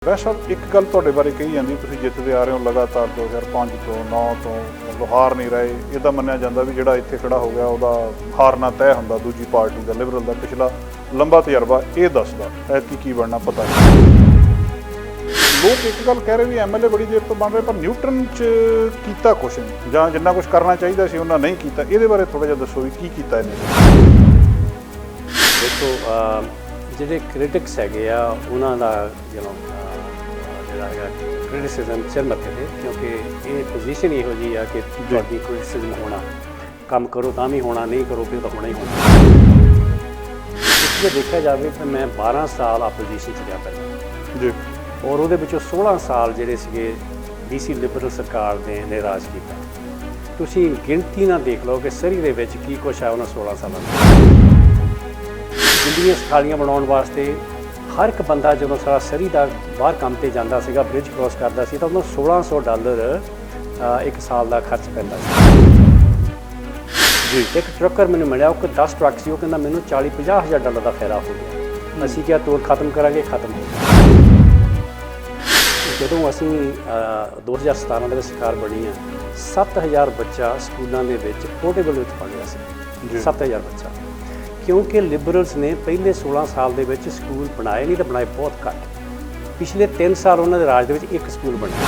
ਵੈਸੇ ਸਾਹਿਬ ਇੱਕ ਗੱਲ ਤੁਹਾਡੇ ਬਾਰੇ ਕਹੀ ਜਾਂਦੀ, ਤੁਸੀਂ ਜਿੱਤਦੇ ਆ ਰਹੇ ਹੋ ਲਗਾਤਾਰ 2005 ਤੋਂ 9 ਤੋਂ ਮਤਲਬ ਹਾਰ ਨਹੀਂ ਰਹੇ। ਇਹਦਾ ਮੰਨਿਆ ਜਾਂਦਾ ਵੀ ਜਿਹੜਾ ਇੱਥੇ ਖੜਾ ਹੋ ਗਿਆ ਉਹਦਾ ਹਾਰਨਾ ਤੈਅ ਹੁੰਦਾ ਦੂਜੀ ਪਾਰਟੀ ਦਾ, ਲਿਬਰਲ ਦਾ ਪਿਛਲਾ ਲੰਬਾ ਤਜਰਬਾ ਇਹ ਦੱਸਦਾ ਐਤਕੀ ਕੀ ਬਣਨਾ ਪਤਾ ਨਹੀਂ। ਲੋਕ ਇੱਕ ਗੱਲ ਕਹਿ ਰਹੇ ਵੀ ਐਮਐਲਏ ਬੜੀ ਦੇਰ ਤੋਂ ਬਣ ਰਹੇ ਪਰ ਨਿਊਟਨ 'ਚ ਕੀਤਾ ਕੁਛ ਨਹੀਂ, ਜਾਂ ਜਿੰਨਾ ਕੁਛ ਕਰਨਾ ਚਾਹੀਦਾ ਸੀ ਉਹਨਾਂ ਨਹੀਂ ਕੀਤਾ। ਇਹਦੇ ਬਾਰੇ ਥੋੜ੍ਹਾ ਜਿਹਾ ਦੱਸੋ ਵੀ ਕੀ ਕੀਤਾ ਇਹਨੇ। ਦੇਖੋ ਜਿਹੜੇ ਕ੍ਰਿਟਿਕਸ ਹੈਗੇ ਆ ਉਹਨਾਂ ਦਾ ਜਿਹੜਾ ਹੈਗਾ ਕ੍ਰਿਟਿਸਿਜ਼ਮ ਸਿਰ ਮੱਥੇ 'ਤੇ, ਕਿਉਂਕਿ ਇਹ ਪੋਜੀਸ਼ਨ ਇਹੋ ਜਿਹੀ ਆ ਕਿ ਤੁਹਾਡੀ ਕ੍ਰਿਟਿਸਿਜ਼ਮ ਹੋਣਾ, ਕੰਮ ਕਰੋ ਤਾਂ ਵੀ ਹੋਣਾ, ਨਹੀਂ ਕਰੋ ਫਿਰ ਤਾਂ ਹੋਣਾ ਹੀ ਹੋਣਾ। ਜੇ ਦੇਖਿਆ ਜਾਵੇ ਤਾਂ ਮੈਂ 12 ਸਾਲ ਆਪੋਜੀਸ਼ਨ 'ਚ ਰਿਹਾ ਪਹਿਲਾਂ ਜੀ, ਔਰ ਉਹਦੇ ਵਿੱਚੋਂ 16 ਸਾਲ ਜਿਹੜੇ ਸੀਗੇ ਡੀਸੀ ਲਿਬਰਲ ਸਰਕਾਰ ਨੇ ਰਾਜ ਕੀਤਾ। ਤੁਸੀਂ ਗਿਣਤੀ ਨਾਲ ਦੇਖ ਲਓ ਕਿ ਸਰੀ ਦੇ ਵਿੱਚ ਕੀ ਕੁਛ ਹੈ ਉਹਨਾਂ 16 ਸਾਲਾਂ ਵਿੱਚ। ਜ਼ਿੰਦਗੀਆਂ ਸਖਾਲੀਆਂ ਬਣਾਉਣ ਵਾਸਤੇ ਹਰ ਇੱਕ ਬੰਦਾ ਜਦੋਂ ਸਾਰਾ ਸਰੀ ਦਾ ਬਾਹਰ ਕੰਮ 'ਤੇ ਜਾਂਦਾ ਸੀਗਾ, ਬ੍ਰਿਜ ਕ੍ਰੋਸ ਕਰਦਾ ਸੀ ਤਾਂ ਉਹਨੂੰ $1600 ਇੱਕ ਸਾਲ ਦਾ ਖਰਚ ਪੈਂਦਾ ਸੀ। ਜੀ, ਇੱਕ ਟਰੱਕਰ ਮੈਨੂੰ ਮਿਲਿਆ, ਉਹ 10 ਟਰੱਕ ਸੀ, ਉਹ ਕਹਿੰਦਾ ਮੈਨੂੰ $40-50 ਹਜ਼ਾਰ ਦਾ ਫਾਇਦਾ ਹੋ ਗਿਆ। ਅਸੀਂ ਕਿਹਾ ਤੋੜ ਖਤਮ ਕਰਾਂਗੇ, ਖਤਮ ਹੋ ਗਿਆ। ਜਦੋਂ ਅਸੀਂ 2017 ਦੇ ਵਿੱਚ ਸਰਕਾਰ ਬਣੀ ਆ, 7000 ਬੱਚਾ ਸਕੂਲਾਂ ਦੇ ਵਿੱਚ ਪੋਰਟੇਬਲ ਵਿੱਚ ਪੜ੍ਹ ਰਿਹਾ ਸੀ। 7000 ਬੱਚਾ, ਕਿਉਂਕਿ ਲਿਬਰਲਸ ਨੇ ਪਹਿਲੇ 16 ਸਾਲ ਦੇ ਵਿੱਚ ਸਕੂਲ ਬਣਾਏ ਨਹੀਂ, ਤਾਂ ਬਣਾਏ ਬਹੁਤ ਘੱਟ। ਪਿਛਲੇ 3 ਸਾਲ ਉਹਨਾਂ ਦੇ ਰਾਜ ਦੇ ਵਿੱਚ ਇੱਕ ਸਕੂਲ ਬਣਿਆ।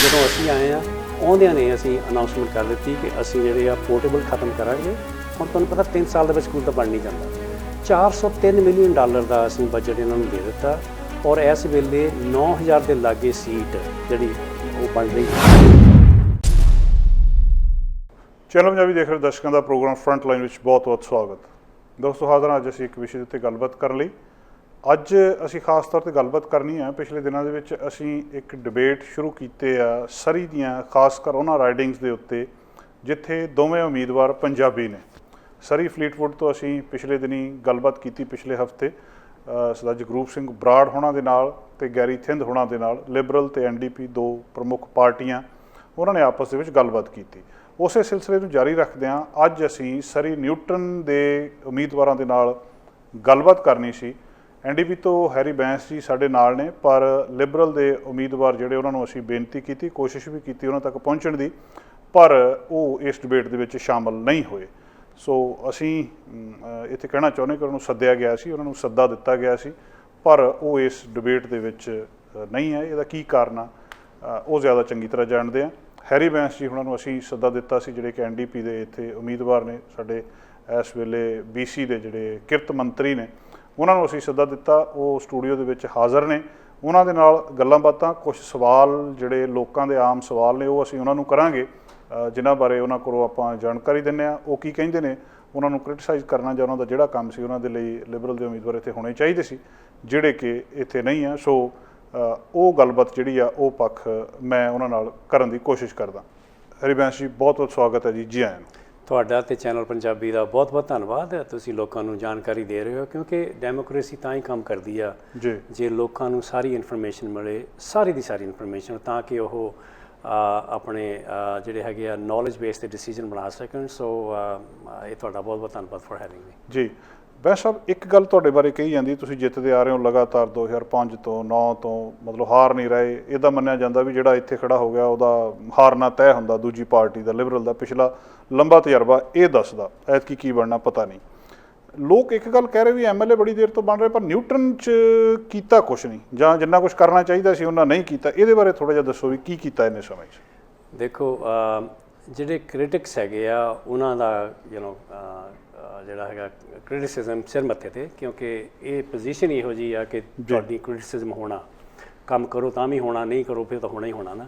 ਜਦੋਂ ਅਸੀਂ ਆਏ ਆ, ਆਉਂਦਿਆਂ ਨੇ ਅਸੀਂ ਅਨਾਊਂਸਮੈਂਟ ਕਰ ਦਿੱਤੀ ਕਿ ਅਸੀਂ ਜਿਹੜੇ ਆ ਪੋਰਟੇਬਲ ਖਤਮ ਕਰਾਂਗੇ। ਹੁਣ ਤੁਹਾਨੂੰ ਪਤਾ 3 ਸਾਲ ਦੇ ਵਿੱਚ ਸਕੂਲ ਤਾਂ ਬਣ ਨਹੀਂ ਜਾਂਦਾ। $403 ਮਿਲੀਅਨ ਦਾ ਅਸੀਂ ਬਜਟ ਇਹਨਾਂ ਨੂੰ ਦੇ ਦਿੱਤਾ, ਔਰ ਇਸ ਵੇਲੇ 9000 ਦੇ ਲਾਗੇ ਸੀਟ ਜਿਹੜੀ ਉਹ ਬਣ ਰਹੀ ਹੈ। ਚੈਨਲ ਪੰਜਾਬੀ ਦੇਖ ਰਹੇ ਦਰਸ਼ਕਾਂ ਦਾ ਪ੍ਰੋਗਰਾਮ ਫਰੰਟ ਲਾਈਨ ਵਿੱਚ ਬਹੁਤ-ਬਹੁਤ ਸਵਾਗਤ। ਦੋਸਤੋ, ਹਾਜ਼ਰ ਅੱਜ ਅਸੀਂ ਇੱਕ ਵਿਸ਼ੇ ਦੇ ਉੱਤੇ ਗੱਲਬਾਤ ਕਰਨ ਲਈ। ਅੱਜ ਅਸੀਂ ਖਾਸ ਤੌਰ 'ਤੇ ਗੱਲਬਾਤ ਕਰਨੀ ਹੈ, ਪਿਛਲੇ ਦਿਨਾਂ ਦੇ ਵਿੱਚ ਅਸੀਂ ਇੱਕ ਡਿਬੇਟ ਸ਼ੁਰੂ ਕੀਤੇ ਆ ਸਰੀ ਦੀਆਂ, ਖਾਸ ਕਰ ਉਹਨਾਂ ਰਾਈਡਿੰਗਸ ਦੇ ਉੱਤੇ ਜਿੱਥੇ ਦੋਵੇਂ ਉਮੀਦਵਾਰ ਪੰਜਾਬੀ ਨੇ। ਸਰੀ ਫਲੀਟਵੁੱਡ ਤੋਂ ਅਸੀਂ ਪਿਛਲੇ ਦਿਨੀ ਗੱਲਬਾਤ ਕੀਤੀ, ਪਿਛਲੇ ਹਫ਼ਤੇ ਸਰਦਾਰ ਜਗਰੂਪ ਸਿੰਘ ਬਰਾੜ ਹੋਣਾ ਦੇ ਨਾਲ ਅਤੇ ਗੈਰੀ ਥਿੰਦ ਹੋਣਾ ਦੇ ਨਾਲ। ਲਿਬਰਲ ਅਤੇ NDP ਦੋ ਪ੍ਰਮੁੱਖ ਪਾਰਟੀਆਂ, ਉਹਨਾਂ ਨੇ ਆਪਸ ਦੇ ਵਿੱਚ ਗੱਲਬਾਤ ਕੀਤੀ। ਉਸੇ ਸਿਲਸਿਲੇ ਨੂੰ ਜਾਰੀ ਰੱਖਦਿਆਂ ਅੱਜ ਅਸੀਂ ਸਰੀ ਨਿਊਟਨ ਦੇ ਉਮੀਦਵਾਰਾਂ ਦੇ ਨਾਲ ਗੱਲਬਾਤ ਕਰਨੀ ਸੀ। NDP ਤੋਂ ਹੈਰੀ ਬੈਂਸ ਜੀ ਸਾਡੇ ਨਾਲ ਨੇ, ਪਰ ਲਿਬਰਲ ਦੇ ਉਮੀਦਵਾਰ ਜਿਹੜੇ ਉਹਨਾਂ ਨੂੰ ਅਸੀਂ ਬੇਨਤੀ ਕੀਤੀ, ਕੋਸ਼ਿਸ਼ ਵੀ ਕੀਤੀ ਉਹਨਾਂ ਤੱਕ ਪਹੁੰਚਣ ਦੀ, ਪਰ ਉਹ ਇਸ ਡਿਬੇਟ ਦੇ ਵਿੱਚ ਸ਼ਾਮਲ ਨਹੀਂ ਹੋਏ। ਸੋ ਅਸੀਂ ਇੱਥੇ ਕਹਿਣਾ ਚਾਹੁੰਦੇ ਕਿ ਉਹਨਾਂ ਨੂੰ ਸੱਦਿਆ ਗਿਆ ਸੀ, ਉਹਨਾਂ ਨੂੰ ਸੱਦਾ ਦਿੱਤਾ ਗਿਆ ਸੀ, ਪਰ ਉਹ ਇਸ ਡਿਬੇਟ ਦੇ ਵਿੱਚ ਨਹੀਂ ਹੈ। ਇਹਦਾ ਕੀ ਕਾਰਨ ਆ ਉਹ ਜ਼ਿਆਦਾ ਚੰਗੀ ਤਰ੍ਹਾਂ ਜਾਣਦੇ ਆ। ਹੈਰੀ ਬੈਂਸ ਜੀ ਉਹਨਾਂ ਨੂੰ ਅਸੀਂ ਸੱਦਾ ਦਿੱਤਾ ਸੀ, ਜਿਹੜੇ ਕਿ NDP ਦੇ ਇੱਥੇ ਉਮੀਦਵਾਰ ਨੇ, ਸਾਡੇ ਇਸ ਵੇਲੇ BC ਦੇ ਜਿਹੜੇ ਕਿਰਤ ਮੰਤਰੀ ਨੇ, ਉਹਨਾਂ ਨੂੰ ਅਸੀਂ ਸੱਦਾ ਦਿੱਤਾ। ਉਹ ਸਟੂਡੀਓ ਦੇ ਵਿੱਚ ਹਾਜ਼ਰ ਨੇ। ਉਹਨਾਂ ਦੇ ਨਾਲ ਗੱਲਾਂ ਬਾਤਾਂ, ਕੁਛ ਸਵਾਲ ਜਿਹੜੇ ਲੋਕਾਂ ਦੇ ਆਮ ਸਵਾਲ ਨੇ ਉਹ ਅਸੀਂ ਉਹਨਾਂ ਨੂੰ ਕਰਾਂਗੇ, ਜਿਨ੍ਹਾਂ ਬਾਰੇ ਉਹਨਾਂ ਕੋਲੋਂ ਆਪਾਂ ਜਾਣਕਾਰੀ ਦਿੰਦੇ ਹਾਂ। ਉਹ ਕੀ ਕਹਿੰਦੇ ਨੇ, ਉਹਨਾਂ ਨੂੰ ਕ੍ਰਿਟਿਸਾਈਜ਼ ਕਰਨਾ, ਜਾਂ ਉਹਨਾਂ ਦਾ ਜਿਹੜਾ ਕੰਮ ਸੀ ਉਹਨਾਂ ਦੇ ਲਈ ਲਿਬਰਲ ਦੇ ਉਮੀਦਵਾਰ ਇੱਥੇ ਹੋਣੇ ਚਾਹੀਦੇ ਸੀ, ਜਿਹੜੇ ਕਿ ਇੱਥੇ ਨਹੀਂ ਆ। ਸੋ ਉਹ ਗੱਲਬਾਤ ਜਿਹੜੀ ਆ ਉਹ ਪੱਖ ਮੈਂ ਉਹਨਾਂ ਨਾਲ ਕਰਨ ਦੀ ਕੋਸ਼ਿਸ਼ ਕਰਦਾ। ਹਰੀ ਬੈਂਸ ਜੀ, ਬਹੁਤ ਬਹੁਤ ਸਵਾਗਤ ਹੈ ਜੀ, ਜੀ ਆਇਆਂ ਨੂੰ। ਤੁਹਾਡਾ ਅਤੇ ਚੈਨਲ ਪੰਜਾਬੀ ਦਾ ਬਹੁਤ ਬਹੁਤ ਧੰਨਵਾਦ। ਤੁਸੀਂ ਲੋਕਾਂ ਨੂੰ ਜਾਣਕਾਰੀ ਦੇ ਰਹੇ ਹੋ, ਕਿਉਂਕਿ ਡੈਮੋਕ੍ਰੇਸੀ ਤਾਂ ਹੀ ਕੰਮ ਕਰਦੀ ਆ ਜੀ ਜੇ ਲੋਕਾਂ ਨੂੰ ਸਾਰੀ ਇਨਫੋਰਮੇਸ਼ਨ ਮਿਲੇ, ਸਾਰੀ ਦੀ ਸਾਰੀ ਇਨਫੋਰਮੇਸ਼ਨ, ਤਾਂ ਕਿ ਉਹ ਆਪਣੇ ਜਿਹੜੇ ਹੈਗੇ ਆ ਨੌਲੇਜ ਬੇਸ 'ਤੇ ਡਿਸੀਜਨ ਬਣਾ ਸਕਣ। ਸੋ ਇਹ ਤੁਹਾਡਾ ਬਹੁਤ ਬਹੁਤ ਧੰਨਵਾਦ ਫॉर ਹੈਵਿੰਗ ਮੀ। ਜੀ ਬੈਂਸ ਸਾਹਿਬ, ਇੱਕ ਗੱਲ ਤੁਹਾਡੇ ਬਾਰੇ ਕਹੀ ਜਾਂਦੀ, ਤੁਸੀਂ ਜਿੱਤਦੇ ਆ ਰਹੇ ਹੋ ਲਗਾਤਾਰ 2005 ਤੋਂ 9 ਤੋਂ ਮਤਲਬ ਹਾਰ ਨਹੀਂ ਰਹੇ। ਇਹਦਾ ਮੰਨਿਆ ਜਾਂਦਾ ਵੀ ਜਿਹੜਾ ਇੱਥੇ ਖੜਾ ਹੋ ਗਿਆ ਉਹਦਾ ਹਾਰਨਾ ਤੈਅ ਹੁੰਦਾ ਦੂਜੀ ਪਾਰਟੀ ਦਾ, ਲਿਬਰਲ ਦਾ ਪਿਛਲਾ ਲੰਬਾ ਤਜਰਬਾ ਇਹ ਦੱਸਦਾ ਐਤਕੀ ਕੀ ਬਣਨਾ ਪਤਾ ਨਹੀਂ। ਲੋਕ ਇੱਕ ਗੱਲ ਕਹਿ ਰਹੇ ਵੀ ਐਮਐਲਏ ਬੜੀ ਦੇਰ ਤੋਂ ਬਣ ਰਹੇ ਪਰ ਨਿਊਟਨ 'ਚ ਕੀਤਾ ਕੁਛ ਨਹੀਂ, ਜਾਂ ਜਿੰਨਾ ਕੁਛ ਕਰਨਾ ਚਾਹੀਦਾ ਸੀ ਉਹਨਾਂ ਨਹੀਂ ਕੀਤਾ। ਇਹਦੇ ਬਾਰੇ ਥੋੜ੍ਹਾ ਜਿਹਾ ਦੱਸੋ ਵੀ ਕੀ ਕੀਤਾ ਇੰਨੇ ਸਮੇਂ 'ਚ। ਦੇਖੋ, ਜਿਹੜੇ ਕ੍ਰਿਟਿਕਸ ਹੈਗੇ ਆ ਉਹਨਾਂ ਦਾ ਜਿਹੜਾ ਹੈਗਾ ਕ੍ਰਿਟਿਸਿਜ਼ਮ ਸਿਰ ਮੱਥੇ 'ਤੇ, ਕਿਉਂਕਿ ਇਹ ਪੋਜੀਸ਼ਨ ਇਹੋ ਜਿਹੀ ਆ ਕਿ ਤੁਹਾਡੀ ਕ੍ਰਿਟਿਸਿਜ਼ਮ ਹੋਣਾ, ਕੰਮ ਕਰੋ ਤਾਂ ਵੀ ਹੋਣਾ, ਨਹੀਂ ਕਰੋ ਫਿਰ ਤਾਂ ਹੋਣਾ ਹੀ ਹੋਣਾ ਨਾ।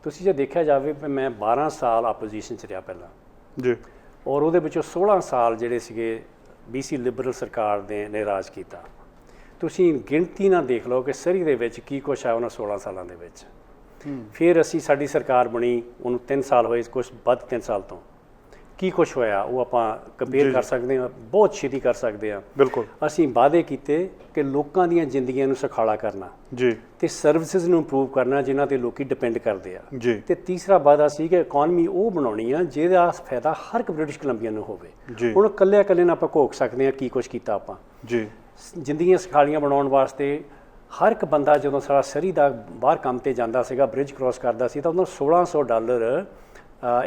ਤੁਸੀਂ ਜੇ ਦੇਖਿਆ ਜਾਵੇ ਤਾਂ ਮੈਂ 12 ਸਾਲ ਆਪੋਜੀਸ਼ਨ 'ਚ ਰਿਹਾ ਪਹਿਲਾਂ ਜੀ, ਔਰ ਉਹਦੇ ਵਿੱਚੋਂ 16 ਸਾਲ ਜਿਹੜੇ ਸੀਗੇ BC ਲਿਬਰਲ ਸਰਕਾਰ ਨੇ ਰਾਜ ਕੀਤਾ। ਤੁਸੀਂ ਗਿਣਤੀ ਨਾਲ ਦੇਖ ਲਓ ਕਿ ਸਰੀ ਦੇ ਵਿੱਚ ਕੀ ਕੁਛ ਹੈ ਉਹਨਾਂ 16 ਸਾਲਾਂ ਦੇ ਵਿੱਚ। ਫਿਰ ਸਾਡੀ ਸਰਕਾਰ ਬਣੀ, ਉਹਨੂੰ 3 ਸਾਲ ਹੋਏ, ਕੁਛ ਵੱਧ 3 ਸਾਲ ਤੋਂ ਕੀ ਕੁਛ ਹੋਇਆ ਉਹ ਆਪਾਂ ਕੰਪੇਅਰ ਕਰ ਸਕਦੇ ਹਾਂ, ਬਹੁਤ ਛੇਤੀ ਕਰ ਸਕਦੇ ਹਾਂ। ਬਿਲਕੁਲ। ਅਸੀਂ ਵਾਅਦੇ ਕੀਤੇ ਕਿ ਲੋਕਾਂ ਦੀਆਂ ਜ਼ਿੰਦਗੀਆਂ ਨੂੰ ਸੁਖਾਲਾ ਕਰਨਾ ਜੀ, ਤੇ ਸਰਵਿਸਿਜ਼ ਨੂੰ ਇੰਪਰੂਵ ਕਰਨਾ ਜਿਨ੍ਹਾਂ 'ਤੇ ਲੋਕੀ ਡਿਪੈਂਡ ਕਰਦੇ ਆ ਜੀ, ਤੇ ਤੀਸਰਾ ਵਾਅਦਾ ਸੀ ਕਿ ਇਕੋਨਮੀ ਉਹ ਬਣਾਉਣੀ ਆ ਜਿਹਦਾ ਫਾਇਦਾ ਹਰ ਇੱਕ ਬ੍ਰਿਟਿਸ਼ ਕੋਲੰਬੀਆ ਨੂੰ ਹੋਵੇ। ਹੁਣ ਇਕੱਲੇ ਨਾਲ ਆਪਾਂ ਘੋਖ ਸਕਦੇ ਹਾਂ ਕੀ ਕੁਛ ਕੀਤਾ ਆਪਾਂ। ਜੀ, ਜ਼ਿੰਦਗੀਆਂ ਸੁਖਾਲੀਆਂ ਬਣਾਉਣ ਵਾਸਤੇ ਹਰ ਇੱਕ ਬੰਦਾ ਜਦੋਂ ਸਾਡਾ ਸਰੀ ਦਾ ਬਾਹਰ ਕੰਮ ਤੇ ਜਾਂਦਾ ਸੀਗਾ, ਬ੍ਰਿਜ ਕ੍ਰਾਸ ਕਰਦਾ ਸੀ ਤਾਂ ਉਹਨਾਂ ਨੂੰ $1600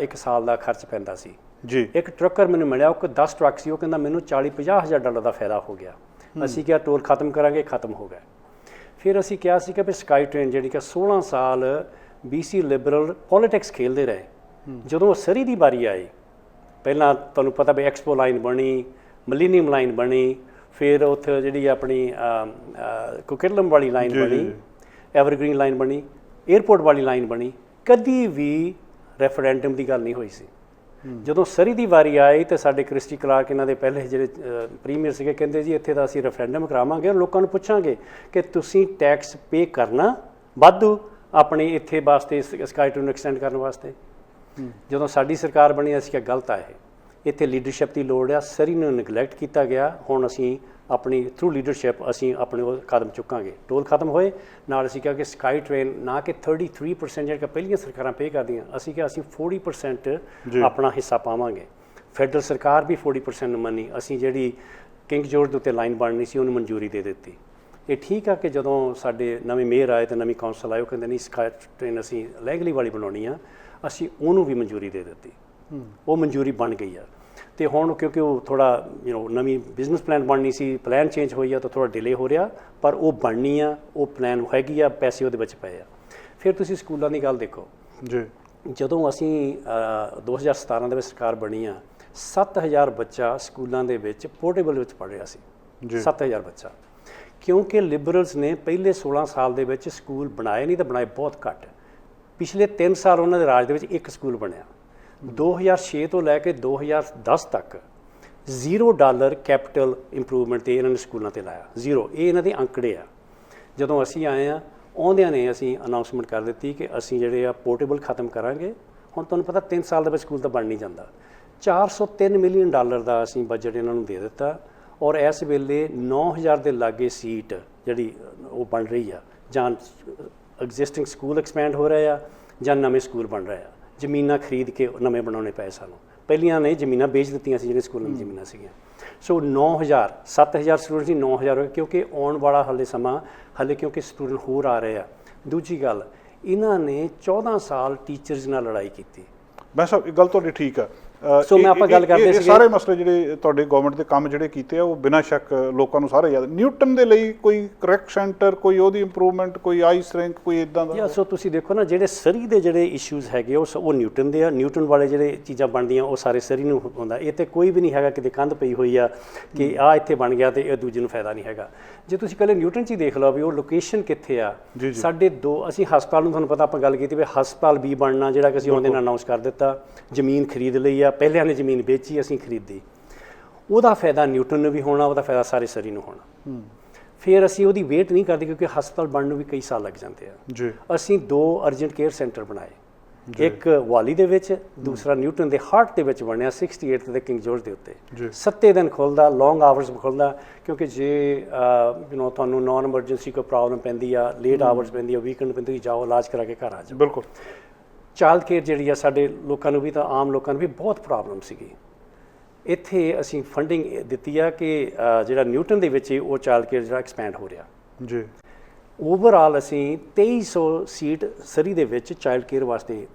ਇੱਕ ਸਾਲ ਦਾ ਖਰਚ ਪੈਂਦਾ ਸੀ ਜੀ। ਇੱਕ ਟਰੱਕਰ ਮੈਨੂੰ ਮਿਲਿਆ, ਉਹ 10 ਟਰੱਕ ਸੀ, ਉਹ ਕਹਿੰਦਾ ਮੈਨੂੰ $40-50,000 ਦਾ ਫਾਇਦਾ ਹੋ ਗਿਆ। ਅਸੀਂ ਕਿਹਾ ਟੋਲ ਖਤਮ ਕਰਾਂਗੇ, ਖਤਮ ਹੋ ਗਿਆ। ਫਿਰ ਅਸੀਂ ਕਿਹਾ ਸੀ ਕਿ ਵੀ ਸਕਾਈ ਟ੍ਰੇਨ ਜਿਹੜੀ ਕਿ 16 ਸਾਲ BC ਲਿਬਰਲ ਪੋਲੀਟਿਕਸ ਖੇਲਦੇ ਰਹੇ, ਜਦੋਂ ਸਰੀ ਦੀ ਵਾਰੀ ਆਈ, ਪਹਿਲਾਂ ਤੁਹਾਨੂੰ ਪਤਾ ਵੀ ਐਕਸਪੋ ਲਾਈਨ ਬਣੀ, ਮਿਲੀਨੀਅਮ ਲਾਈਨ ਬਣੀ, ਫਿਰ ਉੱਥੇ ਜਿਹੜੀ ਆਪਣੀ ਕੁਕਿਰਲਮ ਵਾਲੀ ਲਾਈਨ ਬਣੀ, ਐਵਰਗ੍ਰੀਨ ਲਾਈਨ ਬਣੀ, ਏਅਰਪੋਰਟ ਵਾਲੀ ਲਾਈਨ ਬਣੀ, ਕਦੀ ਵੀ ਰੈਫਰੈਂਡਮ ਦੀ ਗੱਲ ਨਹੀਂ ਹੋਈ ਸੀ। ਜਦੋਂ ਸਰੀ ਦੀ ਵਾਰੀ ਆਈ ਤੇ ਸਾਡੇ ਕ੍ਰਿਸਟੀ ਕਲਾਰਕ ਇਹਨਾਂ ਦੇ ਪਹਿਲੇ ਜਿਹੜੇ ਪ੍ਰੀਮੀਅਰ ਸੀਗੇ, ਕਹਿੰਦੇ ਜੀ ਇੱਥੇ ਤਾਂ ਅਸੀਂ ਰੈਫਰੈਂਡਮ ਕਰਾਵਾਂਗੇ ਔਰ ਲੋਕਾਂ ਨੂੰ ਪੁੱਛਾਂਗੇ ਕਿ ਤੁਸੀਂ ਟੈਕਸ ਪੇ ਕਰਨਾ ਵਾਧੂ ਆਪਣੇ ਇੱਥੇ ਵਾਸਤੇ ਸਕਾਈ ਟ੍ਰੇਨ ਨੂੰ ਐਕਸਟੈਂਡ ਕਰਨ ਵਾਸਤੇ। ਜਦੋਂ ਸਾਡੀ ਸਰਕਾਰ ਬਣੀ ਅਸੀਂ ਕਿਹਾ ਗਲਤ ਆ ਇਹ, ਇੱਥੇ ਲੀਡਰਸ਼ਿਪ ਦੀ ਲੋੜ ਆ, ਸਰੀ ਨੂੰ ਨੈਗਲੈਕਟ ਕੀਤਾ ਗਿਆ। ਹੁਣ ਅਸੀਂ ਆਪਣੀ ਥਰੂ ਲੀਡਰਸ਼ਿਪ ਅਸੀਂ ਆਪਣੇ ਉਹ ਕਦਮ ਚੁੱਕਾਂਗੇ। ਟੋਲ ਖਤਮ ਹੋਏ, ਨਾਲ ਅਸੀਂ ਕਿਹਾ ਕਿ ਸਕਾਈ ਟ੍ਰੇਨ ਨਾ ਕਿ 33% ਜਿਹੜੀਆਂ ਪਹਿਲੀਆਂ ਸਰਕਾਰਾਂ ਪੇ ਕਰਦੀਆਂ, ਅਸੀਂ ਕਿਹਾ ਅਸੀਂ 40% ਆਪਣਾ ਹਿੱਸਾ ਪਾਵਾਂਗੇ। ਫੈਡਰਲ ਸਰਕਾਰ ਵੀ 40% ਮੰਨੀ। ਅਸੀਂ ਜਿਹੜੀ ਕਿੰਗ ਜੋਰਜ ਦੇ ਉੱਤੇ ਲਾਈਨ ਬਣਨੀ ਸੀ ਉਹਨੂੰ ਮਨਜ਼ੂਰੀ ਦੇ ਦਿੱਤੀ। ਇਹ ਠੀਕ ਆ ਕਿ ਜਦੋਂ ਸਾਡੇ ਨਵੇਂ ਮੇਅਰ ਆਏ ਤੇ ਨਵੀਂ ਕੌਂਸਲ ਆਏ, ਉਹ ਕਹਿੰਦੇ ਨਹੀਂ ਸਕਾਈ ਟ੍ਰੇਨ ਅਸੀਂ ਲੈਗਲੀ ਵਾਲੀ ਬਣਾਉਣੀ ਆ, ਅਸੀਂ ਉਹਨੂੰ ਵੀ ਮਨਜ਼ੂਰੀ ਦੇ ਦਿੱਤੀ। ਉਹ ਮਨਜ਼ੂਰੀ ਬਣ ਗਈ ਆ। ਤੇ ਹੁਣ ਕਿਉਂਕਿ ਉਹ ਥੋੜਾ ਨਵੀਂ ਬਿਜ਼ਨਸ ਪਲਾਨ ਬਣਨੀ ਸੀ, ਪਲਾਨ ਚੇਂਜ ਹੋਈ ਆ ਤਾਂ ਥੋੜਾ ਡਿਲੇ ਹੋ ਰਿਹਾ, ਪਰ ਉਹ ਬਣਨੀ ਆ, ਉਹ ਪਲਾਨ ਹੈਗੀ ਆ, ਪੈਸੇ ਉਹਦੇ ਵਿੱਚ ਪਏ ਆ। ਫਿਰ ਤੁਸੀਂ ਸਕੂਲਾਂ ਦੀ ਗੱਲ ਦੇਖੋ ਜੀ। ਜਦੋਂ ਅਸੀਂ 2017 ਦੇ ਵਿੱਚ ਸਰਕਾਰ ਬਣੀ ਆ, 7000 ਬੱਚਾ ਸਕੂਲਾਂ ਦੇ ਵਿੱਚ ਪੋਰਟੇਬਲ ਵਿੱਚ ਪੜ੍ਹ ਰਿਹਾ ਸੀ। 7000 ਬੱਚਾ, ਕਿਉਂਕਿ ਲਿਬਰਲਸ ਨੇ ਪਹਿਲੇ 16 ਸਾਲ ਦੇ ਵਿੱਚ ਸਕੂਲ ਬਣਾਏ ਨਹੀਂ, ਤਾਂ ਬਣਾਏ ਬਹੁਤ ਘੱਟ। ਪਿਛਲੇ 3 ਸਾਲ ਉਹਨਾਂ ਦੇ ਰਾਜ ਦੇ ਵਿੱਚ ਇੱਕ ਸਕੂਲ ਬਣਿਆ। 2006 ਤੋਂ ਲੈ ਕੇ 2010 ਤੱਕ $0 ਕੈਪੀਟਲ ਇੰਪਰੂਵਮੈਂਟ 'ਤੇ ਇਹਨਾਂ ਨੇ ਸਕੂਲਾਂ 'ਤੇ ਲਾਇਆ, 0। ਇਹ ਇਹਨਾਂ ਦੇ ਅੰਕੜੇ ਆ। ਜਦੋਂ ਅਸੀਂ ਆਏ ਆ, ਆਉਂਦਿਆਂ ਨੇ ਅਸੀਂ ਅਨਾਊਂਸਮੈਂਟ ਕਰ ਦਿੱਤੀ ਕਿ ਅਸੀਂ ਜਿਹੜੇ ਆ ਪੋਰਟੇਬਲ ਖਤਮ ਕਰਾਂਗੇ। ਹੁਣ ਤੁਹਾਨੂੰ ਪਤਾ 3 ਸਾਲ ਦੇ ਵਿੱਚ ਸਕੂਲ ਤਾਂ ਬਣ ਨਹੀਂ ਜਾਂਦਾ। $403 ਮਿਲੀਅਨ ਦਾ ਅਸੀਂ ਬਜਟ ਇਹਨਾਂ ਨੂੰ ਦੇ ਦਿੱਤਾ, ਔਰ ਇਸ ਵੇਲੇ 9000 ਦੇ ਲਾਗੇ ਸੀਟ ਜਿਹੜੀ ਉਹ ਬਣ ਰਹੀ ਆ, ਜਾਂ ਐਗਜ਼ਿਸਟਿੰਗ ਸਕੂਲ ਐਕਸਪੈਂਡ ਹੋ ਰਹੇ ਆ ਜਾਂ ਨਵੇਂ ਸਕੂਲ ਬਣ ਰਹੇ ਆ। ਜ਼ਮੀਨਾਂ ਖਰੀਦ ਕੇ ਨਵੇਂ ਬਣਾਉਣੇ ਪਏ ਸਾਨੂੰ, ਪਹਿਲੀਆਂ ਨੇ ਜ਼ਮੀਨਾਂ ਵੇਚ ਦਿੱਤੀਆਂ ਸੀ ਜਿਹੜੀਆਂ ਸਕੂਲਾਂ ਦੀਆਂ ਜ਼ਮੀਨਾਂ ਸੀਗੀਆਂ। ਸੋ 9000, 7000 ਸਟੂਡੈਂਟ ਸੀ, 9000 ਹੋ ਗਏ, ਕਿਉਂਕਿ ਆਉਣ ਵਾਲਾ ਹਾਲੇ ਸਮਾਂ, ਹਾਲੇ ਕਿਉਂਕਿ ਸਟੂਡੈਂਟ ਹੋਰ ਆ ਰਹੇ ਆ। ਦੂਜੀ ਗੱਲ, ਇਹਨਾਂ ਨੇ 14 ਸਾਲ ਟੀਚਰਸ ਨਾਲ ਲੜਾਈ ਕੀਤੀ। ਮੈਂ ਸਾਹਿਬ ਇਹ ਗੱਲ ਤੁਹਾਡੀ ਠੀਕ ਆ। ਸੋ ਮੈਂ ਆਪਾਂ ਗੱਲ ਕਰਦੇ ਸੀਗੇ, ਸਾਰੇ ਮਸਲੇ ਜਿਹੜੇ ਤੁਹਾਡੇ ਗਵਰਨਮੈਂਟ ਦੇ ਕੰਮ ਜਿਹੜੇ ਕੀਤੇ ਆ ਉਹ ਬਿਨਾਂ ਸ਼ੱਕ ਲੋਕਾਂ ਨੂੰ ਸਾਰੇ ਯਾਦ। ਨਿਊਟਨ ਦੇ ਲਈ ਕੋਈ ਕਰੈਕਟ ਸੈਂਟਰ, ਕੋਈ ਉਹਦੀ ਇੰਪਰੂਵਮੈਂਟ, ਕੋਈ ਆਈਸ ਰਿੰਕ, ਕੋਈ ਇਦਾਂ ਦਾ? ਸੋ ਤੁਸੀਂ ਦੇਖੋ ਨਾ, ਜਿਹੜੇ ਸਰੀ ਦੇ ਜਿਹੜੇ ਇਸ਼ੂਜ਼ ਹੈਗੇ ਉਹ ਨਿਊਟਨ ਦੇ ਆ। ਨਿਊਟਨ ਵਾਲੇ ਜਿਹੜੇ ਚੀਜ਼ਾਂ ਬਣਦੀਆਂ ਉਹ ਸਾਰੇ ਸਰੀ ਨੂੰ ਹੁੰਦਾ। ਇਹ ਤੇ ਕੋਈ ਵੀ ਨਹੀਂ ਹੈਗਾ ਕਿਤੇ ਕੰਧ ਪਈ ਹੋਈ ਆ ਕਿ ਆਹ ਇੱਥੇ ਬਣ ਗਿਆ ਤੇ ਇਹ ਦੂਜੇ ਨੂੰ ਫਾਇਦਾ ਨਹੀਂ ਹੈਗਾ। ਜੇ ਤੁਸੀਂ ਇਕੱਲੇ ਨਿਊਟਨ 'ਚ ਹੀ ਦੇਖ ਲਓ ਵੀ ਉਹ ਲੋਕੇਸ਼ਨ ਕਿੱਥੇ ਆ। ਸਾਡੇ ਅਸੀਂ ਹਸਪਤਾਲ ਨੂੰ, ਤੁਹਾਨੂੰ ਪਤਾ ਆਪਾਂ ਗੱਲ ਕੀਤੀ ਵੀ ਹਸਪਤਾਲ ਵੀ ਬਣਨਾ, ਜਿਹੜਾ ਕਿ ਅਸੀਂ ਉਹਦੇ ਨਾਲ ਅਨਾਊਂਸ ਕਰ ਦਿੱਤਾ। ਜ਼ਮੀਨ ਖਰੀਦ ਲਈ ਆ, ਪਹਿਲਿਆਂ ਨੇ ਜ਼ਮੀਨ ਵੇਚੀ, ਅਸੀਂ ਖਰੀਦੀ। ਉਹਦਾ ਫਾਇਦਾ ਨਿਊਟਨ ਨੂੰ ਵੀ ਹੋਣਾ, ਉਹਦਾ ਫਾਇਦਾ ਸਾਰੇ ਸਰੀ ਨੂੰ ਹੋਣਾ। ਫਿਰ ਅਸੀਂ ਉਹਦੀ ਵੇਟ ਨਹੀਂ ਕਰਦੇ, ਕਿਉਂਕਿ ਹਸਪਤਾਲ ਬਣਨ ਨੂੰ ਵੀ ਕਈ ਸਾਲ ਲੱਗ ਜਾਂਦੇ ਆ। ਅਸੀਂ 2 ਅਰਜੈਂਟ ਕੇਅਰ ਸੈਂਟਰ ਬਣਾਏ, ਇੱਕ ਵਾਲੀ ਦੇ ਵਿੱਚ, ਦੂਸਰਾ ਨਿਊਟਨ ਦੇ ਹਾਰਟ ਦੇ ਵਿੱਚ ਬਣਿਆ 68 ਦੇ ਕਿੰਗ ਜੋਰਜ ਦੇ ਉੱਤੇ। 7 ਦਿਨ ਖੁੱਲ੍ਹਦਾ, ਲੌਂਗ ਆਵਰਸ ਖੁੱਲ੍ਹਦਾ, ਕਿਉਂਕਿ ਜੇ ਤੁਹਾਨੂੰ ਨੌਨ ਐਮਰਜੈਂਸੀ ਕੋਈ ਪ੍ਰੋਬਲਮ ਪੈਂਦੀ ਆ, ਲੇਟ ਆਵਰਸ ਪੈਂਦੀ ਆ, ਵੀਕਐਂਡ ਪੈਂਦੀ, ਜਾਓ ਇਲਾਜ ਕਰਾ ਕੇ ਘਰ ਆ ਜਾਓ। ਬਿਲਕੁਲ। ਚਾਈਲਡ ਕੇਅਰ ਜਿਹੜੀ ਆ, ਸਾਡੇ ਲੋਕਾਂ ਨੂੰ ਵੀ ਤਾਂ ਆਮ ਲੋਕਾਂ ਨੂੰ ਵੀ ਬਹੁਤ ਪ੍ਰੋਬਲਮ ਸੀਗੀ। ਇੱਥੇ ਅਸੀਂ ਫੰਡਿੰਗ ਦਿੱਤੀ ਆ ਕਿ ਜਿਹੜਾ ਨਿਊਟਨ ਦੇ ਵਿੱਚ ਉਹ ਚਾਈਲਡ ਕੇਅਰ ਜਿਹੜਾ ਐਕਸਪੈਂਡ ਹੋ ਰਿਹਾ ਜੀ। ਓਵਰਆਲ ਅਸੀਂ 2300 ਸੀਟ ਸਰੀ ਦੇ ਵਿੱਚ ਚਾਈਲਡ ਕੇਅਰ ਵਾਸਤੇ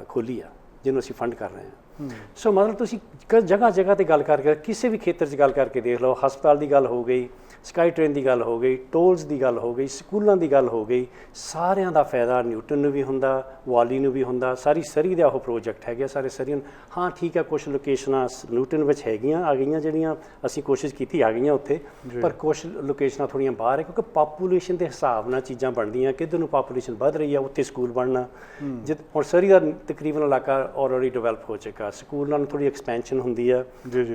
ਖੋਲ੍ਹੀ ਆ, ਜਿਹਨੂੰ ਅਸੀਂ ਫੰਡ ਕਰ ਰਹੇ ਹਾਂ। ਸੋ ਮਤਲਬ ਤੁਸੀਂ ਜਗ੍ਹਾ ਜਗ੍ਹਾ 'ਤੇ ਗੱਲ ਕਰਕੇ, ਕਿਸੇ ਵੀ ਖੇਤਰ 'ਚ ਗੱਲ ਕਰਕੇ ਦੇਖ ਲਓ। ਹਸਪਤਾਲ ਦੀ ਗੱਲ ਹੋ ਗਈ, ਸਕਾਈ ਟ੍ਰੇਨ ਦੀ ਗੱਲ ਹੋ ਗਈ, ਟੋਲਸ ਦੀ ਗੱਲ ਹੋ ਗਈ, ਸਕੂਲਾਂ ਦੀ ਗੱਲ ਹੋ ਗਈ, ਸਾਰਿਆਂ ਦਾ ਫਾਇਦਾ ਨਿਊਟਨ ਨੂੰ ਵੀ ਹੁੰਦਾ, ਵਾਲੀ ਨੂੰ ਵੀ ਹੁੰਦਾ। ਸਾਰੀ ਸਰੀ ਦਾ ਉਹ ਪ੍ਰੋਜੈਕਟ ਹੈਗੇ ਸਾਰੇ ਸਰੀ ਨੂੰ। ਹਾਂ ਠੀਕ ਹੈ, ਕੁਛ ਲੋਕੇਸ਼ਨਾਂ ਨਿਊਟਨ ਵਿੱਚ ਹੈਗੀਆਂ, ਆ ਗਈਆਂ, ਜਿਹੜੀਆਂ ਅਸੀਂ ਕੋਸ਼ਿਸ਼ ਕੀਤੀ ਆ ਗਈਆਂ ਉੱਥੇ, ਪਰ ਕੁਛ ਲੋਕੇਸ਼ਨਾਂ ਥੋੜ੍ਹੀਆਂ ਬਾਹਰ ਹੈ, ਕਿਉਂਕਿ ਪਾਪੂਲੇਸ਼ਨ ਦੇ ਹਿਸਾਬ ਨਾਲ ਚੀਜ਼ਾਂ ਬਣਦੀਆਂ। ਕਿੱਧਰ ਨੂੰ ਪਾਪੂਲੇਸ਼ਨ ਵੱਧ ਰਹੀ ਆ, ਉੱਥੇ ਸਕੂਲ ਬਣਨਾ। ਹੁਣ ਸਰੀ ਦਾ ਤਕਰੀਬਨ ਇਲਾਕਾ ਆਲਰੇਡੀ ਡਿਵੈਲਪ ਹੋ ਚੁੱਕਾ, ਸਕੂਲਾਂ ਨੂੰ ਥੋੜ੍ਹੀ ਐਕਸਪੈਂਸ਼ਨ ਹੁੰਦੀ ਆ,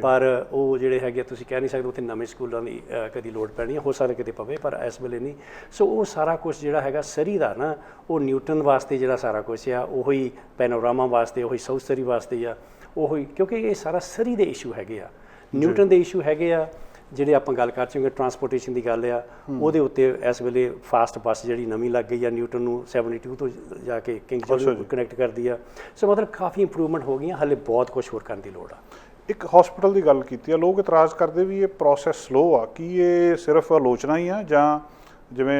ਪਰ ਉਹ ਜਿਹੜੇ ਹੈਗੇ ਤੁਸੀਂ ਕਹਿ ਨਹੀਂ ਸਕਦੇ ਉੱਥੇ ਨਵੇਂ ਸਕੂਲਾਂ ਦੀ ਕਦੀ ਲੋੜ ਪੈਣੀ, ਹੋ ਸਕਦਾ ਕਿਤੇ ਪਵੇ, ਪਰ ਇਸ ਵੇਲੇ ਨਹੀਂ। ਸੋ ਉਹ ਸਾਰਾ ਕੁਛ ਜਿਹੜਾ ਹੈਗਾ ਸਰੀ ਦਾ ਨਾ, ਉਹ ਨਿਊਟਨ ਵਾਸਤੇ ਜਿਹੜਾ ਸਾਰਾ ਕੁਛ ਆ, ਉਹੀ ਪੈਨੋਰਾਮਾ ਵਾਸਤੇ, ਉਹੀ ਸਾਊਥ ਸਰੀ ਵਾਸਤੇ ਆ, ਉਹੀ, ਕਿਉਂਕਿ ਇਹ ਸਾਰਾ ਸਰੀ ਦੇ ਇਸ਼ੂ ਹੈਗੇ ਆ। ਨਿਊਟਨ ਦੇ ਇਸ਼ੂ ਹੈਗੇ ਆ ਜਿਹੜੇ ਆਪਾਂ ਗੱਲ ਕਰ ਚੁੱਕੇ। ਟਰਾਂਸਪੋਰਟੇਸ਼ਨ ਦੀ ਗੱਲ ਆ, ਉਹਦੇ ਉੱਤੇ ਇਸ ਵੇਲੇ ਫਾਸਟ ਬੱਸ ਜਿਹੜੀ ਨਵੀਂ ਲੱਗ ਗਈ ਆ, ਨਿਊਟਨ ਨੂੰ 72 ਤੋਂ ਜਾ ਕੇ ਕਿੰਗ ਜੋਰਜ ਨੂੰ ਕਨੈਕਟ ਕਰਦੀ ਆ। ਸੋ ਮਤਲਬ ਕਾਫੀ ਇੰਪਰੂਵਮੈਂਟ ਹੋ ਗਈਆਂ, ਹਾਲੇ ਬਹੁਤ ਕੁਛ ਹੋਰ ਕਰਨ ਦੀ ਲੋੜ ਆ। ਇੱਕ ਹਸਪੀਟਲ ਦੀ ਗੱਲ ਕੀਤੀ ਆ, ਲੋਕ ਇਤਰਾਜ਼ ਕਰਦੇ ਵੀ ਇਹ ਪ੍ਰੋਸੈਸ ਸਲੋ ਆ। ਕੀ ਇਹ ਸਿਰਫ ਆਲੋਚਨਾ ਹੀ ਆ, ਜਾਂ ਜਿਵੇਂ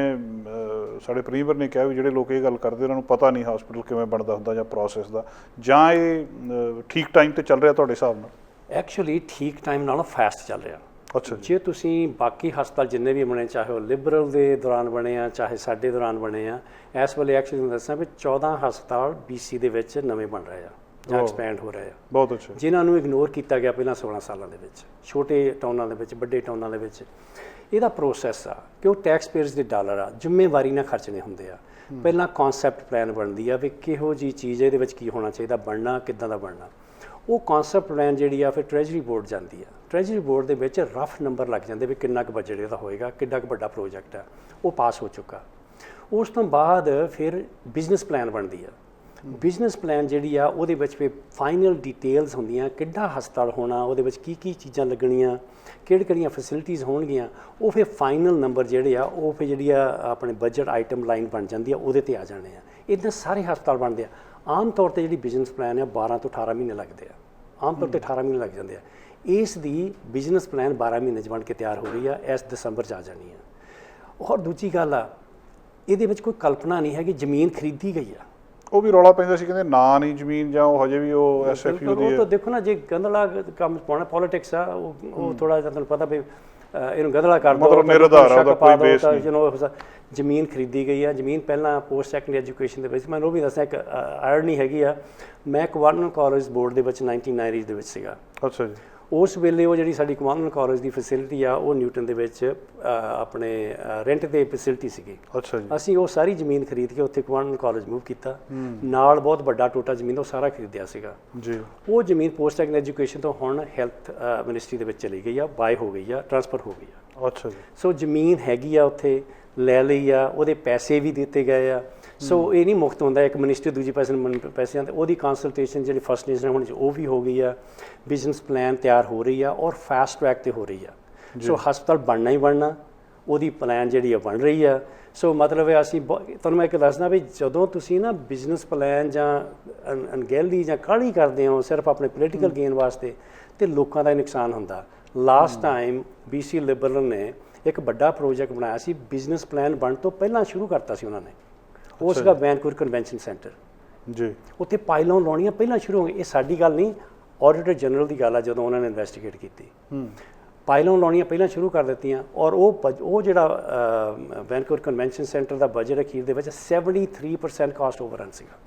ਸਾਡੇ ਪ੍ਰੀਮੀਅਰ ਨੇ ਕਿਹਾ ਵੀ ਜਿਹੜੇ ਲੋਕ ਇਹ ਗੱਲ ਕਰਦੇ ਉਹਨਾਂ ਨੂੰ ਪਤਾ ਨਹੀਂ ਹਸਪੀਟਲ ਕਿਵੇਂ ਬਣਦਾ ਹੁੰਦਾ ਜਾਂ ਪ੍ਰੋਸੈਸ ਦਾ, ਜਾਂ ਇਹ ਠੀਕ ਟਾਈਮ ਤੇ ਚੱਲ ਰਿਹਾ ਤੁਹਾਡੇ ਹਿਸਾਬ ਨਾਲ? ਐਕਚੁਅਲੀ ਠੀਕ ਟਾਈਮ ਨਾਲੋਂ ਫਾਸਟ ਚੱਲ ਰਿਹਾ। ਅੱਛਾ ਜੀ। ਜੇ ਤੁਸੀਂ ਬਾਕੀ ਹਸਪਤਾਲ ਜਿੰਨੇ ਵੀ ਬਣੇ, ਚਾਹੇ ਉਹ ਲਿਬਰਲ ਦੇ ਦੌਰਾਨ ਬਣੇ ਆ, ਚਾਹੇ ਸਾਡੇ ਦੌਰਾਨ ਬਣੇ ਆ, ਇਸ ਵੇਲੇ ਐਕਚੁਅਲੀ ਦੱਸਾਂ ਵੀ 14 ਹਸਪਤਾਲ BC ਦੇ ਵਿੱਚ ਨਵੇਂ ਬਣ ਰਹੇ ਆ ਜਾਂ ਐਕਸਪੈਂਡ ਹੋ ਰਹੇ ਆ। ਬਹੁਤ ਅੱਛਾ। ਜਿਨ੍ਹਾਂ ਨੂੰ ਇਗਨੋਰ ਕੀਤਾ ਗਿਆ ਪਹਿਲਾਂ 16 ਸਾਲਾਂ ਦੇ ਵਿੱਚ, ਛੋਟੇ ਟਾਊਨਾਂ ਦੇ ਵਿੱਚ, ਵੱਡੇ ਟਾਊਨਾਂ ਦੇ ਵਿੱਚ। ਇਹਦਾ ਪ੍ਰੋਸੈਸ ਆ ਕਿ ਉਹ ਟੈਕਸ ਪੇਅਰਸ ਦੇ ਡਾਲਰ ਆ, ਜ਼ਿੰਮੇਵਾਰੀ ਨਾਲ ਖਰਚਣੇ ਹੁੰਦੇ ਆ। ਪਹਿਲਾਂ ਕਨਸੈਪਟ ਪਲਾਨ ਬਣਦੀ ਆ ਵੀ ਕਿਹੋ ਜਿਹੀ ਚੀਜ਼ ਇਹਦੇ ਵਿੱਚ ਕੀ ਹੋਣਾ ਚਾਹੀਦਾ, ਬਣਨਾ ਕਿੱਦਾਂ ਦਾ ਬਣਨਾ। ਉਹ ਕਨਸੈਪਟ ਪਲਾਨ ਜਿਹੜੀ ਆ ਫਿਰ ਟ੍ਰੈਜਰੀ ਬੋਰਡ ਜਾਂਦੀ ਆ। ਟ੍ਰੈਜਰੀ ਬੋਰਡ ਦੇ ਵਿੱਚ ਰਫ ਨੰਬਰ ਲੱਗ ਜਾਂਦੇ ਵੀ ਕਿੰਨਾ ਕੁ ਬਜਟ ਇਹਦਾ ਹੋਏਗਾ, ਕਿੰਨਾ ਕੁ ਵੱਡਾ ਪ੍ਰੋਜੈਕਟ ਆ। ਉਹ ਪਾਸ ਹੋ ਚੁੱਕਾ। ਉਸ ਤੋਂ ਬਾਅਦ ਫਿਰ ਬਿਜ਼ਨਸ ਪਲਾਨ ਬਣਦੀ ਆ। ਬਿਜ਼ਨਸ ਪਲਾਨ ਜਿਹੜੀ ਆ ਉਹਦੇ ਵਿੱਚ ਫਿਰ ਫਾਈਨਲ ਡਿਟੇਲਸ ਹੁੰਦੀਆਂ, ਕਿੱਡਾ ਹਸਪਤਾਲ ਹੋਣਾ, ਉਹਦੇ ਵਿੱਚ ਕੀ ਕੀ ਚੀਜ਼ਾਂ ਲੱਗਣੀਆਂ, ਕਿਹੜੀਆਂ ਫੈਸਿਲਿਟੀਜ਼ ਹੋਣਗੀਆਂ। ਉਹ ਫਿਰ ਫਾਈਨਲ ਨੰਬਰ ਜਿਹੜੇ ਆ ਉਹ ਫਿਰ ਜਿਹੜੀ ਆ ਆਪਣੇ ਬਜਟ ਆਈਟਮ ਲਾਈਨ ਬਣ ਜਾਂਦੀ ਆ, ਉਹਦੇ 'ਤੇ ਆ ਜਾਣੇ ਆ। ਇੱਦਾਂ ਸਾਰੇ ਹਸਪਤਾਲ ਬਣਦੇ ਆ। ਆਮ ਤੌਰ 'ਤੇ ਜਿਹੜੀ ਬਿਜ਼ਨਸ ਪਲਾਨ ਆ 12 ਤੋਂ 18 ਮਹੀਨੇ ਲੱਗਦੇ ਆ। ਆਮ ਤੌਰ 'ਤੇ 18 ਮਹੀਨੇ ਲੱਗ ਜਾਂਦੇ ਆ। ਇਸ ਦੀ ਬਿਜ਼ਨਸ ਪਲਾਨ 12 ਮਹੀਨੇ 'ਚ ਬਣ ਕੇ ਤਿਆਰ ਹੋ ਰਹੀ ਆ, ਇਸ ਦਸੰਬਰ 'ਚ ਆ ਜਾਣੀ ਆ। ਔਰ ਦੂਜੀ ਗੱਲ ਆ, ਇਹਦੇ ਵਿੱਚ ਕੋਈ ਕਲਪਨਾ ਨਹੀਂ ਹੈਗੀ, ਜ਼ਮੀਨ ਖਰੀਦੀ ਗਈ ਆ। ਉਹ ਵੀ ਰੌਲਾ ਪੈਂਦਾ ਸੀ, ਕਹਿੰਦੇ ਨਾ ਨਹੀਂ ਜ਼ਮੀਨ, ਜਾਂ ਉਹ ਹਜੇ ਵੀ ਉਹ SFU ਦੀ ਉਹ ਤਾਂ ਦੇਖੋ ਨਾ, ਜੇ ਗੰਦਲਾ ਕੰਮ ਪਾਉਣਾ, ਪੋਲੀਟਿਕਸ ਆ, ਉਹ ਥੋੜਾ ਜਿਹਾ ਤੁਹਾਨੂੰ ਪਤਾ ਵੀ ਇਹਨੂੰ ਗੰਦਲਾ ਕਰ ਦਿਓ, ਮਤਲਬ ਨਿਰਧਾਰ ਆ, ਉਹਦਾ ਕੋਈ ਬੇਸ ਨਹੀਂ। ਜ਼ਮੀਨ ਖਰੀਦੀ ਗਈ ਆ। ਜ਼ਮੀਨ ਪਹਿਲਾਂ ਪੋਸਟ ਸੈਕੰਡਰੀ ਐਜੂਕੇਸ਼ਨ ਦੇ ਵਿੱਚ, ਮੈਨੂੰ ਉਹ ਵੀ ਦੱਸਿਆ, ਇੱਕ ਆਇਰਨੀ ਹੈਗੀ ਆ, ਮੈਂ ਕਵਾਰਨਰ ਕਾਲਜ ਬੋਰਡ ਦੇ ਵਿੱਚ 1990 ਦੇ ਵਿੱਚ ਸੀਗਾ। ਅੱਛਾ ਜੀ। ਉਸ ਵੇਲੇ ਉਹ ਜਿਹੜੀ ਸਾਡੀ ਕਵਾਰਨਰ ਕਾਲਜ ਦੀ ਫੈਸਿਲਿਟੀ ਆ ਉਹ ਨਿਊਟਨ ਦੇ ਵਿੱਚ ਆਪਣੇ ਰੈਂਟ 'ਤੇ ਫੈਸਿਲਿਟੀ ਸੀਗੀ। ਅੱਛਾ ਜੀ। ਅਸੀਂ ਉਹ ਸਾਰੀ ਜ਼ਮੀਨ ਖਰੀਦ ਕੇ ਉੱਥੇ ਕਵਾਰਨਰ ਕਾਲਜ ਮੂਵ ਕੀਤਾ। ਨਾਲ ਬਹੁਤ ਵੱਡਾ ਟੋਟਾ ਜ਼ਮੀਨ ਉਹ ਸਾਰਾ ਖਰੀਦਿਆ ਸੀਗਾ ਜੀ। ਉਹ ਜ਼ਮੀਨ ਪੋਸਟ ਸੈਕੰਡਰੀ ਐਜੂਕੇਸ਼ਨ ਤੋਂ ਹੁਣ ਹੈਲਥ ਮਿਨਿਸਟਰੀ ਦੇ ਵਿੱਚ ਚਲੀ ਗਈ ਆ, ਬਾਏ ਹੋ ਗਈ ਆ, ਟ੍ਰਾਂਸਫਰ ਹੋ ਗਈ ਆ। ਅੱਛਾ ਜੀ। ਸੋ ਜ਼ਮੀਨ ਹੈਗੀ ਆ, ਉੱਥੇ ਲੈ ਲਈ ਆ, ਉਹਦੇ ਪੈਸੇ ਵੀ ਦਿੱਤੇ ਗਏ ਆ। ਸੋ ਇਹ ਨਹੀਂ ਮੁਫਤ ਹੁੰਦਾ, ਇੱਕ ਮਿਨਿਸਟਰੀ ਦੂਜੀ ਪੈਸਿਆਂ ਤੇ ਉਹਦੀ ਕੰਸਲਟੇਸ਼ਨ ਜਿਹੜੀ ਫਸਟ ਨੇਸ਼ਨ ਹੋਣੀ ਉਹ ਵੀ ਹੋ ਗਈ ਆ। ਬਿਜ਼ਨਸ ਪਲਾਨ ਤਿਆਰ ਹੋ ਰਹੀ ਆ ਔਰ ਫਾਸਟ ਟਰੈਕ ਤੇ ਹੋ ਰਹੀ ਆ। ਸੋ ਹਸਪਤਾਲ ਬਣਨਾ ਹੀ ਬਣਨਾ, ਉਹਦੀ ਪਲਾਨ ਜਿਹੜੀ ਆ ਬਣ ਰਹੀ ਆ। ਸੋ ਮਤਲਬ ਹੈ ਅਸੀਂ ਤੁਹਾਨੂੰ ਮੈਂ ਇੱਕ ਦੱਸਦਾ ਵੀ ਜਦੋਂ ਤੁਸੀਂ ਨਾ ਬਿਜ਼ਨਸ ਪਲਾਨ ਜਾਂ ਅਣਗਹਿਲੀ ਜਾਂ ਕਾਹਲੀ ਕਰਦੇ ਹੋ ਸਿਰਫ ਆਪਣੇ ਪੋਲੀਟੀਕਲ ਗੇਨ ਵਾਸਤੇ, ਤੇ ਲੋਕਾਂ ਦਾ ਨੁਕਸਾਨ ਹੁੰਦਾ। ਲਾਸਟ ਟਾਈਮ BC ਲਿਬਰਲ ਨੇ ਇੱਕ ਵੱਡਾ ਪ੍ਰੋਜੈਕਟ ਬਣਾਇਆ ਸੀ, ਬਿਜ਼ਨਸ ਪਲਾਨ ਬਣ ਤੋਂ ਪਹਿਲਾਂ ਸ਼ੁਰੂ ਕਰਤਾ ਸੀ ਉਹਨਾਂ ਨੇ। ਉਹ ਸੀਗਾ ਵੈਨਕੂਵਰ ਕਨਵੈਨਸ਼ਨ ਸੈਂਟਰ ਜੀ। ਉੱਥੇ ਪਾਈਲਾਂ ਲਾਉਣੀਆਂ ਪਹਿਲਾਂ ਸ਼ੁਰੂ ਹੋ ਗਈ। ਇਹ ਸਾਡੀ ਗੱਲ ਨਹੀਂ, ਆਡੀਟਰ ਜਨਰਲ ਦੀ ਗੱਲ ਆ। ਜਦੋਂ ਉਹਨਾਂ ਨੇ ਇਨਵੈਸਟੀਗੇਟ ਕੀਤੀ, ਪਾਈਲਾਂ ਲਾਉਣੀਆਂ ਪਹਿਲਾਂ ਸ਼ੁਰੂ ਕਰ ਦਿੱਤੀਆਂ। ਔਰ ਉਹ ਜਿਹੜਾ ਵੈਨਕੂਵਰ ਕਨਵੈਨਸ਼ਨ ਸੈਂਟਰ ਦਾ ਬਜਟ ਅਖੀਰ ਦੇ ਵਿੱਚ 73% ਕਾਸਟ ਓਵਰਨ ਸੀਗਾ।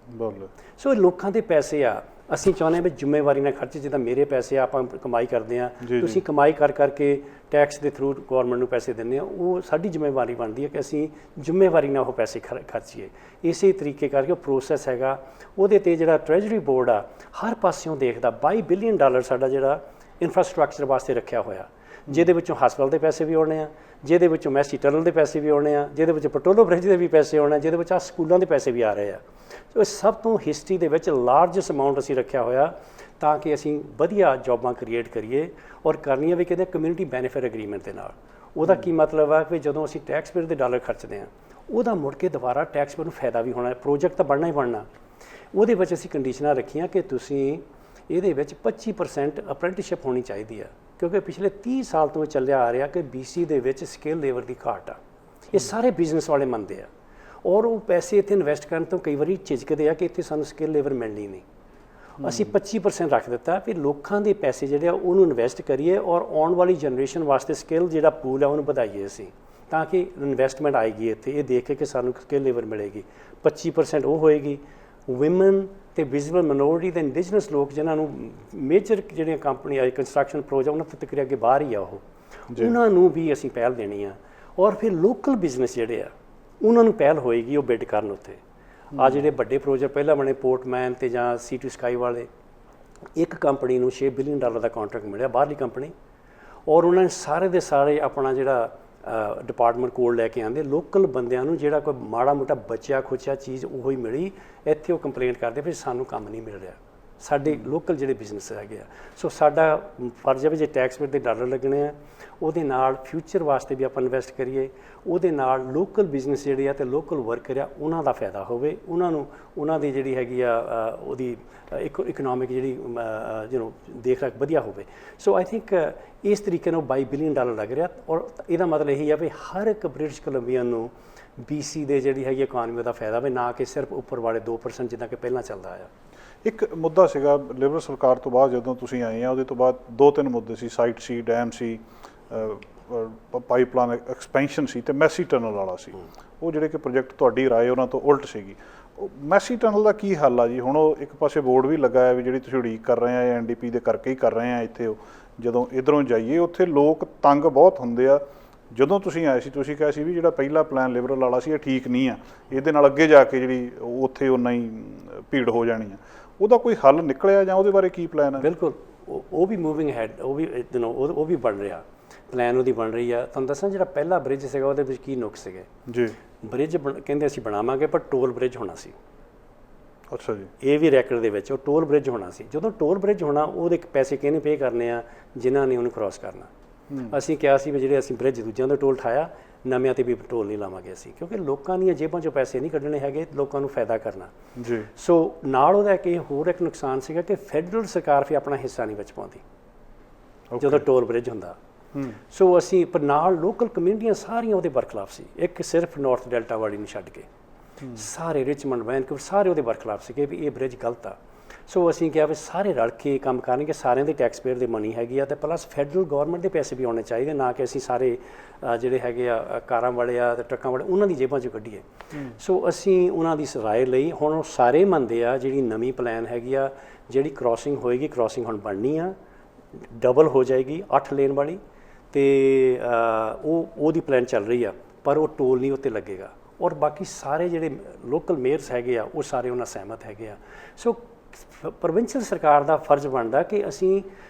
ਬੋਲੋ। ਸੋ ਇਹ ਲੋਕਾਂ ਦੇ ਪੈਸੇ ਆ। ਅਸੀਂ ਚਾਹੁੰਦੇ ਹਾਂ ਵੀ ਜ਼ਿੰਮੇਵਾਰੀ ਨਾਲ ਖਰਚੇ। ਜਿੱਦਾਂ ਮੇਰੇ ਪੈਸੇ ਆ, ਆਪਾਂ ਕਮਾਈ ਕਰਦੇ ਹਾਂ, ਤੁਸੀਂ ਕਮਾਈ ਕਰਕੇ ਟੈਕਸ ਦੇ ਥਰੂ ਗੌਰਮੈਂਟ ਨੂੰ ਪੈਸੇ ਦਿੰਦੇ ਆ। ਉਹ ਸਾਡੀ ਜ਼ਿੰਮੇਵਾਰੀ ਬਣਦੀ ਹੈ ਕਿ ਅਸੀਂ ਜ਼ਿੰਮੇਵਾਰੀ ਨਾਲ ਉਹ ਪੈਸੇ ਖਰਚੀਏ। ਇਸੇ ਤਰੀਕੇ ਕਰਕੇ ਉਹ ਪ੍ਰੋਸੈਸ ਹੈਗਾ। ਉਹਦੇ 'ਤੇ ਜਿਹੜਾ ਟ੍ਰੈਜਰੀ ਬੋਰਡ ਆ ਹਰ ਪਾਸਿਓਂ ਦੇਖਦਾ। $22 ਬਿਲੀਅਨ ਸਾਡਾ ਜਿਹੜਾ ਇਨਫਰਾਸਟਰਕਚਰ ਵਾਸਤੇ ਰੱਖਿਆ ਹੋਇਆ, ਜਿਹਦੇ ਵਿੱਚੋਂ ਹਸਪਤਾਲ ਦੇ ਪੈਸੇ ਵੀ ਆਉਣੇ ਆ, ਜਿਹਦੇ ਵਿੱਚੋਂ ਮੈਸੀ ਟਨਲ ਦੇ ਪੈਸੇ ਵੀ ਆਉਣੇ ਆ, ਜਿਹਦੇ ਵਿੱਚ ਪਟੋਲੋ ਬ੍ਰਿਜ ਦੇ ਵੀ ਪੈਸੇ ਆਉਣੇ ਆ, ਜਿਹਦੇ ਵਿੱਚ ਆ ਸਕੂਲਾਂ ਦੇ ਪੈਸੇ ਵੀ ਆ ਰਹੇ ਆ। ਸੋ ਇਹ ਸਭ ਤੋਂ ਹਿਸਟਰੀ ਦੇ ਵਿੱਚ ਲਾਰਜੈਸਟ ਅਮਾਊਂਟ ਅਸੀਂ ਰੱਖਿਆ ਹੋਇਆ ਤਾਂ ਕਿ ਅਸੀਂ ਵਧੀਆ ਜੌਬਾਂ ਕ੍ਰੀਏਟ ਕਰੀਏ ਔਰ ਕਰਨੀਆਂ ਵੀ ਕਿਤੇ ਕਮਿਊਨਿਟੀ ਬੈਨੀਫਿਟ ਐਗਰੀਮੈਂਟ ਦੇ ਨਾਲ। ਉਹਦਾ ਕੀ ਮਤਲਬ ਆ ਕਿ ਜਦੋਂ ਅਸੀਂ ਟੈਕਸ ਪੇਅਰ ਦੇ ਡਾਲਰ ਖਰਚਦੇ ਹਾਂ, ਉਹਦਾ ਮੁੜ ਕੇ ਦੁਬਾਰਾ ਟੈਕਸ ਪੇਅਰ ਨੂੰ ਫਾਇਦਾ ਵੀ ਹੋਣਾ। ਪ੍ਰੋਜੈਕਟ ਤਾਂ ਬਣਨਾ ਹੀ ਬਣਨਾ। ਉਹਦੇ ਵਿੱਚ ਅਸੀਂ ਕੰਡੀਸ਼ਨਾਂ ਰੱਖੀਆਂ ਕਿ ਤੁਸੀਂ ਇਹਦੇ ਵਿੱਚ 25% ਅਪ੍ਰੈਂਟਿਸਸ਼ਿਪ ਹੋਣੀ ਚਾਹੀਦੀ ਆ, ਕਿਉਂਕਿ ਪਿਛਲੇ 30 ਸਾਲ ਤੋਂ ਚੱਲਿਆ ਆ ਰਿਹਾ ਕਿ BC ਦੇ ਵਿੱਚ ਸਕਿੱਲ ਲੇਬਰ ਦੀ ਘਾਟ ਆ। ਇਹ ਸਾਰੇ ਬਿਜ਼ਨਸ ਵਾਲੇ ਮੰਨਦੇ ਆ ਔਰ ਉਹ ਪੈਸੇ ਇੱਥੇ ਇਨਵੈਸਟ ਕਰਨ ਤੋਂ ਕਈ ਵਾਰੀ ਝਿਜਕਦੇ ਆ ਕਿ ਇੱਥੇ ਸਾਨੂੰ ਸਕਿੱਲ ਲੇਬਰ ਮਿਲਣੀ ਨਹੀਂ। ਅਸੀਂ 25% ਰੱਖ ਦਿੱਤਾ ਵੀ ਲੋਕਾਂ ਦੇ ਪੈਸੇ ਜਿਹੜੇ ਆ ਉਹਨੂੰ ਇਨਵੈਸਟ ਕਰੀਏ ਔਰ ਆਉਣ ਵਾਲੀ ਜਨਰੇਸ਼ਨ ਵਾਸਤੇ ਸਕਿੱਲ ਜਿਹੜਾ ਪੂਲ ਆ ਉਹਨੂੰ ਵਧਾਈਏ ਅਸੀਂ, ਤਾਂ ਕਿ ਇਨਵੈਸਟਮੈਂਟ ਆਏਗੀ ਇੱਥੇ। ਇਹ ਦੇਖ ਕੇ ਕਿ ਸਾਨੂੰ ਸਕਿੱਲ ਲੇਬਰ ਮਿਲੇਗੀ। 25% ਉਹ ਹੋਏਗੀ। ਵੂਮਨ ਤੇ ਵਿਜ਼ੀਬਲ ਮਿਨੋਰਿਟੀ ਤੇ ਇੰਡੀਜਨਸ ਲੋਕ ਜਿਨ੍ਹਾਂ ਨੂੰ ਮੇਜਰ ਜਿਹੜੀਆਂ ਕੰਪਨੀ ਆਈ ਕੰਸਟਰਕਸ਼ਨ ਪ੍ਰੋਜੈਕਟ ਉਹਨਾਂ ਤੋਂ ਤਕਰੀਬਨ ਅੱਗੇ ਬਾਹਰ ਹੀ ਆ, ਉਹਨਾਂ ਨੂੰ ਵੀ ਅਸੀਂ ਪਹਿਲ ਦੇਣੀ ਆ। ਔਰ ਫਿਰ ਲੋਕਲ ਬਿਜ਼ਨਸ ਜਿਹੜੇ ਆ ਉਹਨਾਂ ਨੂੰ ਪਹਿਲ ਹੋਏਗੀ ਉਹ ਬਿਡ ਕਰਨ ਉੱਤੇ। ਆ ਜਿਹੜੇ ਵੱਡੇ ਪ੍ਰੋਜੈਕਟ ਪਹਿਲਾਂ ਬਣੇ ਪੋਰਟਮੈਨ ਤੇ ਜਾਂ C2 ਸਕਾਈ ਵਾਲੇ, ਇੱਕ ਕੰਪਨੀ ਨੂੰ $6 ਬਿਲੀਅਨ ਦਾ ਕੰਟਰੈਕਟ ਮਿਲਿਆ, ਬਾਹਰਲੀ ਕੰਪਨੀ। ਔਰ ਉਹਨਾਂ ਨੇ ਸਾਰੇ ਦੇ ਸਾਰੇ ਆਪਣਾ ਜਿਹੜਾ ਡਿਪਾਰਟਮੈਂਟ ਕੋਡ ਲੈ ਕੇ ਆਉਂਦੇ। ਲੋਕਲ ਬੰਦਿਆਂ ਨੂੰ ਜਿਹੜਾ ਕੋਈ ਮਾੜਾ ਮੋਟਾ ਬਚਿਆ ਖੁਚਿਆ ਚੀਜ਼ ਉਹੀ ਮਿਲੀ। ਇੱਥੇ ਉਹ ਕੰਪਲੇਂਟ ਕਰਦੇ ਫਿਰ ਸਾਨੂੰ ਕੰਮ ਨਹੀਂ ਮਿਲ ਰਿਹਾ। ਸਾਡੇ ਲੋਕਲ ਜਿਹੜੇ ਬਿਜ਼ਨਸ ਹੈਗੇ ਆ। ਸੋ ਸਾਡਾ ਫਰਜ਼ ਹੈ ਵੀ ਜੇ ਟੈਕਸ ਪੇਅਰ ਦੇ ਡਾਲਰ ਲੱਗਣੇ ਆ ਉਹਦੇ ਨਾਲ ਫਿਊਚਰ ਵਾਸਤੇ ਵੀ ਆਪਾਂ ਇਨਵੈਸਟ ਕਰੀਏ, ਉਹਦੇ ਨਾਲ ਲੋਕਲ ਬਿਜ਼ਨਸ ਜਿਹੜੇ ਆ ਤੇ ਲੋਕਲ ਵਰਕਰ ਆ ਉਹਨਾਂ ਦਾ ਫਾਇਦਾ ਹੋਵੇ, ਉਹਨਾਂ ਨੂੰ ਉਹਨਾਂ ਦੀ ਜਿਹੜੀ ਹੈਗੀ ਆ ਉਹਦੀ ਇਕਨੋਮਿਕ ਜਿਹੜੀ ਦੇਖ ਰੇਖ ਵਧੀਆ ਹੋਵੇ। ਸੋ ਆਈ ਥਿੰਕ ਇਸ ਤਰੀਕੇ ਨਾਲ $22 ਬਿਲੀਅਨ ਲੱਗ ਰਿਹਾ, ਔਰ ਇਹਦਾ ਮਤਲਬ ਇਹੀ ਆ ਵੀ ਹਰ ਇੱਕ ਬ੍ਰਿਟਿਸ਼ ਕੋਲੰਬੀਅਨ ਨੂੰ BC ਦੇ ਜਿਹੜੀ ਹੈਗੀ ਇਕਨੋਮੀ ਦਾ ਫਾਇਦਾ ਹੋਵੇ, ਨਾ ਕਿ ਸਿਰਫ ਉੱਪਰ ਵਾਲੇ 2% ਜਿੱਦਾਂ ਕਿ ਪਹਿਲਾਂ ਚੱਲਦਾ ਆ। ਇੱਕ ਮੁੱਦਾ ਸੀਗਾ ਲਿਬਰਲ ਸਰਕਾਰ ਤੋਂ ਬਾਅਦ ਜਦੋਂ ਤੁਸੀਂ ਆਏ ਆ, ਉਹਦੇ ਤੋਂ ਬਾਅਦ 2-3 ਮੁੱਦੇ ਸੀ, ਸਾਈਟ ਸੀ, ਡੈਮ ਸੀ, ਪਾਈਪਲਾਈਨ ਐਕਸਪੈਂਸ਼ਨ ਸੀ ਤੇ ਮੈਸੀ ਟਨਲ ਵਾਲਾ ਸੀ। ਉਹ ਜਿਹੜੇ ਕਿ ਪ੍ਰੋਜੈਕਟ ਤੁਹਾਡੀ ਰਾਏ ਉਹਨਾਂ ਤੋਂ ਉਲਟ ਸੀਗੀ। ਮੈਸੀ ਟਨਲ ਦਾ ਕੀ ਹੱਲ ਆ ਜੀ? ਹੁਣ ਉਹ ਇੱਕ ਪਾਸੇ ਬੋਰਡ ਵੀ ਲੱਗਾ ਹੈ ਵੀ ਜਿਹੜੀ ਤੁਸੀਂ ਉਡੀਕ ਕਰ ਰਹੇ ਆ NDP ਦੇ ਕਰਕੇ ਹੀ ਕਰ ਰਹੇ ਆ। ਇੱਥੇ ਉਹ ਜਦੋਂ ਇੱਧਰੋਂ ਜਾਈਏ ਉੱਥੇ ਲੋਕ ਤੰਗ ਬਹੁਤ ਹੁੰਦੇ ਆ। ਜਦੋਂ ਤੁਸੀਂ ਆਏ ਸੀ ਤੁਸੀਂ ਕਿਹਾ ਸੀ ਵੀ ਜਿਹੜਾ ਪਹਿਲਾ ਪਲਾਨ ਲਿਬਰਲ ਵਾਲਾ ਸੀ ਇਹ ਠੀਕ ਨਹੀਂ ਆ, ਇਹਦੇ ਨਾਲ ਅੱਗੇ ਜਾ ਕੇ ਜਿਹੜੀ ਉੱਥੇ ਉਨਾ ਹੀ ਭੀੜ ਹੋ ਜਾਣੀ ਆ। ਉਹਦਾ ਕੋਈ ਹੱਲ ਨਿਕਲਿਆ ਜਾਂ ਉਹਦੇ ਬਾਰੇ ਕੀ ਪਲਾਨ ਹੈ? ਬਿਲਕੁਲ, ਉਹ ਵੀ ਮੂਵਿੰਗ ਹੈਡ, ਉਹ ਵੀ ਉਹ ਵੀ ਬਣ ਰਿਹਾ, ਪਲਾਨ ਉਹਦੀ ਬਣ ਰਹੀ ਆ। ਤੁਹਾਨੂੰ ਦੱਸਾਂ ਜਿਹੜਾ ਪਹਿਲਾ ਬ੍ਰਿਜ ਸੀਗਾ ਉਹਦੇ ਵਿੱਚ ਕੀ ਨੁਕਸ ਸੀਗੇ ਜੀ? ਬ੍ਰਿਜ ਕਹਿੰਦੇ ਅਸੀਂ ਬਣਾਵਾਂਗੇ ਪਰ ਟੋਲ ਬ੍ਰਿਜ ਹੋਣਾ ਸੀ। ਅੱਛਾ ਜੀ। ਇਹ ਵੀ ਰੈਕਡ ਦੇ ਵਿੱਚ ਉਹ ਟੋਲ ਬ੍ਰਿਜ ਹੋਣਾ ਸੀ। ਜਦੋਂ ਟੋਲ ਬ੍ਰਿਜ ਹੋਣਾ ਉਹਦੇ ਪੈਸੇ ਕਿਹਨੇ ਪੇ ਕਰਨੇ ਆ? ਜਿਨ੍ਹਾਂ ਨੇ ਉਹਨੂੰ ਕ੍ਰਾਸ ਕਰਨਾ। ਅਸੀਂ ਕਿਹਾ ਸੀ ਵੀ ਜਿਹੜੇ ਅਸੀਂ ਬ੍ਰਿਜ ਦੂਜਿਆਂ ਦਾ ਟੋਲ ਠਾਇਆ, ਨਵਿਆਂ 'ਤੇ ਵੀ ਟੋਲ ਨਹੀਂ ਲਾਵਾਂਗੇ ਅਸੀਂ, ਕਿਉਂਕਿ ਲੋਕਾਂ ਦੀਆਂ ਜੇਬਾਂ 'ਚੋਂ ਪੈਸੇ ਨਹੀਂ ਕੱਢਣੇ ਹੈਗੇ, ਲੋਕਾਂ ਨੂੰ ਫਾਇਦਾ ਕਰਨਾ ਜੀ। ਸੋ ਨਾਲ ਉਹਦਾ ਇੱਕ ਨੁਕਸਾਨ ਸੀਗਾ ਕਿ ਫੈਡਰਲ ਸਰਕਾਰ ਫਿਰ ਆਪਣਾ ਹਿੱਸਾ ਨਹੀਂ ਬਚ ਪਾਉਂਦੀ ਜਦੋਂ ਟੋਲ ਬ੍ਰਿਜ ਹੁੰਦਾ। ਸੋ ਅਸੀਂ ਪਰ ਨਾਲ ਲੋਕਲ ਕਮਿਊਨਿਟੀਆਂ ਸਾਰੀਆਂ ਉਹਦੇ ਬਰਖਲਾਫ ਸੀ, ਇੱਕ ਸਿਰਫ ਨਾਰਥ ਡੈਲਟਾ ਵਾਲੀ ਨੂੰ ਛੱਡ ਕੇ ਸਾਰੇ ਰਿਚਮੰਡ ਵੈਨਕੂਵਰ ਸਾਰੇ ਉਹਦੇ ਬਰਖਲਾਫ ਸੀਗੇ ਵੀ ਇਹ ਬ੍ਰਿਜ ਗਲਤ ਆ। ਸੋ ਅਸੀਂ ਕਿਹਾ ਵੀ ਸਾਰੇ ਰਲ ਕੇ ਕੰਮ ਕਰਨਗੇ, ਸਾਰਿਆਂ ਦੇ ਟੈਕਸ ਪੇਅਰ ਦੀ ਮਨੀ ਹੈਗੀ ਆ, ਅਤੇ ਪਲੱਸ ਫੈਡਰਲ ਗੌਰਮੈਂਟ ਦੇ ਪੈਸੇ ਵੀ ਆਉਣੇ ਚਾਹੀਦੇ, ਨਾ ਕਿ ਅਸੀਂ ਸਾਰੇ ਜਿਹੜੇ ਹੈਗੇ ਆ ਕਾਰਾਂ ਵਾਲੇ ਆ ਅਤੇ ਟਰੱਕਾਂ ਵਾਲੇ ਉਹਨਾਂ ਦੀ ਜੇਬਾਂ 'ਚੋਂ ਕੱਢੀਏ। ਸੋ ਅਸੀਂ ਉਹਨਾਂ ਦੀ ਰਾਏ ਲਈ, ਹੁਣ ਉਹ ਸਾਰੇ ਮੰਨਦੇ ਆ ਜਿਹੜੀ ਨਵੀਂ ਪਲਾਨ ਹੈਗੀ ਆ, ਜਿਹੜੀ ਕ੍ਰਾਸਿੰਗ ਹੋਏਗੀ, ਕ੍ਰਾਸਿੰਗ ਹੁਣ ਬਣਨੀ ਆ, ਡਬਲ ਹੋ ਜਾਏਗੀ 8 ਲੇਨ ਵਾਲੀ, ਅਤੇ ਉਹਦੀ ਪਲਾਨ ਚੱਲ ਰਹੀ ਆ, ਪਰ ਉਹ ਟੋਲ ਨਹੀਂ ਉੱਤੇ ਲੱਗੇਗਾ। ਔਰ ਬਾਕੀ ਸਾਰੇ ਜਿਹੜੇ ਲੋਕਲ ਮੇਅਰਸ ਹੈਗੇ ਆ ਉਹ ਸਾਰੇ ਉਹਨਾਂ ਸਹਿਮਤ ਹੈਗੇ ਆ। ਸੋ ਪ੍ਰੋਵਿੰਸ਼ੀਅਲ ਸਰਕਾਰ ਦਾ ਫਰਜ਼ ਬਣਦਾ ਕਿ ਅਸੀਂ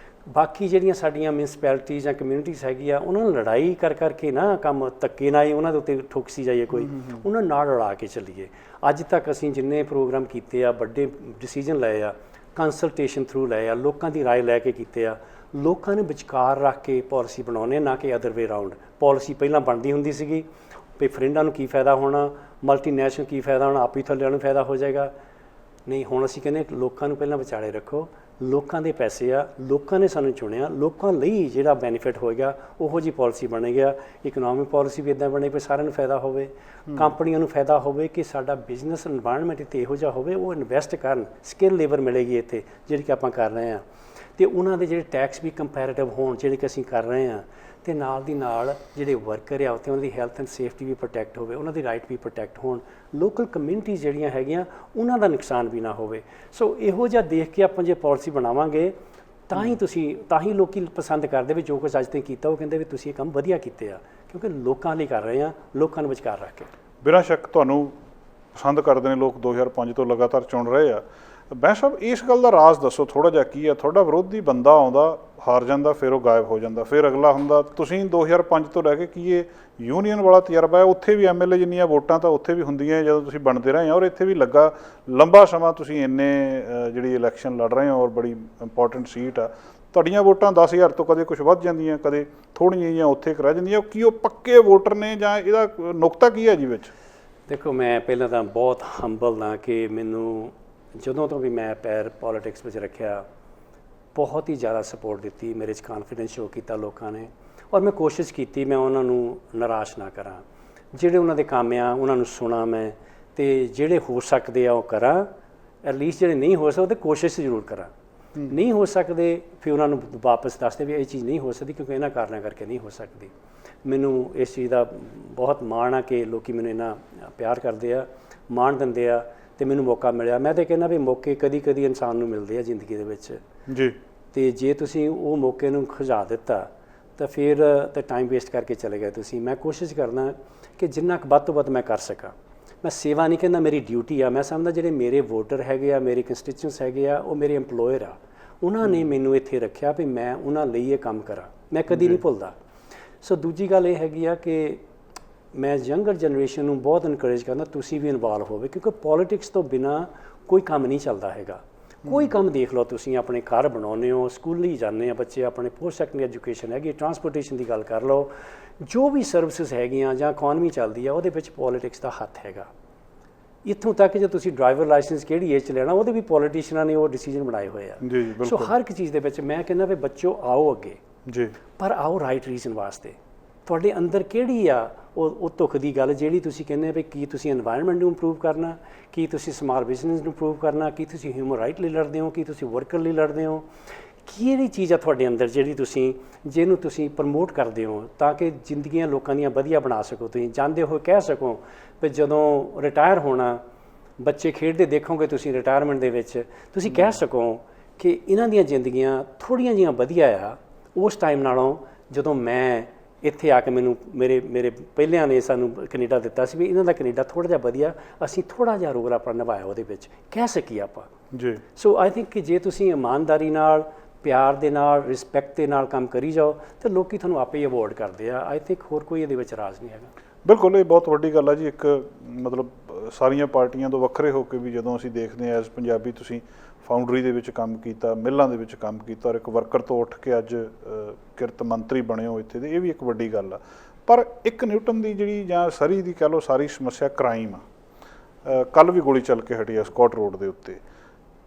ਬਾਕੀ ਜਿਹੜੀਆਂ ਸਾਡੀਆਂ ਮਿਊਨਿਸਪੈਲਿਟੀਜ਼ ਜਾਂ ਕਮਿਊਨਿਟੀਜ਼ ਹੈਗੀਆਂ ਉਹਨਾਂ ਨਾਲ ਲੜਾਈ ਕਰਕੇ ਨਾ ਕੰਮ ਧੱਕੇ ਨਾਲ ਹੀ ਉਹਨਾਂ ਦੇ ਉੱਤੇ ਠੋਕਸੀ ਜਾਈਏ, ਕੋਈ ਉਹਨਾਂ ਨਾਲ ਲੜਾ ਕੇ ਚੱਲੀਏ। ਅੱਜ ਤੱਕ ਅਸੀਂ ਜਿੰਨੇ ਪ੍ਰੋਗਰਾਮ ਕੀਤੇ ਆ, ਵੱਡੇ ਡਿਸੀਜਨ ਲਏ ਆ, ਕੰਸਲਟੇਸ਼ਨ ਥਰੂ ਲਏ ਆ, ਲੋਕਾਂ ਦੀ ਰਾਏ ਲੈ ਕੇ ਕੀਤੇ ਆ, ਲੋਕਾਂ ਨੇ ਵਿਚਕਾਰ ਰੱਖ ਕੇ ਪਾਲਿਸੀ ਬਣਾਉਣੇ, ਨਾ ਕਿ ਅਦਰ ਵੇ ਰਾਊਂਡ। ਪਾਲਿਸੀ ਪਹਿਲਾਂ ਬਣਦੀ ਹੁੰਦੀ ਸੀਗੀ ਵੀ ਫਰੈਂਡਾਂ ਨੂੰ ਕੀ ਫਾਇਦਾ ਹੋਣਾ, ਮਲਟੀਨੈਸ਼ਨਲ ਕੀ ਫਾਇਦਾ ਹੋਣਾ, ਆਪੀ ਥੱਲੇ ਨੂੰ ਫਾਇਦਾ ਹੋ ਜਾਏਗਾ। ਨਹੀਂ, ਹੁਣ ਅਸੀਂ ਕਹਿੰਦੇ ਲੋਕਾਂ ਨੂੰ ਪਹਿਲਾਂ ਵਿਚਾਲੇ ਰੱਖੋ, ਲੋਕਾਂ ਦੇ ਪੈਸੇ ਆ, ਲੋਕਾਂ ਨੇ ਸਾਨੂੰ ਚੁਣਿਆ, ਲੋਕਾਂ ਲਈ ਜਿਹੜਾ ਬੈਨੀਫਿਟ ਹੋਏਗਾ ਉਹੋ ਜਿਹੀ ਪਾਲਿਸੀ ਬਣੇਗਾ। ਇਕਨੋਮਿਕ ਪਾਲਿਸੀ ਵੀ ਇੱਦਾਂ ਬਣੇ ਵੀ ਸਾਰਿਆਂ ਨੂੰ ਫਾਇਦਾ ਹੋਵੇ, ਕੰਪਨੀਆਂ ਨੂੰ ਫਾਇਦਾ ਹੋਵੇ, ਕਿ ਸਾਡਾ ਬਿਜ਼ਨਸ ਇਨਵਾਇਰਨਮੈਂਟ ਇੱਥੇ ਇਹੋ ਜਿਹਾ ਹੋਵੇ, ਉਹ ਇਨਵੈਸਟ ਕਰਨ, ਸਕਿੱਲ ਲੇਬਰ ਮਿਲੇਗੀ ਇੱਥੇ ਜਿਹੜੀ ਕਿ ਆਪਾਂ ਕਰ ਰਹੇ ਹਾਂ, ਅਤੇ ਉਹਨਾਂ ਦੇ ਜਿਹੜੇ ਟੈਕਸ ਵੀ ਕੰਪੈਰੇਟਿਵ ਹੋਣ ਜਿਹੜੇ ਕਿ ਅਸੀਂ ਕਰ ਰਹੇ ਹਾਂ, ਅਤੇ ਨਾਲ ਦੀ ਨਾਲ ਜਿਹੜੇ ਵਰਕਰ ਆ ਉੱਥੇ ਉਹਨਾਂ ਦੀ ਹੈਲਥ ਐਂਡ ਸੇਫਟੀ ਵੀ ਪ੍ਰੋਟੈਕਟ ਹੋਵੇ, ਉਹਨਾਂ ਦੀ ਰਾਈਟ ਵੀ ਪ੍ਰੋਟੈਕਟ ਹੋਣ, ਲੋਕਲ ਕਮਿਊਨਿਟੀਜ਼ ਜਿਹੜੀਆਂ ਹੈਗੀਆਂ ਉਹਨਾਂ ਦਾ ਨੁਕਸਾਨ ਵੀ ਨਾ ਹੋਵੇ। ਸੋ ਇਹੋ ਜਿਹਾ ਦੇਖ ਕੇ ਆਪਾਂ ਜੇ ਪਾਲਿਸੀ ਬਣਾਵਾਂਗੇ ਤਾਂ ਹੀ ਲੋਕੀ ਪਸੰਦ ਕਰਦੇ ਵੀ ਜੋ ਕੁਝ ਅੱਜ ਤੱਕ ਕੀਤਾ ਉਹ ਕਹਿੰਦੇ ਵੀ ਤੁਸੀਂ ਇਹ ਕੰਮ ਵਧੀਆ ਕੀਤੇ ਆ, ਕਿਉਂਕਿ ਲੋਕਾਂ ਲਈ ਕਰ ਰਹੇ ਆ, ਲੋਕਾਂ ਨੂੰ ਵਿਚਕਾਰ ਰੱਖ ਕੇ। ਬਿਨਾਂ ਸ਼ੱਕ ਤੁਹਾਨੂੰ ਪਸੰਦ ਕਰਦੇ ਨੇ ਲੋਕ, 2005 ਤੋਂ ਲਗਾਤਾਰ ਚੁਣ ਰਹੇ ਆ। ਬੈਂਸ ਸਾਹਿਬ, ਇਸ ਗੱਲ ਦਾ ਰਾਜ਼ ਦੱਸੋ ਥੋੜ੍ਹਾ ਜਿਹਾ, ਕੀ ਆ? ਤੁਹਾਡਾ ਵਿਰੋਧੀ ਬੰਦਾ ਆਉਂਦਾ, ਹਾਰ ਜਾਂਦਾ, ਫਿਰ ਉਹ ਗਾਇਬ ਹੋ ਜਾਂਦਾ, ਫਿਰ ਅਗਲਾ ਹੁੰਦਾ। ਤੁਸੀਂ 2005 ਤੋਂ ਲੈ ਕੇ ਕੀ ਇਹ ਯੂਨੀਅਨ ਵਾਲਾ ਤਜਰਬਾ ਹੈ? ਉੱਥੇ ਵੀ MLA ਜਿੰਨੀਆਂ ਵੋਟਾਂ ਤਾਂ ਉੱਥੇ ਵੀ ਹੁੰਦੀਆਂ ਜਦੋਂ ਤੁਸੀਂ ਬਣਦੇ ਰਹੇ ਔਰ ਇੱਥੇ ਵੀ ਲੱਗਾ ਲੰਬਾ ਸਮਾਂ ਤੁਸੀਂ ਇੰਨੇ ਜਿਹੜੀ ਇਲੈਕਸ਼ਨ ਲੜ ਰਹੇ ਹੋ ਔਰ ਬੜੀ ਇੰਪੋਰਟੈਂਟ ਸੀਟ ਆ, ਤੁਹਾਡੀਆਂ ਵੋਟਾਂ 10,000 ਤੋਂ ਕਦੇ ਕੁਛ ਵੱਧ ਜਾਂਦੀਆਂ, ਕਦੇ ਥੋੜ੍ਹੀਆਂ ਜਿਹੀਆਂ ਉੱਥੇ ਰਹਿ ਜਾਂਦੀਆਂ। ਕੀ ਉਹ ਪੱਕੇ ਵੋਟਰ ਨੇ ਜਾਂ ਇਹਦਾ ਨੁਕਤਾ ਕੀ ਹੈ ਜੀ ਵਿੱਚ? ਦੇਖੋ, ਮੈਂ ਪਹਿਲਾਂ ਤਾਂ ਬਹੁਤ ਹੰਬਲ ਹਾਂ ਕਿ ਮੈਨੂੰ ਜਦੋਂ ਤੋਂ ਵੀ ਮੈਂ ਪੈਰ ਪੋਲੀਟਿਕਸ ਵਿੱਚ ਰੱਖਿਆ ਬਹੁਤ ਹੀ ਜ਼ਿਆਦਾ ਸਪੋਰਟ ਦਿੱਤੀ, ਮੇਰੇ 'ਚ ਕਾਨਫੀਡੈਂਸ ਸ਼ੋ ਕੀਤਾ ਲੋਕਾਂ ਨੇ, ਔਰ ਮੈਂ ਕੋਸ਼ਿਸ਼ ਕੀਤੀ ਮੈਂ ਉਹਨਾਂ ਨੂੰ ਨਿਰਾਸ਼ ਨਾ ਕਰਾਂ। ਜਿਹੜੇ ਉਹਨਾਂ ਦੇ ਕੰਮ ਆ ਉਹਨਾਂ ਨੂੰ ਸੁਣਾ ਮੈਂ, ਅਤੇ ਜਿਹੜੇ ਹੋ ਸਕਦੇ ਆ ਉਹ ਕਰਾਂ, ਐਟਲੀਸਟ ਜਿਹੜੇ ਨਹੀਂ ਹੋ ਸਕਦੇ ਕੋਸ਼ਿਸ਼ ਜ਼ਰੂਰ ਕਰਾਂ। ਨਹੀਂ ਹੋ ਸਕਦੇ ਫਿਰ ਉਹਨਾਂ ਨੂੰ ਵਾਪਸ ਦੱਸਦੇ ਵੀ ਇਹ ਚੀਜ਼ ਨਹੀਂ ਹੋ ਸਕਦੀ ਕਿਉਂਕਿ ਇਹਨਾਂ ਕਾਰਨਾਂ ਕਰਕੇ ਨਹੀਂ ਹੋ ਸਕਦੀ। ਮੈਨੂੰ ਇਸ ਚੀਜ਼ ਦਾ ਬਹੁਤ ਮਾਣ ਆ ਕਿ ਲੋਕ ਮੈਨੂੰ ਇੰਨਾ ਪਿਆਰ ਕਰਦੇ ਆ, ਮਾਣ ਦਿੰਦੇ ਆ, ਅਤੇ ਮੈਨੂੰ ਮੌਕਾ ਮਿਲਿਆ। ਮੈਂ ਤਾਂ ਕਹਿੰਦਾ ਵੀ ਮੌਕੇ ਕਦੀ ਇਨਸਾਨ ਨੂੰ ਮਿਲਦੇ ਆ ਜ਼ਿੰਦਗੀ ਦੇ ਵਿੱਚ ਜੀ, ਅਤੇ ਜੇ ਤੁਸੀਂ ਉਹ ਮੌਕੇ ਨੂੰ ਖੁਜਾ ਦਿੱਤਾ ਤਾਂ ਫਿਰ ਤਾਂ ਟਾਈਮ ਵੇਸਟ ਕਰਕੇ ਚਲੇ ਗਏ ਤੁਸੀਂ। ਮੈਂ ਕੋਸ਼ਿਸ਼ ਕਰਦਾ ਕਿ ਜਿੰਨਾ ਕੁ ਵੱਧ ਤੋਂ ਵੱਧ ਮੈਂ ਕਰ ਸਕਾਂ। ਮੈਂ ਸੇਵਾ ਨਹੀਂ ਕਹਿੰਦਾ, ਮੇਰੀ ਡਿਊਟੀ ਆ। ਮੈਂ ਸਮਝਦਾ ਜਿਹੜੇ ਮੇਰੇ ਵੋਟਰ ਹੈਗੇ ਆ, ਮੇਰੇ ਕੰਸਟੀਚੂਐਂਟਸ ਹੈਗੇ ਆ, ਉਹ ਮੇਰੇ ਇੰਪਲੋਇਰ ਆ, ਉਹਨਾਂ ਨੇ ਮੈਨੂੰ ਇੱਥੇ ਰੱਖਿਆ ਵੀ ਮੈਂ ਉਹਨਾਂ ਲਈ ਇਹ ਕੰਮ ਕਰਾਂ, ਮੈਂ ਕਦੀ ਨਹੀਂ ਭੁੱਲਦਾ। ਸੋ ਦੂਜੀ ਗੱਲ ਇਹ ਹੈਗੀ ਆ ਕਿ ਮੈਂ ਯੰਗਰ ਜਨਰੇਸ਼ਨ ਨੂੰ ਬਹੁਤ ਇਨਕਰੇਜ ਕਰਦਾ ਤੁਸੀਂ ਵੀ ਇਨਵੋਲਵ ਹੋਵੇ, ਕਿਉਂਕਿ ਪੋਲੀਟਿਕਸ ਤੋਂ ਬਿਨਾਂ ਕੋਈ ਕੰਮ ਨਹੀਂ ਚੱਲਦਾ ਹੈਗਾ। ਕੋਈ ਕੰਮ ਦੇਖ ਲਓ ਤੁਸੀਂ, ਆਪਣੇ ਘਰ ਬਣਾਉਂਦੇ ਹੋ, ਸਕੂਲ ਹੀ ਜਾਂਦੇ ਆ ਬੱਚੇ, ਆਪਣੇ ਪੋਸਟ ਸੈਕੰਡਰੀ ਐਜੂਕੇਸ਼ਨ ਹੈਗੀ, ਟਰਾਂਸਪੋਰਟੇਸ਼ਨ ਦੀ ਗੱਲ ਕਰ ਲਓ, ਜੋ ਵੀ ਸਰਵਿਸਿਜ਼ ਹੈਗੀਆਂ ਜਾਂ ਇਕੋਨਮੀ ਚੱਲਦੀ ਆ ਉਹਦੇ ਵਿੱਚ ਪੋਲੀਟਿਕਸ ਦਾ ਹੱਥ ਹੈਗਾ। ਇੱਥੋਂ ਤੱਕ ਜੇ ਤੁਸੀਂ ਡਰਾਈਵਰ ਲਾਇਸੈਂਸ ਕਿਹੜੀ ਏਜ 'ਚ ਲੈਣਾ ਉਹਦੇ ਵੀ ਪੋਲੀਟੀਸ਼ੀਅਨਾਂ ਨੇ ਉਹ ਡਿਸੀਜਨ ਬਣਾਏ ਹੋਏ ਆ। ਜੀ ਸੋ ਹਰ ਇੱਕ ਚੀਜ਼ ਦੇ ਵਿੱਚ ਮੈਂ ਕਹਿੰਦਾ ਵੀ ਬੱਚੋ ਆਓ ਅੱਗੇ, ਜੀ, ਪਰ ਆਓ ਰਾਈਟ ਰੀਜ਼ਨ ਵਾਸਤੇ। ਤੁਹਾਡੇ ਅੰਦਰ ਕਿਹੜੀ ਆ ਉਹ ਧੁੱਖ ਦੀ ਗੱਲ ਜਿਹੜੀ ਤੁਸੀਂ ਕਹਿੰਦੇ ਵੀ ਕੀ ਤੁਸੀਂ এনवायरमेंट ਨੂੰ ਇੰਪਰੂਵ ਕਰਨਾ, ਕੀ ਤੁਸੀਂ ਸਮਾਲ ਬਿਜ਼ਨਸ ਨੂੰ ਇੰਪਰੂਵ ਕਰਨਾ, ਕੀ ਤੁਸੀਂ ਹਿਊਮਨ ਰਾਈਟ ਲਈ ਲੜਦੇ ਹੋ, ਕੀ ਤੁਸੀਂ ਵਰਕਰ ਲਈ ਲੜਦੇ ਹੋ, ਕਿਹੜੀ ਚੀਜ਼ ਆ ਤੁਹਾਡੇ ਅੰਦਰ ਜਿਹੜੀ ਤੁਸੀਂ ਜਿਹਨੂੰ ਤੁਸੀਂ ਪ੍ਰਮੋਟ ਕਰਦੇ ਹੋ ਤਾਂ ਕਿ ਜ਼ਿੰਦਗੀਆਂ ਲੋਕਾਂ ਦੀਆਂ ਵਧੀਆ ਬਣਾ ਸਕੋ। ਤੁਸੀਂ ਜਾਂਦੇ ਹੋਏ ਕਹਿ ਸਕੋ ਵੀ ਜਦੋਂ ਰਿਟਾਇਰ ਹੋਣਾ ਬੱਚੇ ਖੇਡਦੇ ਦੇਖੋਗੇ ਤੁਸੀਂ ਰਿਟਾਇਰਮੈਂਟ ਦੇ ਵਿੱਚ, ਤੁਸੀਂ ਕਹਿ ਸਕੋ ਕਿ ਇਹਨਾਂ ਦੀਆਂ ਜ਼ਿੰਦਗੀਆਂ ਥੋੜ੍ਹੀਆਂ ਜਿਹੀਆਂ ਵਧੀਆ ਆ ਉਸ ਟਾਈਮ ਨਾਲੋਂ ਜਦੋਂ ਮੈਂ ਇੱਥੇ ਆ ਕੇ ਮੇਰੇ ਪਹਿਲਿਆਂ ਨੇ ਸਾਨੂੰ ਕੈਨੇਡਾ ਦਿੱਤਾ ਸੀ, ਵੀ ਇਹਨਾਂ ਦਾ ਕੈਨੇਡਾ ਥੋੜ੍ਹਾ ਜਿਹਾ ਵਧੀਆ, ਅਸੀਂ ਥੋੜ੍ਹਾ ਜਿਹਾ ਰੋਲ ਆਪਣਾ ਨਿਭਾਇਆ ਉਹਦੇ ਵਿੱਚ, ਕਹਿ ਸਕੀਏ ਆਪਾਂ ਜੀ। ਸੋ ਆਈ ਥਿੰਕ ਕਿ ਜੇ ਤੁਸੀਂ ਇਮਾਨਦਾਰੀ ਨਾਲ, ਪਿਆਰ ਦੇ ਨਾਲ, ਰਿਸਪੈਕਟ ਦੇ ਨਾਲ ਕੰਮ ਕਰੀ ਜਾਓ ਤਾਂ ਲੋਕੀ ਤੁਹਾਨੂੰ ਆਪੇ ਹੀ ਅਵੋਰਡ ਕਰਦੇ ਆ। ਆਈ ਥਿੰਕ ਹੋਰ ਕੋਈ ਇਹਦੇ ਵਿੱਚ ਰਾਜ ਨਹੀਂ ਹੈਗਾ। ਬਿਲਕੁਲ, ਇਹ ਬਹੁਤ ਵੱਡੀ ਗੱਲ ਆ ਜੀ। ਇੱਕ ਮਤਲਬ ਸਾਰੀਆਂ ਪਾਰਟੀਆਂ ਤੋਂ ਵੱਖਰੇ ਹੋ ਕੇ ਵੀ ਜਦੋਂ ਅਸੀਂ ਦੇਖਦੇ ਹਾਂ ਐਜ਼ ਪੰਜਾਬੀ, ਤੁਸੀਂ ਫਾਊਂਡਰੀ ਦੇ ਵਿੱਚ ਕੰਮ ਕੀਤਾ, ਮਿੱਲਾਂ ਦੇ ਵਿੱਚ ਕੰਮ ਕੀਤਾ ਔਰ ਇੱਕ ਵਰਕਰ ਤੋਂ ਉੱਠ ਕੇ ਅੱਜ ਕਿਰਤ ਮੰਤਰੀ ਬਣੇ ਹੋ ਇੱਥੇ ਦੇ, ਇਹ ਵੀ ਇੱਕ ਵੱਡੀ ਗੱਲ ਆ। ਪਰ ਇੱਕ ਨਿਊਟਨ ਦੀ ਜਿਹੜੀ ਜਾਂ ਸਰੀ ਦੀ ਕਹਿ ਲਓ ਸਾਰੀ ਸਮੱਸਿਆ ਕ੍ਰਾਈਮ ਆ, ਕੱਲ੍ਹ ਵੀ ਗੋਲੀ ਚੱਲ ਕੇ ਹਟੀ ਆ ਸਕਾਟ ਰੋਡ ਦੇ ਉੱਤੇ,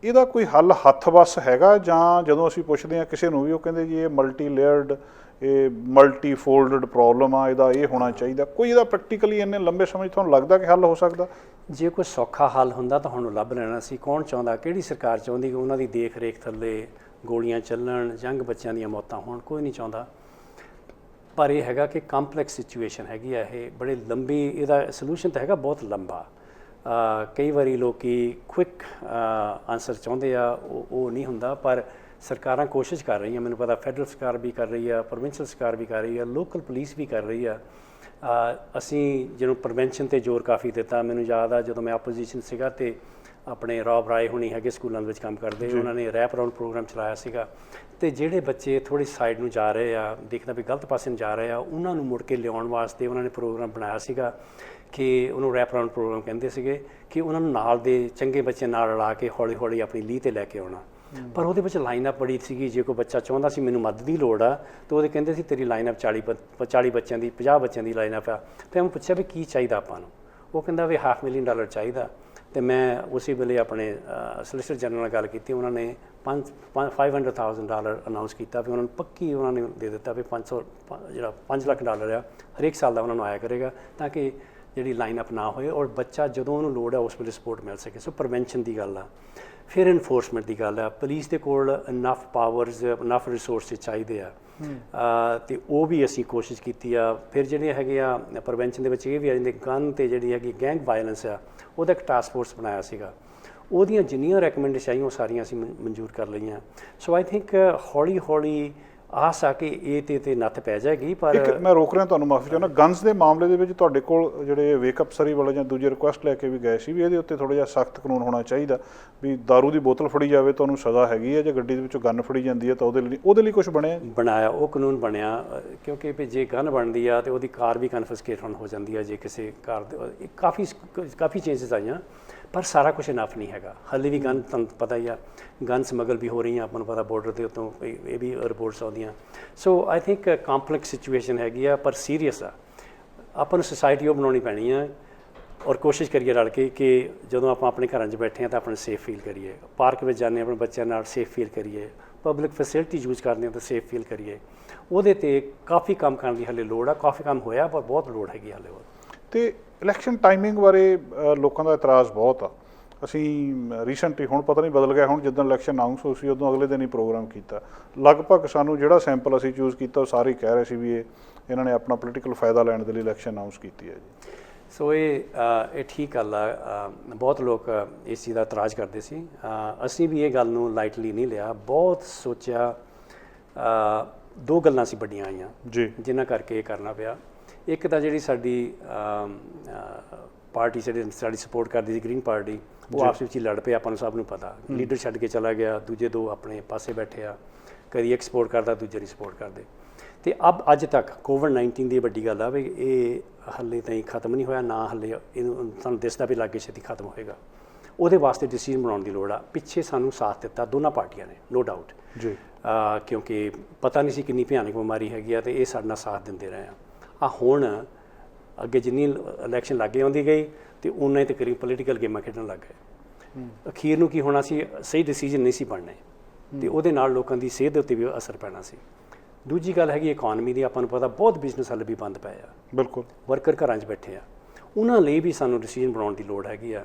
ਇਹਦਾ ਕੋਈ ਹੱਲ ਹੱਥ ਵੱਸ ਹੈਗਾ? ਜਾਂ ਜਦੋਂ ਅਸੀਂ ਪੁੱਛਦੇ ਹਾਂ ਕਿਸੇ ਨੂੰ ਵੀ ਉਹ ਕਹਿੰਦੇ ਜੀ ਇਹ ਮਲਟੀ ਲੇਅਰਡ, ਇਹ ਮਲਟੀ ਫੋਲਡਡ ਪ੍ਰੋਬਲਮ ਆ, ਇਹਦਾ ਇਹ ਹੋਣਾ ਚਾਹੀਦਾ, ਕੋਈ ਇਹਦਾ ਪ੍ਰੈਕਟੀਕਲੀ ਇੰਨੇ ਲੰਬੇ ਸਮੇਂ 'ਚ ਤੁਹਾਨੂੰ ਲੱਗਦਾ ਕਿ ਹੱਲ ਹੋ ਸਕਦਾ? ਜੇ ਕੋਈ ਸੌਖਾ ਹੱਲ ਹੁੰਦਾ ਤਾਂ ਤੁਹਾਨੂੰ ਲੱਭ ਲੈਣਾ ਸੀ। ਕੌਣ ਚਾਹੁੰਦਾ, ਕਿਹੜੀ ਸਰਕਾਰ ਚਾਹੁੰਦੀ ਕਿ ਉਹਨਾਂ ਦੀ ਦੇਖ ਰੇਖ ਥੱਲੇ ਗੋਲੀਆਂ ਚੱਲਣ, ਜੰਗ ਬੱਚਿਆਂ ਦੀਆਂ ਮੌਤਾਂ ਹੋਣ? ਕੋਈ ਨਹੀਂ ਚਾਹੁੰਦਾ। ਪਰ ਇਹ ਹੈਗਾ ਕਿ ਕੰਪਲੈਕਸ ਸਿਚੁਏਸ਼ਨ ਹੈਗੀ ਆ, ਇਹ ਬੜੇ ਲੰਬੀ, ਇਹਦਾ ਸੋਲੂਸ਼ਨ ਤਾਂ ਹੈਗਾ ਬਹੁਤ ਲੰਬਾ। ਕਈ ਵਾਰੀ ਲੋਕੀ ਕੁਇਕ ਆਨਸਰ ਚਾਹੁੰਦੇ ਆ, ਉਹ ਨਹੀਂ ਹੁੰਦਾ। ਪਰ ਸਰਕਾਰਾਂ ਕੋਸ਼ਿਸ਼ ਕਰ ਰਹੀਆਂ, ਮੈਨੂੰ ਪਤਾ ਫੈਡਰਲ ਸਰਕਾਰ ਵੀ ਕਰ ਰਹੀ ਆ, ਪ੍ਰੋਵਿੰਸ਼ਲ ਸਰਕਾਰ ਵੀ ਕਰ ਰਹੀ ਆ, ਲੋਕਲ ਪੁਲਿਸ ਵੀ ਕਰ ਰਹੀ ਆ। ਅਸੀਂ ਜਿਹਨੂੰ ਪ੍ਰੀਵੈਂਸ਼ਨ 'ਤੇ ਜ਼ੋਰ ਕਾਫੀ ਦਿੱਤਾ। ਮੈਨੂੰ ਯਾਦ ਆ ਜਦੋਂ ਮੈਂ ਆਪੋਜੀਸ਼ਨ ਸੀਗਾ ਅਤੇ ਆਪਣੇ ਰੌਬ ਰਾਏ ਹੁਣੀ ਹੈਗੇ ਸਕੂਲਾਂ ਦੇ ਵਿੱਚ ਕੰਮ ਕਰਦੇ, ਉਹਨਾਂ ਨੇ ਰੈਪ ਅਰਾਊਂਡ ਪ੍ਰੋਗਰਾਮ ਚਲਾਇਆ ਸੀਗਾ। ਅਤੇ ਜਿਹੜੇ ਬੱਚੇ ਥੋੜ੍ਹੀ ਸਾਈਡ ਨੂੰ ਜਾ ਰਹੇ ਆ, ਦੇਖਦਾ ਵੀ ਗਲਤ ਪਾਸੇ ਨੂੰ ਜਾ ਰਹੇ ਆ, ਉਹਨਾਂ ਨੂੰ ਮੁੜ ਕੇ ਲਿਆਉਣ ਵਾਸਤੇ ਉਹਨਾਂ ਨੇ ਪ੍ਰੋਗਰਾਮ ਬਣਾਇਆ ਸੀਗਾ ਕਿ ਉਹਨੂੰ ਰੈਪ ਅਰਾਊਂਡ ਪ੍ਰੋਗਰਾਮ ਕਹਿੰਦੇ ਸੀਗੇ, ਕਿ ਉਹਨਾਂ ਨੂੰ ਨਾਲ ਦੇ ਚੰਗੇ ਬੱਚੇ ਨਾਲ ਰਲਾ ਕੇ ਹੌਲੀ ਹੌਲੀ ਆਪਣੀ ਲੀਹ 'ਤੇ ਲੈ ਕੇ ਆਉਣਾ। ਪਰ ਉਹਦੇ ਵਿੱਚ ਲਾਈਨਅਪ ਬੜੀ ਸੀਗੀ। ਜੇ ਕੋਈ ਬੱਚਾ ਚਾਹੁੰਦਾ ਸੀ ਮੈਨੂੰ ਮਦਦ ਦੀ ਲੋੜ ਆ ਤਾਂ ਉਹਦੇ ਕਹਿੰਦੇ ਸੀ ਤੇਰੀ ਲਾਈਨਅਪ 40 ਬੱਚਿਆਂ ਦੀ, 50 ਬੱਚਿਆਂ ਦੀ ਲਾਈਨਅਪ ਆ। ਅਤੇ ਮੈਂ ਪੁੱਛਿਆ ਵੀ ਕੀ ਚਾਹੀਦਾ ਆਪਾਂ ਨੂੰ? ਉਹ ਕਹਿੰਦਾ ਵੀ $500,000 ਚਾਹੀਦਾ। ਅਤੇ ਮੈਂ ਉਸੇ ਵੇਲੇ ਆਪਣੇ ਸੋਲਿਸਿਟਰ ਜਨਰਲ ਨਾਲ ਗੱਲ ਕੀਤੀ। ਉਹਨਾਂ ਨੇ $500,000 ਅਨਾਊਂਸ ਕੀਤਾ ਵੀ ਉਹਨਾਂ ਨੂੰ ਪੱਕੀ ਉਹਨਾਂ ਨੇ ਦੇ ਦਿੱਤਾ ਵੀ ਜਿਹੜਾ $5 ਲੱਖ ਆ ਹਰੇਕ ਸਾਲ ਦਾ ਉਹਨਾਂ ਨੂੰ ਆਇਆ ਕਰੇਗਾ, ਤਾਂ ਕਿ ਜਿਹੜੀ ਲਾਈਨਅਪ ਨਾ ਹੋਏ ਔਰ ਬੱਚਾ ਜਦੋਂ ਉਹਨੂੰ ਲੋੜ ਹੈ ਉਸ ਵੇਲੇ ਸਪੋਰਟ ਮਿਲ ਸਕੇ। ਸੋ ਪ੍ਰੀਵੈਂਸ਼ਨ ਦੀ ਗੱਲ ਆ। ਫਿਰ ਇਨਫੋਰਸਮੈਂਟ ਦੀ ਗੱਲ ਆ। ਪੁਲਿਸ ਦੇ ਕੋਲ ਇਨਫ ਪਾਵਰਸ, ਇਨਫ ਰਿਸੋਰਸਿਸ ਚਾਹੀਦੇ ਆ, ਅਤੇ ਉਹ ਵੀ ਅਸੀਂ ਕੋਸ਼ਿਸ਼ ਕੀਤੀ ਆ। ਫਿਰ ਜਿਹੜੇ ਹੈਗੇ ਆ ਪ੍ਰੀਵੈਂਸ਼ਨ ਦੇ ਵਿੱਚ ਇਹ ਵੀ ਆ ਜਾਂਦੇ ਗਨ ਅਤੇ ਜਿਹੜੀ ਹੈਗੀ ਗੈਂਗ ਵਾਇਲੈਂਸ ਆ, ਉਹਦਾ ਇੱਕ ਟਾਸਕ ਫੋਰਸ ਬਣਾਇਆ ਸੀਗਾ। ਉਹਦੀਆਂ ਜਿੰਨੀਆਂ ਰੈਕਮੈਂਡੇਸ਼ਨ ਆਈਆਂ ਉਹ ਸਾਰੀਆਂ ਅਸੀਂ ਮਨਜ਼ੂਰ ਕਰ ਲਈਆਂ। ਸੋ ਆਈ ਥਿੰਕ ਹੌਲੀ ਹੌਲੀ ਆਸ ਆ ਕਿ ਇਹ ਤੇ ਨੱਥ ਪੈ ਜਾਏਗੀ। ਪਰ ਇੱਕ ਮੈਂ ਰੋਕ ਰਿਹਾ ਤੁਹਾਨੂੰ, ਮਾਫੀ ਚਾਹੁੰਦਾ। ਗਨਸ ਦੇ ਮਾਮਲੇ ਦੇ ਵਿੱਚ ਤੁਹਾਡੇ ਕੋਲ ਜਿਹੜੇ ਵੇਕਅਪ ਸਰੀ ਵਾਲੇ ਜਾਂ ਦੂਜੇ ਰਿਕੁਐਸਟ ਲੈ ਕੇ ਵੀ ਗਏ ਸੀ ਵੀ ਇਹਦੇ ਉੱਤੇ ਥੋੜ੍ਹਾ ਜਿਹਾ ਸਖਤ ਕਾਨੂੰਨ ਹੋਣਾ ਚਾਹੀਦਾ, ਵੀ ਦਾਰੂ ਦੀ ਬੋਤਲ ਫੜੀ ਜਾਵੇ ਤਾਂ ਉਹਨੂੰ ਸਜ਼ਾ ਹੈਗੀ ਹੈ, ਜੇ ਗੱਡੀ ਦੇ ਵਿੱਚੋਂ ਗਨ ਫੜੀ ਜਾਂਦੀ ਹੈ ਤਾਂ ਉਹਦੇ ਲਈ ਕੁਝ ਬਣਾਇਆ ਉਹ ਕਾਨੂੰਨ ਬਣਿਆ। ਕਿਉਂਕਿ ਵੀ ਜੇ ਗਨ ਬਣਦੀ ਆ ਤਾਂ ਉਹਦੀ ਕਾਰ ਵੀ ਕਨਫਿਸਕੇਟ ਹੋ ਜਾਂਦੀ ਆ। ਜੇ ਕਿਸੇ ਕਾਰ ਦੇ ਕਾਫੀ ਚੇਂਜਸ ਆਈਆਂ, ਪਰ ਸਾਰਾ ਕੁਛ ਇਨਫ ਨਹੀਂ ਹੈਗਾ। ਹਾਲੇ ਵੀ ਗਨ, ਤੁਹਾਨੂੰ ਪਤਾ ਹੀ ਆ, ਗਨ ਸਮਗਲ ਵੀ ਹੋ ਰਹੀਆਂ, ਆਪਾਂ ਨੂੰ ਪਤਾ ਬਾਰਡਰ ਦੇ ਉੱਤੋਂ ਇਹ ਵੀ ਰਿਪੋਰਟਸ ਆਉਂਦੀਆਂ। ਸੋ ਆਈ ਥਿੰਕ ਕੰਪਲੈਕਸ ਸਿਚੁਏਸ਼ਨ ਹੈਗੀ ਆ, ਪਰ ਸੀਰੀਅਸ ਆ। ਆਪਾਂ ਨੂੰ ਸੁਸਾਇਟੀ ਉਹ ਬਣਾਉਣੀ ਪੈਣੀ ਆ ਔਰ ਕੋਸ਼ਿਸ਼ ਕਰੀਏ ਰਲ ਕੇ ਕਿ ਜਦੋਂ ਆਪਾਂ ਆਪਣੇ ਘਰਾਂ 'ਚ ਬੈਠੇ ਹਾਂ ਤਾਂ ਆਪਣੇ ਸੇਫ ਫੀਲ ਕਰੀਏ, ਪਾਰਕ ਵਿੱਚ ਜਾਂਦੇ ਆਪਣੇ ਬੱਚਿਆਂ ਨਾਲ ਸੇਫ ਫੀਲ ਕਰੀਏ, ਪਬਲਿਕ ਫੈਸਿਲਿਟੀ ਯੂਜ਼ ਕਰਦੇ ਹਾਂ ਤਾਂ ਸੇਫ ਫੀਲ ਕਰੀਏ। ਉਹਦੇ 'ਤੇ ਕਾਫੀ ਕੰਮ ਕਰਨ ਦੀ ਹਾਲੇ ਲੋੜ ਆ। ਕਾਫੀ ਕੰਮ ਹੋਇਆ ਪਰ ਬਹੁਤ ਲੋੜ ਹੈਗੀ ਹਾਲੇ ਹੋਰ। ਅਤੇ ਇਲੈਕਸ਼ਨ ਟਾਈਮਿੰਗ ਬਾਰੇ ਲੋਕਾਂ ਦਾ ਇਤਰਾਜ਼ ਬਹੁਤ ਆ। ਅਸੀਂ ਰੀਸੈਂਟਲੀ, ਹੁਣ ਪਤਾ ਨਹੀਂ ਬਦਲ ਗਿਆ, ਹੁਣ ਜਿੱਦਣ ਇਲੈਕਸ਼ਨ ਅਨਾਊਂਸ ਹੋਈ ਸੀ ਉਦੋਂ ਅਗਲੇ ਦਿਨ ਹੀ ਪ੍ਰੋਗਰਾਮ ਕੀਤਾ। ਲਗਭਗ ਸਾਨੂੰ ਜਿਹੜਾ ਸੈਂਪਲ ਅਸੀਂ ਚੂਜ਼ ਕੀਤਾ ਉਹ ਸਾਰੇ ਕਹਿ ਰਹੇ ਸੀ ਵੀ ਇਹਨਾਂ ਨੇ ਆਪਣਾ ਪੋਲੀਟੀਕਲ ਫਾਇਦਾ ਲੈਣ ਦੇ ਲਈ ਇਲੈਕਸ਼ਨ ਅਨਾਊਂਸ ਕੀਤੀ ਹੈ ਜੀ। ਸੋ ਇਹ ਠੀਕ ਗੱਲ ਆ। ਬਹੁਤ ਲੋਕ ਇਸ ਚੀਜ਼ ਦਾ ਇਤਰਾਜ਼ ਕਰਦੇ ਸੀ। ਅਸੀਂ ਵੀ ਇਹ ਗੱਲ ਨੂੰ ਲਾਈਟਲੀ ਨਹੀਂ ਲਿਆ, ਬਹੁਤ ਸੋਚਿਆ। ਦੋ ਗੱਲਾਂ ਸੀ ਵੱਡੀਆਂ ਆਈਆਂ ਜੀ ਜਿਨ੍ਹਾਂ ਕਰਕੇ ਇਹ ਕਰਨਾ ਪਿਆ। ਇੱਕ ਤਾਂ ਜਿਹੜੀ ਸਾਡੀ ਪਾਰਟੀ ਸਾਡੀ ਸਪੋਰਟ ਕਰਦੀ ਸੀ, ਗ੍ਰੀਨ ਪਾਰਟੀ, ਉਹ ਆਪਸ ਵਿੱਚ ਹੀ ਲੜ ਪਏ। ਆਪਾਂ ਨੂੰ ਸਭ ਨੂੰ ਪਤਾ, ਲੀਡਰ ਛੱਡ ਕੇ ਚਲਾ ਗਿਆ, ਦੂਜੇ ਦੋ ਆਪਣੇ ਪਾਸੇ ਬੈਠੇ ਆ, ਕਦੀ ਇੱਕ ਸਪੋਰਟ ਕਰਦਾ ਦੂਜੇ ਨਹੀਂ ਸਪੋਰਟ ਕਰਦੇ। ਅਤੇ ਅੱਜ ਤੱਕ ਕੋਵਿਡ-19 ਦੀ ਵੱਡੀ ਗੱਲ ਆ ਵੀ ਇਹ ਹਾਲੇ ਤਾਈਂ ਖਤਮ ਨਹੀਂ ਹੋਇਆ, ਨਾ ਹਾਲੇ ਇਹਨੂੰ ਸਾਨੂੰ ਦਿਸਦਾ ਵੀ ਲਾਗੇ ਛੇਤੀ ਖਤਮ ਹੋਏਗਾ। ਉਹਦੇ ਵਾਸਤੇ ਡਿਸੀਜਨ ਬਣਾਉਣ ਦੀ ਲੋੜ ਆ। ਪਿੱਛੇ ਸਾਨੂੰ ਸਾਥ ਦਿੱਤਾ ਦੋਨਾਂ ਪਾਰਟੀਆਂ ਨੇ, ਨੋ ਡਾਊਟ ਜੀ, ਕਿਉਂਕਿ ਪਤਾ ਨਹੀਂ ਸੀ ਕਿੰਨੀ ਭਿਆਨਕ ਬਿਮਾਰੀ ਹੈਗੀ ਆ, ਤੇ ਇਹ ਸਾਡੇ ਨਾਲ ਸਾਥ ਦਿੰਦੇ ਰਹੇ ਆ। ਹੁਣ ਅੱਗੇ ਜਿੰਨੀ ਇਲੈਕਸ਼ਨ ਲਾਗੇ ਆਉਂਦੀ ਗਈ ਤੇ ਉਨਾ ਹੀ ਤਕਰੀਬ ਪੋਲੀਟੀਕਲ ਗੇਮਾਂ ਖੇਡਣ ਲੱਗ ਗਏ। ਅਖੀਰ ਨੂੰ ਕੀ ਹੋਣਾ ਸੀ, ਸਹੀ ਡਿਸੀਜਨ ਨਹੀਂ ਸੀ ਬਣਨੇ, ਤੇ ਉਹਦੇ ਨਾਲ ਲੋਕਾਂ ਦੀ ਸਿਹਤ ਦੇ ਉੱਤੇ ਵੀ ਅਸਰ ਪੈਣਾ ਸੀ। ਦੂਜੀ ਗੱਲ ਹੈਗੀ ਇਕੋਨਮੀ ਦੀ, ਆਪਾਂ ਨੂੰ ਪਤਾ ਬਹੁਤ ਬਿਜ਼ਨਸ ਹਾਲੇ ਵੀ ਬੰਦ ਪਏ ਆ, ਬਿਲਕੁਲ ਵਰਕਰ ਘਰਾਂ 'ਚ ਬੈਠੇ ਆ, ਉਹਨਾਂ ਲਈ ਵੀ ਸਾਨੂੰ ਡਿਸੀਜਨ ਬਣਾਉਣ ਦੀ ਲੋੜ ਹੈਗੀ ਆ।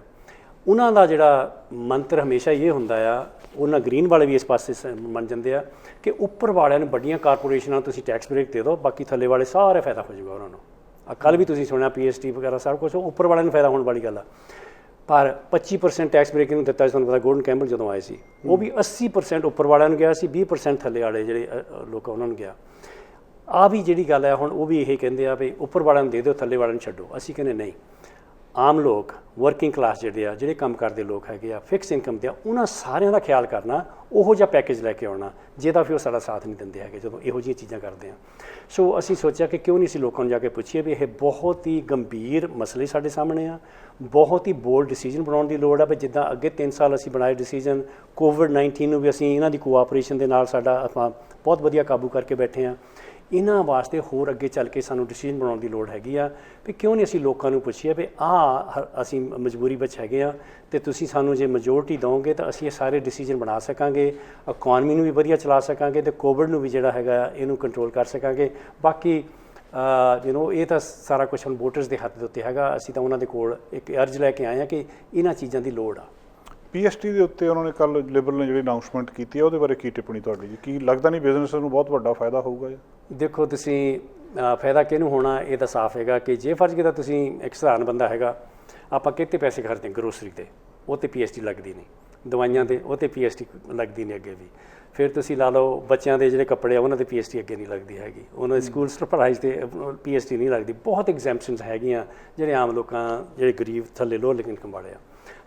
ਉਹਨਾਂ ਦਾ ਜਿਹੜਾ ਮੰਤਰ ਹਮੇਸ਼ਾ ਇਹ ਹੁੰਦਾ ਆ, ਉਹਨਾਂ ਗ੍ਰੀਨ ਵਾਲੇ ਵੀ ਇਸ ਪਾਸੇ ਮੰਨ ਜਾਂਦੇ ਆ ਕਿ ਉੱਪਰ ਵਾਲਿਆਂ ਨੂੰ ਵੱਡੀਆਂ ਕਾਰਪੋਰੇਸ਼ਨਾਂ ਨੂੰ ਤੁਸੀਂ ਟੈਕਸ ਬ੍ਰੇਕ ਦੇ ਦਿਓ, ਬਾਕੀ ਥੱਲੇ ਵਾਲੇ ਸਾਰੇ ਫਾਇਦਾ ਹੋ ਜਾਊਗਾ ਉਹਨਾਂ ਨੂੰ। ਕੱਲ੍ਹ ਵੀ ਤੁਸੀਂ ਸੁਣਿਆ PST ਵਗੈਰਾ ਸਭ ਕੁਛ ਉੱਪਰ ਵਾਲਿਆਂ ਨੂੰ ਫਾਇਦਾ ਹੋਣ ਵਾਲੀ ਗੱਲ ਆ। ਪਰ 25% ਟੈਕਸ ਬ੍ਰੇਕ ਨੂੰ ਦਿੱਤਾ ਸੀ, ਤੁਹਾਨੂੰ ਪਤਾ ਗੋਲਡਨ ਕੈਂਪਬੈਲ ਜਦੋਂ ਆਏ ਸੀ, ਉਹ ਵੀ 80% ਉੱਪਰ ਵਾਲਿਆਂ ਨੂੰ ਗਿਆ ਸੀ, 20% ਥੱਲੇ ਵਾਲੇ ਜਿਹੜੇ ਲੋਕ ਉਹਨਾਂ ਨੂੰ ਗਿਆ। ਆਹ ਵੀ ਜਿਹੜੀ ਗੱਲ ਹੈ ਹੁਣ ਉਹ ਵੀ ਇਹ ਕਹਿੰਦੇ ਆ ਵੀ ਉੱਪਰ ਵਾਲਿਆਂ ਨੂੰ ਦੇ ਦਿਓ, ਥੱਲੇ ਵਾਲਿਆਂ ਨੂੰ ਛੱਡੋ। ਅਸੀਂ ਕਹਿੰਦੇ ਨਹੀਂ, ਆਮ ਲੋਕ ਵਰਕਿੰਗ ਕਲਾਸ ਜਿਹੜੇ ਕੰਮ ਕਰਦੇ ਲੋਕ ਹੈਗੇ ਆ, ਫਿਕਸ ਇਨਕਮ ਦੇ ਆ, ਉਹਨਾਂ ਸਾਰਿਆਂ ਦਾ ਖਿਆਲ ਕਰਨਾ, ਉਹੋ ਜਿਹਾ ਪੈਕੇਜ ਲੈ ਕੇ ਆਉਣਾ ਜਿਹਦਾ ਫਿਰ ਉਹ ਸਾਡਾ ਸਾਥ ਨਹੀਂ ਦਿੰਦੇ ਹੈਗੇ ਜਦੋਂ ਇਹੋ ਜਿਹੀਆਂ ਚੀਜ਼ਾਂ ਕਰਦੇ ਆ। ਸੋ ਅਸੀਂ ਸੋਚਿਆ ਕਿ ਕਿਉਂ ਨਹੀਂ ਅਸੀਂ ਲੋਕਾਂ ਨੂੰ ਜਾ ਕੇ ਪੁੱਛੀਏ ਵੀ ਇਹ ਬਹੁਤ ਹੀ ਗੰਭੀਰ ਮਸਲੇ ਸਾਡੇ ਸਾਹਮਣੇ ਆ, ਬਹੁਤ ਹੀ ਬੋਲਡ ਡਿਸੀਜਨ ਬਣਾਉਣ ਦੀ ਲੋੜ ਆ। ਵੀ ਜਿੱਦਾਂ ਅੱਗੇ 3 ਸਾਲ ਅਸੀਂ ਬਣਾਏ ਡਿਸੀਜਨ, ਕੋਵਿਡ-19 ਨੂੰ ਵੀ ਅਸੀਂ ਇਹਨਾਂ ਦੀ ਕੋਆਪਰੇਸ਼ਨ ਦੇ ਨਾਲ ਸਾਡਾ ਆਪਾਂ ਬਹੁਤ ਵਧੀਆ ਕਾਬੂ ਕਰਕੇ ਬੈਠੇ ਆ। ਇਹਨਾਂ ਵਾਸਤੇ ਹੋਰ ਅੱਗੇ ਚੱਲ ਕੇ ਸਾਨੂੰ ਡਿਸੀਜਨ ਬਣਾਉਣ ਦੀ ਲੋੜ ਹੈਗੀ ਆ ਵੀ ਕਿਉਂ ਨਹੀਂ ਅਸੀਂ ਲੋਕਾਂ ਨੂੰ ਪੁੱਛੀਏ ਵੀ ਅਸੀਂ ਮਜਬੂਰੀ ਵਿੱਚ ਹੈਗੇ ਆ, ਅਤੇ ਤੁਸੀਂ ਸਾਨੂੰ ਜੇ ਮੈਜੋਰਟੀ ਦਿਓਗੇ ਤਾਂ ਅਸੀਂ ਇਹ ਸਾਰੇ ਡਿਸੀਜਨ ਬਣਾ ਸਕਾਂਗੇ, ਇਕੋਨਮੀ ਨੂੰ ਵੀ ਵਧੀਆ ਚਲਾ ਸਕਾਂਗੇ, ਅਤੇ ਕੋਵਿਡ ਨੂੰ ਵੀ ਜਿਹੜਾ ਹੈਗਾ ਇਹਨੂੰ ਕੰਟਰੋਲ ਕਰ ਸਕਾਂਗੇ। ਬਾਕੀ ਇਹ ਤਾਂ ਸਾਰਾ ਕੁਛ ਹੁਣ ਵੋਟਰਸ ਦੇ ਹੱਥ ਦੇ ਉੱਤੇ ਹੈਗਾ। ਅਸੀਂ ਤਾਂ ਉਹਨਾਂ ਦੇ ਕੋਲ ਇੱਕ ਅਰਜ਼ ਲੈ ਕੇ ਆਏ ਹਾਂ ਕਿ ਇਹਨਾਂ ਚੀਜ਼ਾਂ ਦੀ ਲੋੜ ਆ। PST ਦੇ ਉੱਤੇ ਉਹਨਾਂ ਨੇ ਕੱਲ੍ਹ ਲਿਬਰਲ ਨੇ ਜਿਹੜੀ ਅਨਾਊਂਸਮੈਂਟ ਕੀਤੀ ਹੈ, ਉਹਦੇ ਬਾਰੇ ਕੀ ਟਿੱਪਣੀ ਤੁਹਾਡੀ ਜੀ? ਕੀ ਲੱਗਦਾ ਨਹੀਂ ਬਿਜ਼ਨਸ ਨੂੰ ਬਹੁਤ ਵੱਡਾ ਫਾਇਦਾ ਹੋਊਗਾ ਜੀ? ਦੇਖੋ ਤੁਸੀਂ, ਫਾਇਦਾ ਕਿਹਨੂੰ ਹੋਣਾ ਇਹ ਤਾਂ ਸਾਫ਼ ਹੈਗਾ ਕਿ ਜੇ ਫਰਜ਼ ਕੀਤਾ ਤੁਸੀਂ ਇੱਕ ਸਧਾਰਨ ਬੰਦਾ ਹੈਗਾ, ਆਪਾਂ ਕਿਤੇ ਪੈਸੇ ਖਰਚਦੇ ਗਰੋਸਰੀ 'ਤੇ, ਉਹ 'ਤੇ PST ਲੱਗਦੀ ਨਹੀਂ, ਦਵਾਈਆਂ 'ਤੇ ਉਹ 'ਤੇ PST ਲੱਗਦੀ ਨਹੀਂ ਅੱਗੇ ਵੀ। ਫਿਰ ਤੁਸੀਂ ਲਾ ਲਓ ਬੱਚਿਆਂ ਦੇ ਜਿਹੜੇ ਕੱਪੜੇ ਆ ਉਹਨਾਂ 'ਤੇ PST ਅੱਗੇ ਨਹੀਂ ਲੱਗਦੀ ਹੈਗੀ, ਉਹਨਾਂ ਦੇ ਸਕੂਲ ਸਰਪ੍ਰਾਈਜ਼ 'ਤੇ PST ਨਹੀਂ ਲੱਗਦੀ। ਬਹੁਤ ਐਗਜ਼ੈਂਪਸ਼ਨਸ ਹੈਗੀਆਂ ਜਿਹੜੇ ਆਮ ਲੋਕਾਂ, ਜਿਹੜੇ ਗਰੀਬ ਥੱਲੇ ਲੋਅਰ ਇਨਕਮ ਵਾਲੇ ਆ।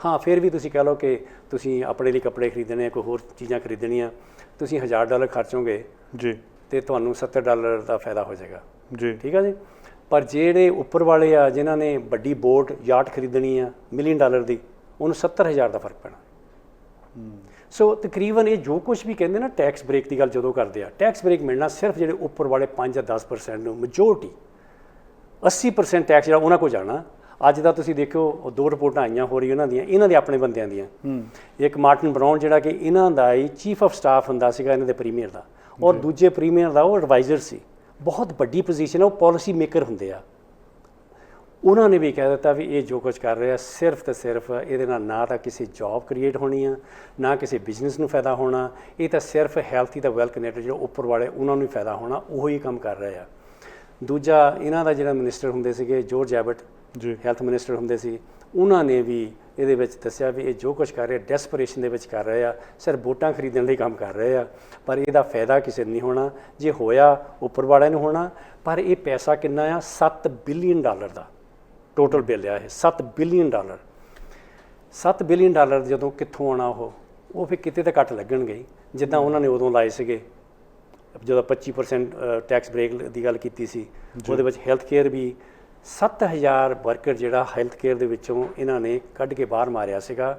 ਹਾਂ, ਫਿਰ ਵੀ ਤੁਸੀਂ ਕਹਿ ਲਓ ਕਿ ਤੁਸੀਂ ਆਪਣੇ ਲਈ ਕੱਪੜੇ ਖਰੀਦਣੇ, ਕੋਈ ਹੋਰ ਚੀਜ਼ਾਂ ਖਰੀਦਣੀਆਂ, ਤੁਸੀਂ $1000 ਖਰਚੋਗੇ ਜੀ, ਅਤੇ ਤੁਹਾਨੂੰ $70 ਦਾ ਫਾਇਦਾ ਹੋ ਜਾਏਗਾ ਜੀ, ਠੀਕ ਆ ਜੀ। ਪਰ ਜਿਹੜੇ ਉੱਪਰ ਵਾਲੇ ਆ ਜਿਨ੍ਹਾਂ ਨੇ ਵੱਡੀ ਬੋਟ ਯਾਟ ਖਰੀਦਣੀ ਆ $1 ਮਿਲੀਅਨ ਦੀ, ਉਹਨੂੰ 70,000 ਦਾ ਫਰਕ ਪੈਣਾ। ਸੋ ਤਕਰੀਬਨ ਇਹ ਜੋ ਕੁਛ ਵੀ ਕਹਿੰਦੇ ਨਾ ਟੈਕਸ ਬ੍ਰੇਕ ਦੀ ਗੱਲ ਜਦੋਂ ਕਰਦੇ ਆ, ਟੈਕਸ ਬ੍ਰੇਕ ਮਿਲਣਾ ਸਿਰਫ ਜਿਹੜੇ ਉੱਪਰ ਵਾਲੇ 5 ਜਾਂ 10% ਨੂੰ, ਮੈਜੋਰਟੀ 80% ਟੈਕਸ ਜਿਹੜਾ ਉਹਨਾਂ ਕੋਲ ਜਾਣਾ। ਅੱਜ ਦਾ ਤੁਸੀਂ ਦੇਖੋ, 2 ਰਿਪੋਰਟਾਂ ਆਈਆਂ ਹੋ ਰਹੀ ਉਹਨਾਂ ਦੀਆਂ, ਇਹਨਾਂ ਦੇ ਆਪਣੇ ਬੰਦਿਆਂ ਦੀਆਂ। ਇੱਕ ਮਾਰਟਨ ਬਰਾਊਨ ਜਿਹੜਾ ਕਿ ਇਹਨਾਂ ਦਾ ਹੀ ਚੀਫ ਆਫ ਸਟਾਫ ਹੁੰਦਾ ਸੀਗਾ ਇਹਨਾਂ ਦੇ ਪ੍ਰੀਮੀਅਰ ਦਾ, ਔਰ ਦੂਜੇ ਪ੍ਰੀਮੀਅਰ ਦਾ ਉਹ ਐਡਵਾਈਜ਼ਰ ਸੀ। ਬਹੁਤ ਵੱਡੀ ਪੋਜੀਸ਼ਨ ਹੈ, ਉਹ ਪਾਲਿਸੀ ਮੇਕਰ ਹੁੰਦੇ ਆ। ਉਹਨਾਂ ਨੇ ਵੀ ਕਹਿ ਦਿੱਤਾ ਵੀ ਇਹ ਜੋ ਕੁਝ ਕਰ ਰਿਹਾ ਸਿਰਫ ਤੇ ਸਿਰਫ ਇਹਦੇ ਨਾਲ ਨਾ ਤਾਂ ਕਿਸੇ ਜੌਬ ਕ੍ਰੀਏਟ ਹੋਣੀ ਆ, ਨਾ ਕਿਸੇ ਬਿਜ਼ਨਸ ਨੂੰ ਫਾਇਦਾ ਹੋਣਾ, ਇਹ ਤਾਂ ਸਿਰਫ ਹੈਲਥ ਦਾ ਵੈਲ ਕਨੈਕਟਡ ਜਿਹੜਾ ਉੱਪਰ ਵਾਲੇ ਉਹਨਾਂ ਨੂੰ ਹੀ ਫਾਇਦਾ ਹੋਣਾ, ਉਹੀ ਕੰਮ ਕਰ ਰਹੇ ਆ। ਦੂਜਾ ਇਹਨਾਂ ਦਾ ਜਿਹੜਾ ਮਿਨਿਸਟਰ ਹੁੰਦੇ ਸੀਗੇ ਜੋਰਜ ਐਬਟ ਜੀ, ਹੈਲਥ ਮਿਨਿਸਟਰ ਹੁੰਦੇ ਸੀ, ਉਹਨਾਂ ਨੇ ਵੀ ਇਹਦੇ ਵਿੱਚ ਦੱਸਿਆ ਵੀ ਇਹ ਜੋ ਕੁਝ ਕਰ ਰਹੇ ਡੈਸਪਰੇਸ਼ਨ ਦੇ ਵਿੱਚ ਕਰ ਰਹੇ ਆ, ਸਿਰਫ ਵੋਟਾਂ ਖਰੀਦਣ ਲਈ ਕੰਮ ਕਰ ਰਹੇ ਆ, ਪਰ ਇਹਦਾ ਫਾਇਦਾ ਕਿਸੇ ਨੂੰ ਨਹੀਂ ਹੋਣਾ। ਜੇ ਹੋਇਆ ਉੱਪਰ ਵਾਲਿਆਂ ਨੂੰ ਹੋਣਾ, ਪਰ ਇਹ ਪੈਸਾ ਕਿੰਨਾ ਆ? $7 ਬਿਲੀਅਨ ਦਾ ਟੋਟਲ ਬਿੱਲ ਆ ਇਹ, $7 ਬਿਲੀਅਨ। $7 ਬਿਲੀਅਨ ਜਦੋਂ ਕਿੱਥੋਂ ਆਉਣਾ ਉਹ ਫਿਰ ਕਿਤੇ ਤਾਂ ਘੱਟ ਲੱਗਣਗੇ, ਜਿੱਦਾਂ ਉਹਨਾਂ ਨੇ ਉਦੋਂ ਲਾਏ ਸੀਗੇ ਜਦੋਂ 25% ਟੈਕਸ ਬ੍ਰੇਕ ਦੀ ਗੱਲ ਕੀਤੀ ਸੀ। ਉਹਦੇ ਵਿੱਚ ਹੈਲਥ ਕੇਅਰ ਵੀ 7000 ਵਰਕਰ ਜਿਹੜਾ ਹੈਲਥ ਕੇਅਰ ਦੇ ਵਿੱਚੋਂ ਇਹਨਾਂ ਨੇ ਕੱਢ ਕੇ ਬਾਹਰ ਮਾਰਿਆ ਸੀਗਾ,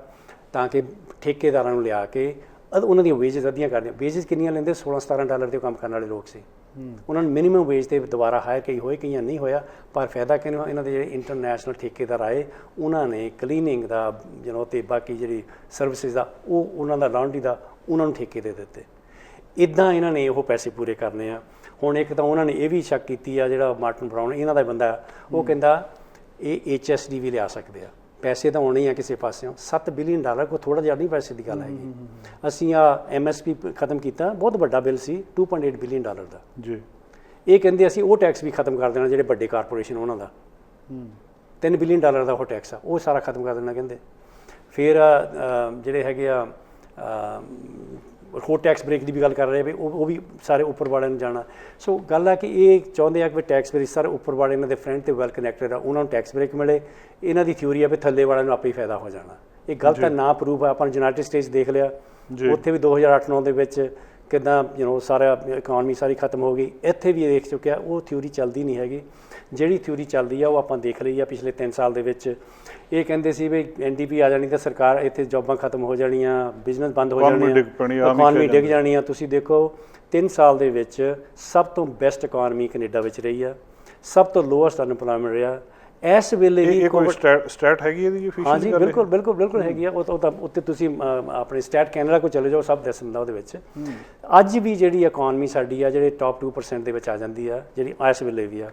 ਤਾਂ ਕਿ ਠੇਕੇਦਾਰਾਂ ਨੂੰ ਲਿਆ ਕੇ ਉਹਨਾਂ ਦੀਆਂ ਵੇਜਸ ਅੱਧੀਆਂ ਕਰਦੇ। ਵੇਜਸ ਕਿੰਨੀਆਂ ਲੈਂਦੇ? $16-17 ਦੇ ਕੰਮ ਕਰਨ ਵਾਲੇ ਲੋਕ ਸੀ। ਉਹਨਾਂ ਨੂੰ ਮਿਨੀਮਮ ਵੇਜ 'ਤੇ ਦੁਬਾਰਾ ਹਾਇਰ ਕਈ ਹੋਏ, ਕਈਆਂ ਨਹੀਂ ਹੋਇਆ। ਪਰ ਫਾਇਦਾ ਕਿਹਨੂੰ? ਇਹਨਾਂ ਦੇ ਜਿਹੜੇ ਇੰਟਰਨੈਸ਼ਨਲ ਠੇਕੇਦਾਰ ਆਏ, ਉਹਨਾਂ ਨੇ ਕਲੀਨਿੰਗ ਦਾ ਅਤੇ ਬਾਕੀ ਜਿਹੜੀ ਸਰਵਿਸਿਜ਼ ਦਾ ਉਹਨਾਂ ਦਾ ਲਾਂਡਰੀ ਦਾ ਉਹਨਾਂ ਨੂੰ ਠੇਕੇ ਦੇ ਦਿੱਤੇ। ਇੱਦਾਂ ਇਹਨਾਂ ਨੇ ਉਹ ਪੈਸੇ ਪੂਰੇ ਕਰਨੇ ਆ। ਹੁਣ ਇੱਕ ਤਾਂ ਉਹਨਾਂ ਨੇ ਇਹ ਵੀ ਸ਼ੱਕ ਕੀਤੀ ਆ, ਜਿਹੜਾ ਮਾਰਟਨ ਬਰਾਊਨ ਇਹਨਾਂ ਦਾ ਬੰਦਾ, ਉਹ ਕਹਿੰਦਾ ਇਹ HSD ਵੀ ਲਿਆ ਸਕਦੇ ਆ। ਪੈਸੇ ਤਾਂ ਆਉਣੇ ਹੀ ਆ ਕਿਸੇ ਪਾਸਿਓਂ। $7 ਬਿਲੀਅਨ ਕੋਈ ਥੋੜ੍ਹਾ ਜਿਹਾ ਨਹੀਂ ਪੈਸੇ ਦੀ ਗੱਲ ਹੈਗੀ। ਅਸੀਂ MSP ਖਤਮ ਕੀਤਾ, ਬਹੁਤ ਵੱਡਾ ਬਿੱਲ ਸੀ $2.8 ਬਿਲੀਅਨ ਦਾ ਜੀ। ਇਹ ਕਹਿੰਦੇ ਅਸੀਂ ਉਹ ਟੈਕਸ ਵੀ ਖਤਮ ਕਰ ਦੇਣਾ ਜਿਹੜੇ ਵੱਡੇ ਕਾਰਪੋਰੇਸ਼ਨ ਉਹਨਾਂ ਦਾ $3 ਬਿਲੀਅਨ ਦਾ ਉਹ ਟੈਕਸ ਆ, ਉਹ ਸਾਰਾ ਖਤਮ ਕਰ ਦੇਣਾ ਕਹਿੰਦੇ। ਫਿਰ ਜਿਹੜੇ ਹੈਗੇ ਆ ਹੋਰ ਟੈਕਸ ਬ੍ਰੇਕ ਦੀ ਵੀ ਗੱਲ ਕਰ ਰਹੇ ਵੀ ਉਹ ਵੀ ਸਾਰੇ ਉੱਪਰ ਵਾਲਿਆਂ ਨੂੰ ਜਾਣਾ। ਸੋ ਗੱਲ ਹੈ ਕਿ ਇਹ ਚਾਹੁੰਦੇ ਆ ਕਿ ਟੈਕਸ ਬ੍ਰੇਕ ਸਾਰੇ ਉੱਪਰ ਵਾਲੇ ਇਹਨਾਂ ਦੇ ਫਰੈਂਡ ਤੇ ਵੈਲ ਕਨੈਕਟਡ ਆ, ਉਹਨਾਂ ਨੂੰ ਟੈਕਸ ਬ੍ਰੇਕ ਮਿਲੇ। ਇਹਨਾਂ ਦੀ ਥਿਊਰੀ ਆ ਵੀ ਥੱਲੇ ਵਾਲਿਆਂ ਨੂੰ ਆਪੇ ਹੀ ਫਾਇਦਾ ਹੋ ਜਾਣਾ। ਇਹ ਗਲਤ ਹੈ, ਨਾ ਪ੍ਰੂਫ ਹੈ। ਆਪਾਂ ਯੂਨਾਈਟਿਡ ਸਟੇਟਸ ਦੇਖ ਲਿਆ, ਉੱਥੇ ਵੀ 2008-9 ਦੇ ਵਿੱਚ ਕਿੱਦਾਂ ਸਾਰਾ ਇਕਨੋਮੀ ਸਾਰੀ ਖਤਮ ਹੋ ਗਈ। ਇੱਥੇ ਵੀ ਦੇਖ ਚੁੱਕਿਆ, ਉਹ ਥਿਊਰੀ ਚੱਲਦੀ ਨਹੀਂ ਹੈਗੀ। ਜਿਹੜੀ ਥਿਊਰੀ ਚੱਲਦੀ ਆ ਉਹ ਆਪਾਂ ਦੇਖ ਲਈ ਆ ਪਿਛਲੇ 3 ਸਾਲ ਦੇ ਵਿੱਚ। ਇਹ ਕਹਿੰਦੇ ਸੀ ਵੀ NDP ਆ ਜਾਣੀ ਤਾਂ ਸਰਕਾਰ ਇੱਥੇ ਜੌਬਾਂ ਖਤਮ ਹੋ ਜਾਣੀਆਂ, ਬਿਜ਼ਨਸ ਬੰਦ ਹੋ ਜਾਣੇ, ਇਕਨੋਮੀ ਡਿੱਗ ਜਾਣੀ ਆ। ਤੁਸੀਂ ਦੇਖੋ 3 ਸਾਲ ਦੇ ਵਿੱਚ ਸਭ ਤੋਂ ਬੈਸਟ ਇਕਨੋਮੀ ਕੈਨੇਡਾ ਵਿੱਚ ਰਹੀ ਆ, ਸਭ ਤੋਂ ਲੋਐਸਟ ਅਨਪਲਾਇਮੈਂਟ ਰਿਹਾ। ਇਸ ਵੇਲੇ ਵੀ ਕੋਈ ਸਟੈਟ ਹੈਗੀ ਇਹਦੀ official? ਹਾਂਜੀ ਬਿਲਕੁਲ ਹੈਗੀ ਆ। ਉਹ ਤਾਂ ਉੱਤੇ ਤੁਸੀਂ ਆਪਣੇ ਸਟੈਟ ਕੈਨੇਡਾ ਕੋਲ ਚਲੇ ਜਾਓ, ਸਭ ਦੱਸ ਦਿੰਦਾ ਉਹਦੇ ਵਿੱਚ। ਅੱਜ ਵੀ ਜਿਹੜੀ ਇਕਨੋਮੀ ਸਾਡੀ ਆ ਜਿਹੜੇ ਟੌਪ 2% ਦੇ ਵਿੱਚ ਆ ਜਾਂਦੀ ਆ, ਜਿਹੜੀ ਇਸ ਵੇਲੇ ਵੀ ਆ।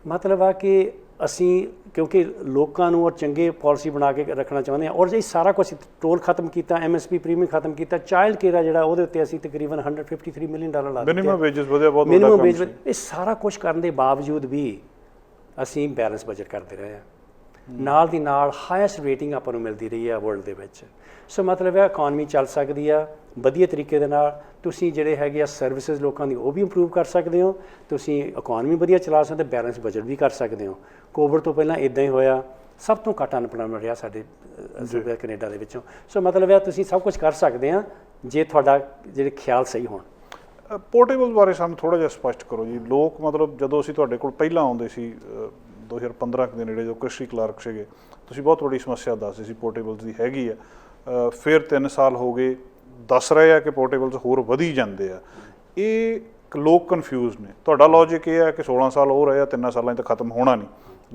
ਮਤਲਬ ਆ ਕਿ ਅਸੀਂ ਕਿਉਂਕਿ ਲੋਕਾਂ ਨੂੰ ਔਰ ਚੰਗੇ ਪਾਲਿਸੀ ਬਣਾ ਕੇ ਰੱਖਣਾ ਚਾਹੁੰਦੇ ਹਾਂ, ਔਰ ਜੇ ਸਾਰਾ ਕੁਛ ਟੋਲ ਖਤਮ ਕੀਤਾ, MSP ਪ੍ਰੀਮੀਅਮ ਖਤਮ ਕੀਤਾ, ਚਾਈਲਡ ਕੇਅਰ ਆ ਜਿਹੜਾ ਉਹਦੇ ਉੱਤੇ ਅਸੀਂ ਤਕਰੀਬਨ $153 ਮਿਲੀਅਨ ਲਾ ਦਿੱਤੇ। ਮਿਨੀਮਮ ਵੇਜਸ ਵਧਿਆ, ਬਹੁਤ ਵੱਡਾ ਮਿਨੀਮਮ ਕੰਮ ਵੇਜ। ਇਹ ਸਾਰਾ ਕੁਝ ਕਰਨ ਦੇ ਬਾਵਜੂਦ ਵੀ ਅਸੀਂ ਬੈਲੈਂਸ ਬਜਟ ਕਰਦੇ ਰਹੇ ਹਾਂ। ਨਾਲ ਦੀ ਨਾਲ ਹਾਈਐਸਟ ਰੇਟਿੰਗ ਆਪਾਂ ਨੂੰ ਮਿਲਦੀ ਰਹੀ ਹੈ ਵਰਲਡ ਦੇ ਵਿੱਚ। ਸੋ ਮਤਲਬ ਹੈ ਇਕਨੋਮੀ ਚੱਲ ਸਕਦੀ ਆ ਵਧੀਆ ਤਰੀਕੇ ਦੇ ਨਾਲ। ਤੁਸੀਂ ਜਿਹੜੇ ਹੈਗੇ ਆ ਸਰਵਿਸਿਜ਼ ਲੋਕਾਂ ਦੀ ਉਹ ਵੀ ਇੰਪਰੂਵ ਕਰ ਸਕਦੇ ਹੋ, ਤੁਸੀਂ ਇਕਨੋਮੀ ਵਧੀਆ ਚਲਾ ਸਕਦੇ, ਬੈਲੈਂਸ ਬਜਟ ਵੀ ਕਰ ਸਕਦੇ ਹੋ। ਕੋਵਿਡ ਤੋਂ ਪਹਿਲਾਂ ਇਦਾਂ ਹੀ ਹੋਇਆ, ਸਭ ਤੋਂ ਘੱਟ ਅਨਪਲਾਇਮੈਂਟ ਰਿਹਾ ਸਾਡੇ ਸੂਬੇ ਕੈਨੇਡਾ ਦੇ ਵਿੱਚੋਂ। ਸੋ ਮਤਲਬ ਹੈ ਤੁਸੀਂ ਸਭ ਕੁਝ ਕਰ ਸਕਦੇ ਆ ਜੇ ਤੁਹਾਡਾ ਜਿਹੜੇ ਖਿਆਲ ਸਹੀ ਹੋਣ। ਪੋਰਟੇਬਲ ਬਾਰੇ ਸਾਨੂੰ ਥੋੜ੍ਹਾ ਜਿਹਾ ਸਪਸ਼ਟ ਕਰੋ ਜੀ। ਲੋਕ ਮਤਲਬ ਜਦੋਂ ਅਸੀਂ ਤੁਹਾਡੇ ਕੋਲ ਪਹਿਲਾਂ ਆਉਂਦੇ ਸੀ 2015 ਦੇ ਨੇੜੇ, ਜੋ ਕ੍ਰਿਸ਼ੀ ਕਲਾਰਕ ਸੀਗੇ, ਤੁਸੀਂ ਬਹੁਤ ਵੱਡੀ ਸਮੱਸਿਆ ਦੱਸਦੇ ਸੀ ਪੋਰਟੇਬਲਸ ਦੀ ਹੈਗੀ ਆ। ਫਿਰ 3 ਸਾਲ ਹੋ ਗਏ, ਦੱਸ ਰਹੇ ਆ ਕਿ ਪੋਰਟੇਬਲਸ ਹੋਰ ਵਧੀ ਜਾਂਦੇ ਆ। ਇਹ ਲੋਕ ਕਨਫਿਊਜ਼ ਨੇ। ਤੁਹਾਡਾ ਲੌਜਿਕ ਇਹ ਹੈ ਕਿ 16 ਸਾਲ ਹੋ ਰਹੇ ਆ, 3 ਸਾਲਾਂ 'ਚ ਤਾਂ ਖਤਮ ਹੋਣਾ ਨਹੀਂ।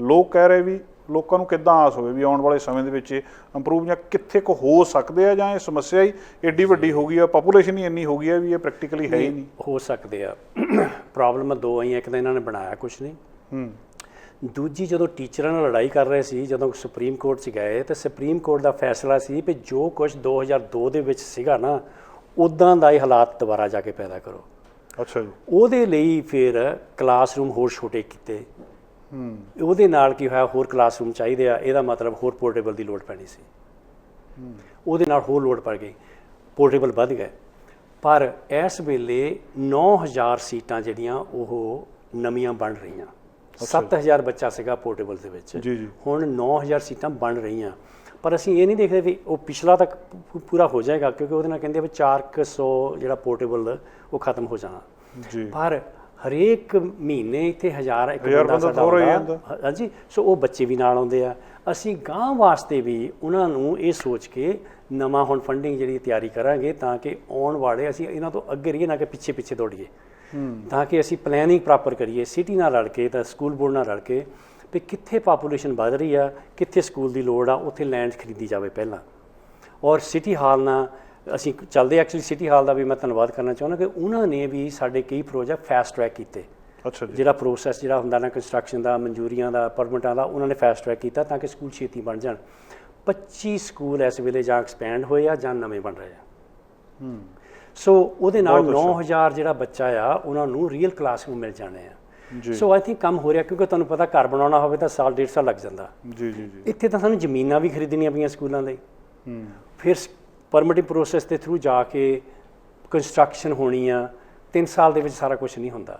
ਲੋਕ ਕਹਿ ਰਹੇ ਵੀ ਲੋਕਾਂ ਨੂੰ ਕਿੱਦਾਂ ਆਸ ਹੋਵੇ ਵੀ ਆਉਣ ਵਾਲੇ ਸਮੇਂ ਦੇ ਵਿੱਚ ਇੰਪਰੂਵ ਜਾਂ ਕਿੱਥੇ ਕੁ ਹੋ ਸਕਦੇ ਆ, ਜਾਂ ਇਹ ਸਮੱਸਿਆ ਹੀ ਐਡੀ ਵੱਡੀ ਹੋ ਗਈ ਆ, ਪਾਪੂਲੇਸ਼ਨ ਹੀ ਇੰਨੀ ਹੋ ਗਈ ਆ ਵੀ ਇਹ ਪ੍ਰੈਕਟੀਕਲੀ ਹੈ ਹੀ ਨਹੀਂ? ਹੋ ਸਕਦੇ ਆ। ਪ੍ਰੋਬਲਮ ਦੋ ਆਈਆਂ, ਇੱਕ ਤਾਂ ਇਹਨਾਂ ਨੇ ਬਣਾਇਆ ਕੁਛ ਨਹੀਂ, ਦੂਜੀ ਜਦੋਂ ਟੀਚਰਾਂ ਨਾਲ ਲੜਾਈ ਕਰ ਰਹੇ ਸੀ, ਜਦੋਂ ਸੁਪਰੀਮ ਕੋਰਟ 'ਚ ਗਏ ਤਾਂ ਸੁਪਰੀਮ ਕੋਰਟ ਦਾ ਫੈਸਲਾ ਸੀ ਵੀ ਜੋ ਕੁਛ 2002 ਦੇ ਵਿੱਚ ਸੀਗਾ ਨਾ, ਉੱਦਾਂ ਦਾ ਹੀ ਹਾਲਾਤ ਦੁਬਾਰਾ ਜਾ ਕੇ ਪੈਦਾ ਕਰੋ। ਅੱਛਾ ਜੀ। ਉਹਦੇ ਲਈ ਫਿਰ ਕਲਾਸਰੂਮ ਹੋਰ ਛੋਟੇ ਕੀਤੇ। ਉਹਦੇ ਨਾਲ ਕੀ ਹੋਇਆ, ਹੋਰ ਕਲਾਸਰੂਮ ਚਾਹੀਦੇ ਆ, ਇਹਦਾ ਮਤਲਬ ਹੋਰ ਪੋਰਟੇਬਲ ਦੀ ਲੋੜ ਪੈਣੀ ਸੀ। ਉਹਦੇ ਨਾਲ ਹੋਰ ਲੋੜ ਪੜ ਗਈ, ਪੋਰਟੇਬਲ ਵੱਧ ਗਏ। ਪਰ ਇਸ ਵੇਲੇ 9000 ਸੀਟਾਂ ਜਿਹੜੀਆਂ ਉਹ ਨਵੀਆਂ ਬਣ ਰਹੀਆਂ। 7000 ਬੱਚਾ ਸੀਗਾ ਪੋਰਟੇਬਲ ਦੇ ਵਿੱਚ, ਹੁਣ 9000 ਸੀਟਾਂ ਬਣ ਰਹੀਆਂ। ਪਰ ਅਸੀਂ ਇਹ ਨਹੀਂ ਦੇਖਦੇ ਵੀ ਉਹ ਪਿਛਲਾ ਤੱਕ ਪੂਰਾ ਹੋ ਜਾਏਗਾ, ਕਿਉਂਕਿ ਉਹਦੇ ਨਾਲ ਕਹਿੰਦੇ ਵੀ 400 ਜਿਹੜਾ ਪੋਰਟੇਬਲ ਉਹ ਖਤਮ ਹੋ ਜਾਣਾ। ਪਰ ਹਰੇਕ ਮਹੀਨੇ ਇੱਥੇ 1000 ਬੰਦਾ ਸਾਡਾ ਆਉਂਦਾ। ਹਾਂਜੀ, ਸੋ ਉਹ ਬੱਚੇ ਵੀ ਨਾਲ ਆਉਂਦੇ ਆ। ਅਸੀਂ ਗਾਂਹ ਵਾਸਤੇ ਵੀ ਉਹਨਾਂ ਨੂੰ ਇਹ ਸੋਚ ਕੇ ਨਵਾਂ ਹੁਣ ਫੰਡਿੰਗ ਜਿਹੜੀ ਤਿਆਰੀ ਕਰਾਂਗੇ ਤਾਂ ਕਿ ਆਉਣ ਵਾਲੇ ਅਸੀਂ ਇਹਨਾਂ ਤੋਂ ਅੱਗੇ ਰਹੀਏ, ਨਾ ਕਿ ਪਿੱਛੇ ਦੌੜੀਏ। ਤਾਂ ਕਿ ਅਸੀਂ ਪਲੈਨਿੰਗ ਪ੍ਰੋਪਰ ਕਰੀਏ ਸਿਟੀ ਨਾਲ ਰਲ ਕੇ, ਤਾਂ ਸਕੂਲ ਬੋਰਡ ਨਾਲ ਰਲ ਕੇ, ਵੀ ਕਿੱਥੇ ਪਾਪੂਲੇਸ਼ਨ ਵੱਧ ਰਹੀ ਆ, ਕਿੱਥੇ ਸਕੂਲ ਦੀ ਲੋੜ ਆ, ਉੱਥੇ ਲੈਂਡ ਖਰੀਦੀ ਜਾਵੇ ਪਹਿਲਾਂ। ਔਰ ਸਿਟੀ ਹਾਲ ਨਾਲ ਅਸੀਂ ਚੱਲਦੇ। ਐਕਚੁਅਲੀ ਸਿਟੀ ਹਾਲ ਦਾ ਵੀ ਮੈਂ ਧੰਨਵਾਦ ਕਰਨਾ ਚਾਹੁੰਦਾ ਕਿ ਉਹਨਾਂ ਨੇ ਵੀ ਸਾਡੇ ਕਈ ਪ੍ਰੋਜੈਕਟ ਫਾਸਟ ਟਰੈਕ ਕੀਤੇ। ਅੱਛਾ ਜੀ। ਜਿਹੜਾ ਪ੍ਰੋਸੈਸ ਜਿਹੜਾ ਹੁੰਦਾ ਨਾ ਕੰਸਟਰਕਸ਼ਨ ਦਾ, ਮਨਜ਼ੂਰੀਆਂ ਦਾ, ਪਰਮਿਟਾਂ ਦਾ, ਉਹਨਾਂ ਨੇ ਫਾਸਟ ਟਰੈਕ ਕੀਤਾ ਤਾਂ ਕਿ ਸਕੂਲ ਛੇਤੀ ਬਣ ਜਾਣ। 25 ਸਕੂਲ ਇਸ ਵੇਲੇ ਜਾਂ ਐਕਸਪੈਂਡ ਹੋਏ ਆ ਜਾਂ ਨਵੇਂ ਬਣ ਰਹੇ ਆ। ਸੋ ਉਹਦੇ ਨਾਲ 9000 ਜਿਹੜਾ ਬੱਚਾ ਆ ਉਹਨਾਂ ਨੂੰ ਰੀਅਲ ਕਲਾਸਰੂਮ ਮਿਲ ਜਾਣੇ ਆ। ਸੋ ਆਈ ਥਿੰਕ ਕੰਮ ਹੋ ਰਿਹਾ, ਕਿਉਂਕਿ ਤੁਹਾਨੂੰ ਪਤਾ ਘਰ ਬਣਾਉਣਾ ਹੋਵੇ ਤਾਂ ਸਾਲ 1.5 ਸਾਲ ਲੱਗ ਜਾਂਦਾ। ਇੱਥੇ ਤਾਂ ਸਾਨੂੰ ਜ਼ਮੀਨਾਂ ਵੀ ਖਰੀਦਣੀਆਂ ਪਈਆਂ ਸਕੂਲਾਂ ਲਈ, ਫਿਰ ਪਰਮਿਟਿੰਗ ਪ੍ਰੋਸੈਸ ਦੇ ਥਰੂ ਜਾ ਕੇ ਕੰਸਟਰਕਸ਼ਨ ਹੋਣੀ ਆ। 3 ਸਾਲ ਦੇ ਵਿੱਚ ਸਾਰਾ ਕੁਝ ਨਹੀਂ ਹੁੰਦਾ।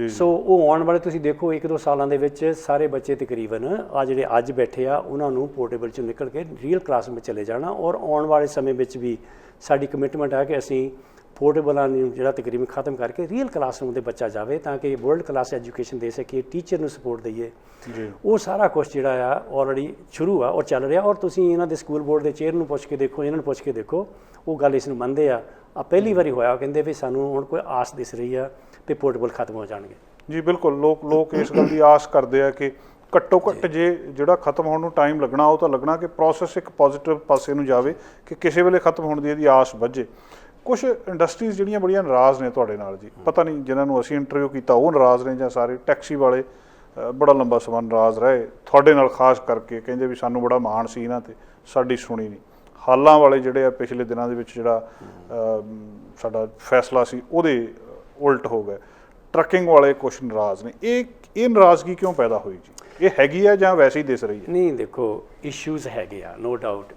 ਸੋ ਉਹ ਆਉਣ ਵਾਲੇ ਤੁਸੀਂ ਦੇਖੋ 1-2 ਸਾਲਾਂ ਦੇ ਵਿੱਚ ਸਾਰੇ ਬੱਚੇ ਤਕਰੀਬਨ ਆ ਜਿਹੜੇ ਅੱਜ ਬੈਠੇ ਆ ਉਹਨਾਂ ਨੂੰ ਪੋਰਟੇਬਲ 'ਚੋਂ ਨਿਕਲ ਕੇ ਰੀਅਲ ਕਲਾਸਰੂਮ ਵਿੱਚ ਚਲੇ ਜਾਣਾ। ਔਰ ਆਉਣ ਵਾਲੇ ਸਮੇਂ ਵਿੱਚ ਵੀ ਸਾਡੀ ਕਮਿਟਮੈਂਟ ਹੈ ਕਿ ਅਸੀਂ ਪੋਰਟੇਬਲਾਂ ਨੂੰ ਜਿਹੜਾ ਤਕਰੀਬਨ ਖਤਮ ਕਰਕੇ ਰੀਅਲ ਕਲਾਸਰੂਮ ਦੇ ਬੱਚਾ ਜਾਵੇ ਤਾਂ ਕਿ ਵਰਲਡ ਕਲਾਸ ਐਜੂਕੇਸ਼ਨ ਦੇ ਸਕੀਏ, ਟੀਚਰ ਨੂੰ ਸਪੋਰਟ ਦਈਏ। ਉਹ ਸਾਰਾ ਕੁਛ ਜਿਹੜਾ ਆ ਆਲਰੇਡੀ ਸ਼ੁਰੂ ਆ ਔਰ ਚੱਲ ਰਿਹਾ। ਔਰ ਤੁਸੀਂ ਇਹਨਾਂ ਦੇ ਸਕੂਲ ਬੋਰਡ ਦੇ ਚੇਅਰ ਨੂੰ ਪੁੱਛ ਕੇ ਦੇਖੋ, ਇਹਨਾਂ ਨੂੰ ਪੁੱਛ ਕੇ ਦੇਖੋ, ਉਹ ਗੱਲ ਇਸ ਨੂੰ ਮੰਨਦੇ ਆ। ਪਹਿਲੀ ਵਾਰੀ ਹੋਇਆ, ਕਹਿੰਦੇ ਵੀ ਸਾਨੂੰ ਹੁਣ ਕੋਈ ਆਸ ਦਿਸ ਰਹੀ ਆ ਵੀ ਪੋਰਟੇਬਲ ਖਤਮ ਹੋ ਜਾਣਗੇ। ਜੀ ਬਿਲਕੁਲ, ਲੋਕ ਇਸ ਗੱਲ ਦੀ ਆਸ ਕਰਦੇ ਆ ਕਿ ਘੱਟੋ ਘੱਟ ਜੇ ਜਿਹੜਾ ਖਤਮ ਹੋਣ ਨੂੰ ਟਾਈਮ ਲੱਗਣਾ ਉਹ ਤਾਂ ਲੱਗਣਾ ਕਿ ਪ੍ਰੋਸੈਸ ਇੱਕ ਪੋਜ਼ੀਟਿਵ ਪਾਸੇ ਨੂੰ ਜਾਵੇ, ਕਿ ਕਿਸੇ ਵੇਲੇ ਖਤਮ ਹੋਣ ਦੀ ਇਹਦੀ ਆਸ ਵੱਝੇ। ਕੁਛ ਇੰਡਸਟਰੀਜ਼ ਜਿਹੜੀਆਂ ਬੜੀਆਂ ਨਾਰਾਜ਼ ਨੇ ਤੁਹਾਡੇ ਨਾਲ ਜੀ, ਪਤਾ ਨਹੀਂ ਜਿਨ੍ਹਾਂ ਨੂੰ ਅਸੀਂ ਇੰਟਰਵਿਊ ਕੀਤਾ ਉਹ ਨਾਰਾਜ਼ ਨੇ ਜਾਂ ਸਾਰੇ ਟੈਕਸੀ ਵਾਲੇ ਬੜਾ ਲੰਬਾ ਸਮਾਂ ਨਾਰਾਜ਼ ਰਹੇ ਤੁਹਾਡੇ ਨਾਲ, ਖਾਸ ਕਰਕੇ ਕਹਿੰਦੇ ਵੀ ਸਾਨੂੰ ਬੜਾ ਮਾਣ ਸੀ ਇਹਨਾਂ 'ਤੇ, ਸਾਡੀ ਸੁਣੀ ਨਹੀਂ। ਹਾਲਾਂ ਵਾਲੇ ਜਿਹੜੇ ਆ ਪਿਛਲੇ ਦਿਨਾਂ ਦੇ ਵਿੱਚ ਜਿਹੜਾ ਸਾਡਾ ਫੈਸਲਾ ਸੀ ਉਹਦੇ ਉਲਟ ਹੋ ਗਏ। ਟਰੱਕਿੰਗ ਵਾਲੇ ਕੁਛ ਨਾਰਾਜ਼ ਨੇ। ਇਹ ਨਾਰਾਜ਼ਗੀ ਕਿਉਂ ਪੈਦਾ ਹੋਈ ਜੀ? ਇਹ ਹੈਗੀ ਆ ਜਾਂ ਵੈਸੇ ਹੀ ਦਿਸ ਰਹੀ ਹੈ? ਨਹੀਂ, ਦੇਖੋ ਇਸ਼ੂਜ਼ ਹੈਗੇ ਆ, ਨੋ ਡਾਊਟ।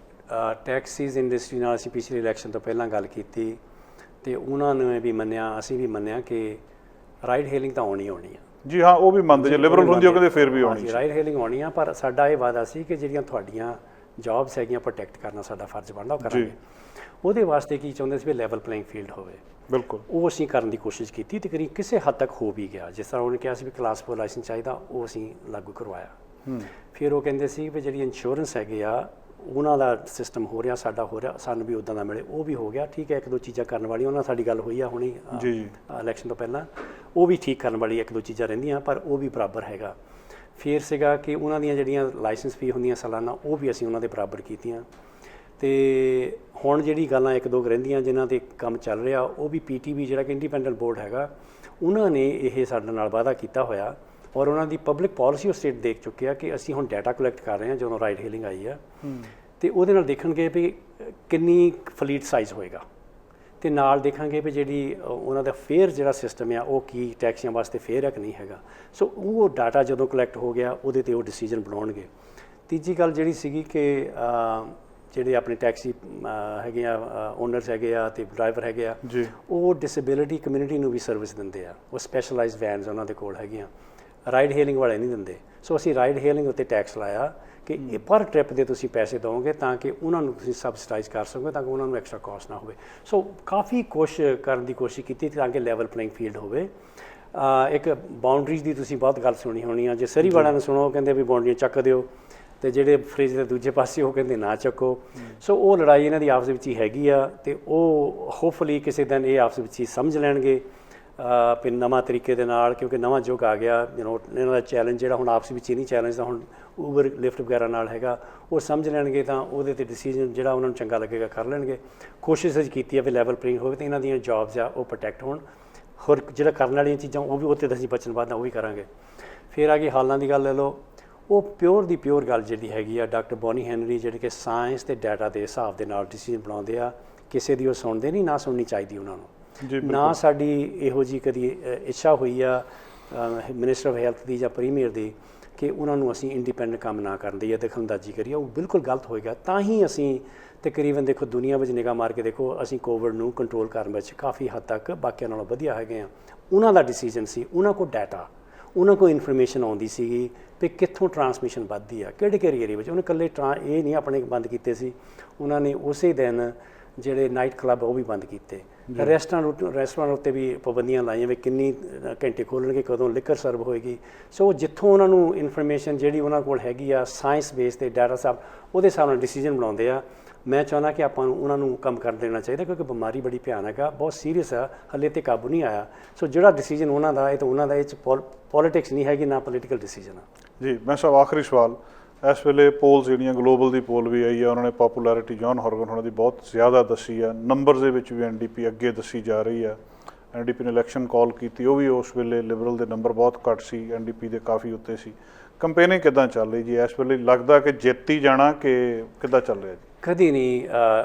ਟੈਕਸੀਜ਼ ਇੰਡਸਟਰੀ ਨਾਲ ਅਸੀਂ ਪਿਛਲੇ ਇਲੈਕਸ਼ਨ ਤੋਂ ਪਹਿਲਾਂ ਗੱਲ ਕੀਤੀ ਅਤੇ ਉਹਨਾਂ ਨੇ ਵੀ ਮੰਨਿਆ, ਅਸੀਂ ਵੀ ਮੰਨਿਆ ਕਿ ਰਾਈਡ ਹੇਲਿੰਗ ਤਾਂ ਆਉਣੀ ਆ। ਜੀ ਹਾਂ, ਉਹ ਵੀ ਮੰਨਦੇ, ਜੇ ਲਿਬਰਲ ਹੁੰਦੀ ਉਹ ਕਹਿੰਦੇ ਫਿਰ ਵੀ ਆਉਣੀ। ਰਾਈਡ ਹੇਲਿੰਗ ਆਉਣੀ ਆ, ਪਰ ਸਾਡਾ ਇਹ ਵਾਅਦਾ ਸੀ ਕਿ ਜਿਹੜੀਆਂ ਤੁਹਾਡੀਆਂ ਜੌਬਸ ਹੈਗੀਆਂ ਪ੍ਰੋਟੈਕਟ ਕਰਨਾ ਸਾਡਾ ਫਰਜ਼ ਬਣਦਾ, ਉਹ ਕਰਾਂਗੇ। ਉਹਦੇ ਵਾਸਤੇ ਕੀ ਚਾਹੁੰਦੇ ਸੀ ਵੀ ਲੈਵਲ ਪਲੇਇੰਗ ਫੀਲਡ ਹੋਵੇ, ਬਿਲਕੁਲ ਉਹ ਅਸੀਂ ਕਰਨ ਦੀ ਕੋਸ਼ਿਸ਼ ਕੀਤੀ, ਤਕਰੀਬਨ ਕਿਸੇ ਹੱਦ ਤੱਕ ਹੋ ਵੀ ਗਿਆ। ਜਿਸ ਤਰ੍ਹਾਂ ਉਹਨੇ ਕਿਹਾ ਸੀ ਵੀ ਕਲਾਸ 4 ਲਾਇਸੈਂਸ ਚਾਹੀਦਾ, ਉਹ ਅਸੀਂ ਲਾਗੂ ਕਰਵਾਇਆ। ਫਿਰ ਉਹ ਕਹਿੰਦੇ ਸੀ ਵੀ ਜਿਹੜੀ ਇੰਸ਼ੋਰੈਂਸ ਹੈਗੇ ਆ ਉਹਨਾਂ ਦਾ ਸਿਸਟਮ ਹੋ ਰਿਹਾ, ਸਾਡਾ ਹੋ ਰਿਹਾ, ਸਾਨੂੰ ਵੀ ਉੱਦਾਂ ਦਾ ਮਿਲੇ, ਉਹ ਵੀ ਹੋ ਗਿਆ। ਠੀਕ ਹੈ, ਇੱਕ ਦੋ ਚੀਜ਼ਾਂ ਕਰਨ ਵਾਲੀਆਂ ਉਹਨਾਂ ਨਾਲ ਸਾਡੀ ਗੱਲ ਹੋਈ ਆ ਹੁਣੀ ਇਲੈਕਸ਼ਨ ਤੋਂ ਪਹਿਲਾਂ, ਉਹ ਵੀ ਠੀਕ ਕਰਨ ਵਾਲੀ ਇੱਕ ਦੋ ਚੀਜ਼ਾਂ ਰਹਿੰਦੀਆਂ, ਪਰ ਉਹ ਵੀ ਬਰਾਬਰ ਹੈਗਾ। ਫਿਰ ਸੀਗਾ ਕਿ ਉਹਨਾਂ ਦੀਆਂ ਜਿਹੜੀਆਂ ਲਾਇਸੈਂਸ ਫੀ ਹੁੰਦੀਆਂ ਸਾਲਾਨਾ, ਉਹ ਵੀ ਅਸੀਂ ਉਹਨਾਂ ਦੇ ਬਰਾਬਰ ਕੀਤੀਆਂ। ਅਤੇ ਹੁਣ ਜਿਹੜੀ ਗੱਲਾਂ ਇੱਕ ਦੋ ਰਹਿੰਦੀਆਂ ਜਿਨ੍ਹਾਂ 'ਤੇ ਕੰਮ ਚੱਲ ਰਿਹਾ, ਉਹ ਵੀ PTB ਜਿਹੜਾ ਕਿ ਇੰਡੀਪੈਂਡੈਂਟ ਬੋਰਡ ਹੈਗਾ, ਉਹਨਾਂ ਨੇ ਇਹ ਸਾਡੇ ਨਾਲ ਵਾਅਦਾ ਕੀਤਾ ਹੋਇਆ, ਔਰ ਉਹਨਾਂ ਦੀ ਪਬਲਿਕ ਪਾਲਿਸੀ ਉਹ ਸਟੇਟ ਦੇਖ ਚੁੱਕੇ ਆ ਕਿ ਅਸੀਂ ਹੁਣ ਡਾਟਾ ਕਲੈਕਟ ਕਰ ਰਹੇ ਹਾਂ ਜਦੋਂ ਰਾਈਡ ਹੇਲਿੰਗ ਆਈ ਆ, ਅਤੇ ਉਹਦੇ ਨਾਲ ਦੇਖਣਗੇ ਵੀ ਕਿੰਨੀ ਫਲੀਟ ਸਾਈਜ਼ ਹੋਏਗਾ, ਅਤੇ ਨਾਲ ਦੇਖਾਂਗੇ ਵੀ ਜਿਹੜੀ ਉਹਨਾਂ ਦਾ ਫੇਅਰ ਜਿਹੜਾ ਸਿਸਟਮ ਆ ਉਹ ਕੀ ਟੈਕਸੀਆਂ ਵਾਸਤੇ ਫੇਅਰ ਹੈ ਕਿ ਨਹੀਂ ਹੈਗਾ। ਸੋ ਉਹ ਡਾਟਾ ਜਦੋਂ ਕਲੈਕਟ ਹੋ ਗਿਆ ਉਹਦੇ 'ਤੇ ਉਹ ਡਿਸੀਜਨ ਬਣਾਉਣਗੇ। ਤੀਜੀ ਗੱਲ ਜਿਹੜੀ ਸੀਗੀ ਕਿ ਜਿਹੜੇ ਆਪਣੇ ਟੈਕਸੀ ਹੈਗੇ ਆ ਓਨਰਸ ਹੈਗੇ ਆ ਅਤੇ ਡਰਾਈਵਰ ਹੈਗੇ ਆ, ਉਹ ਡਿਸੇਬਿਲਿਟੀ ਕਮਿਊਨਿਟੀ ਨੂੰ ਵੀ ਸਰਵਿਸ ਦਿੰਦੇ ਆ, ਉਹ ਸਪੈਸ਼ਲਾਈਜ਼ਡ ਵੈਨਸ ਉਹਨਾਂ ਦੇ ਕੋਲ ਹੈਗੀਆਂ, ਰਾਈਡ ਹੇਲਿੰਗ ਵਾਲੇ ਨਹੀਂ ਦਿੰਦੇ। ਸੋ ਅਸੀਂ ਰਾਈਡ ਹੇਲਿੰਗ ਉੱਤੇ ਟੈਕਸ ਲਾਇਆ ਕਿ ਇਹ ਪਰ ਟ੍ਰਿਪ ਦੇ ਤੁਸੀਂ ਪੈਸੇ ਦਿਓਗੇ ਤਾਂ ਕਿ ਉਹਨਾਂ ਨੂੰ ਤੁਸੀਂ ਸਬਸਿਡਾਈਜ਼ ਕਰ ਸਕੋਗੇ, ਤਾਂ ਕਿ ਉਹਨਾਂ ਨੂੰ ਐਕਸਟਰਾ ਕਾਸਟ ਨਾ ਹੋਵੇ। ਸੋ ਕਾਫੀ ਕੁਛ ਕਰਨ ਦੀ ਕੋਸ਼ਿਸ਼ ਕੀਤੀ ਤਾਂ ਕਿ ਲੈਵਲ ਪਲੇਇੰਗ ਫੀਲਡ ਹੋਵੇ। ਇੱਕ ਬਾਉਂਡਰੀਜ਼ ਦੀ ਤੁਸੀਂ ਬਹੁਤ ਗੱਲ ਸੁਣੀ ਹੋਣੀ ਆ, ਜੇ ਸਰੀ ਵਾਲਿਆਂ ਨੂੰ ਸੁਣੋ, ਕਹਿੰਦੇ ਵੀ ਬਾਉਂਡਰੀਆਂ ਚੱਕ ਦਿਓ, ਅਤੇ ਜਿਹੜੇ ਫ੍ਰਿਜ ਦੇ ਦੂਜੇ ਪਾਸੇ ਉਹ ਕਹਿੰਦੇ ਨਾ ਚੱਕੋ। ਸੋ ਉਹ ਲੜਾਈ ਇਹਨਾਂ ਦੀ ਆਪਸ ਵਿੱਚ ਹੀ ਹੈਗੀ ਆ, ਅਤੇ ਉਹ ਹੋਪਫੁਲੀ ਕਿਸੇ ਦਿਨ ਇਹ ਆਪਸ ਵਿੱਚ ਹੀ ਸਮਝ ਲੈਣਗੇ ਵੀ ਨਵਾਂ ਤਰੀਕੇ ਦੇ ਨਾਲ, ਕਿਉਂਕਿ ਨਵਾਂ ਯੁੱਗ ਆ ਗਿਆ। ਇਹਨਾਂ ਦਾ ਚੈਲੰਜ ਜਿਹੜਾ ਹੁਣ ਆਪਸ ਵਿੱਚ ਹੀ ਨਹੀਂ ਚੈਲੰਜ ਤਾਂ ਹੁਣ ਊਬਰ ਲਿਫਟ ਵਗੈਰਾ ਨਾਲ ਹੈਗਾ, ਉਹ ਸਮਝ ਲੈਣਗੇ ਤਾਂ ਉਹਦੇ 'ਤੇ ਡਿਸੀਜਨ ਜਿਹੜਾ ਉਹਨਾਂ ਨੂੰ ਚੰਗਾ ਲੱਗੇਗਾ ਕਰ ਲੈਣਗੇ। ਕੋਸ਼ਿਸ਼ ਅਸੀਂ ਕੀਤੀ ਹੈ ਵੀ ਲੈਵਲ ਪਲੇਇੰਗ ਹੋਵੇ ਅਤੇ ਇਹਨਾਂ ਦੀਆਂ ਜੌਬਸ ਆ ਉਹ ਪ੍ਰੋਟੈਕਟ ਹੋਣ। ਹੋਰ ਜਿਹੜਾ ਕਰਨ ਵਾਲੀਆਂ ਚੀਜ਼ਾਂ ਉਹ ਵੀ ਉੱਥੇ ਅਸੀਂ ਬਚਣ ਬਾਅਦ ਉਹ ਵੀ ਕਰਾਂਗੇ। ਫਿਰ ਆ ਗਈ ਹਾਲਾਂ ਦੀ ਗੱਲ ਲੈ ਲਓ, ਉਹ ਪਿਓਰ ਦੀ ਪਿਓਰ ਗੱਲ ਜਿਹੜੀ ਹੈਗੀ ਆ, ਡਾਕਟਰ ਬੋਨੀ ਹੈਨਰੀ ਜਿਹੜੇ ਕਿ ਸਾਇੰਸ ਅਤੇ ਡਾਟਾ ਦੇ ਹਿਸਾਬ ਦੇ ਨਾਲ ਡਿਸੀਜਨ ਬਣਾਉਂਦੇ ਆ, ਕਿਸੇ ਦੀ ਉਹ ਸੁਣਦੇ ਨਹੀਂ, ਨਾ ਸੁਣਨੀ ਚਾਹੀਦੀ ਉਹਨਾਂ ਨੂੰ। ਨਾ ਸਾਡੀ ਇਹੋ ਜਿਹੀ ਕਦੀ ਇੱਛਾ ਹੋਈ ਆ ਮਿਨਿਸਟਰ ਆਫ ਹੈਲਥ ਦੀ ਜਾਂ ਪ੍ਰੀਮੀਅਰ ਦੀ ਕਿ ਉਹਨਾਂ ਨੂੰ ਅਸੀਂ ਇੰਡੀਪੈਂਡੈਂਟ ਕੰਮ ਨਾ ਕਰਨ ਦੀ ਜਾਂ ਦਖਲਅੰਦਾਜ਼ੀ ਕਰੀਏ, ਉਹ ਬਿਲਕੁਲ ਗਲਤ ਹੋਏਗਾ। ਤਾਂ ਹੀ ਅਸੀਂ ਤਕਰੀਬਨ ਦੇਖੋ ਦੁਨੀਆ ਵਿੱਚ ਨਿਗਾਹ ਮਾਰ ਕੇ ਦੇਖੋ, ਅਸੀਂ ਕੋਵਿਡ ਨੂੰ ਕੰਟਰੋਲ ਕਰਨ ਵਿੱਚ ਕਾਫੀ ਹੱਦ ਤੱਕ ਬਾਕੀਆਂ ਨਾਲੋਂ ਵਧੀਆ ਹੈਗੇ ਹਾਂ। ਉਹਨਾਂ ਦਾ ਡਿਸੀਜਨ ਸੀ, ਉਹਨਾਂ ਕੋਲ ਡਾਟਾ, ਉਹਨਾਂ ਕੋਲ ਇਨਫੋਰਮੇਸ਼ਨ ਆਉਂਦੀ ਸੀਗੀ ਵੀ ਕਿੱਥੋਂ ਟਰਾਂਸਮਿਸ਼ਨ ਵੱਧਦੀ ਆ, ਕਿਹੜੇ ਏਰੀਏ ਵਿੱਚ। ਉਹਨੇ ਇਕੱਲੇ ਇਹ ਨਹੀਂ ਆਪਣੇ ਬੰਦ ਕੀਤੇ ਸੀ, ਉਹਨਾਂ ਨੇ ਉਸੇ ਦਿਨ ਜਿਹੜੇ ਨਾਈਟ ਕਲੱਬ ਉਹ ਵੀ ਬੰਦ ਕੀਤੇ। ਰੈਸਟੋਰੈਂਟ ਉੱਤੇ ਵੀ ਪਾਬੰਦੀਆਂ ਲਾਈਆਂ ਵੀ ਕਿੰਨੀ ਘੰਟੇ ਖੋਲ੍ਹਣਗੇ, ਕਦੋਂ ਲਿਕਰ ਸਰਵ ਹੋਏਗੀ। ਸੋ ਜਿੱਥੋਂ ਉਹਨਾਂ ਨੂੰ ਇਨਫੋਰਮੇਸ਼ਨ ਜਿਹੜੀ ਉਹਨਾਂ ਕੋਲ ਹੈਗੀ ਆ ਸਾਇੰਸ ਬੇਸ 'ਤੇ ਡਾਟਾ ਸਾਹਿਬ ਉਹਦੇ ਹਿਸਾਬ ਨਾਲ ਡਿਸੀਜਨ ਬਣਾਉਂਦੇ ਆ। ਮੈਂ ਚਾਹੁੰਦਾ ਕਿ ਆਪਾਂ ਨੂੰ ਉਹਨਾਂ ਨੂੰ ਕੰਮ ਕਰ ਦੇਣਾ ਚਾਹੀਦਾ, ਕਿਉਂਕਿ ਬਿਮਾਰੀ ਬੜੀ ਭਿਆਨਕ ਆ, ਬਹੁਤ ਸੀਰੀਅਸ ਆ, ਹਾਲੇ 'ਤੇ ਕਾਬੂ ਨਹੀਂ ਆਇਆ। ਸੋ ਜਿਹੜਾ ਡਿਸੀਜਨ ਉਹਨਾਂ ਦਾ ਇਹ ਤਾਂ ਉਹਨਾਂ ਦਾ, ਇਹ 'ਚ ਪੋਲੀਟਿਕਸ ਨਹੀਂ ਹੈਗੀ, ਨਾ ਪੋਲੀਟੀਕਲ ਡਿਸੀਜਨ ਆ। ਜੀ ਮੈਂ ਸਾਹਿਬ ਆਖਰੀ ਸਵਾਲ, ਇਸ ਵੇਲੇ ਪੋਲਸ ਜਿਹੜੀਆਂ ਗਲੋਬਲ ਦੀ ਪੋਲ ਵੀ ਆਈ ਆ, ਉਹਨਾਂ ਨੇ ਪੋਪੂਲੈਰਿਟੀ ਜੌਨ ਹੌਰਗਨ ਉਹਨਾਂ ਦੀ ਬਹੁਤ ਜ਼ਿਆਦਾ ਦੱਸੀ ਆ, ਨੰਬਰਸ ਦੇ ਵਿੱਚ ਵੀ NDP ਅੱਗੇ ਦੱਸੀ ਜਾ ਰਹੀ ਆ। NDP ਨੇ ਇਲੈਕਸ਼ਨ ਕਾਲ ਕੀਤੀ, ਉਹ ਵੀ ਉਸ ਵੇਲੇ ਲਿਬਰਲ ਦੇ ਨੰਬਰ ਬਹੁਤ ਘੱਟ ਸੀ, NDP ਦੇ ਕਾਫੀ ਉੱਤੇ ਸੀ। ਕੰਪੇਨਿੰਗ ਕਿੱਦਾਂ ਚੱਲ ਰਹੀ ਜੀ ਇਸ ਵੇਲੇ? ਲੱਗਦਾ ਕਿ ਜਿੱਤ ਹੀ ਜਾਣਾ ਕਿ ਕਿੱਦਾਂ ਚੱਲ ਰਿਹਾ ਜੀ? ਕਦੀ ਨਹੀਂ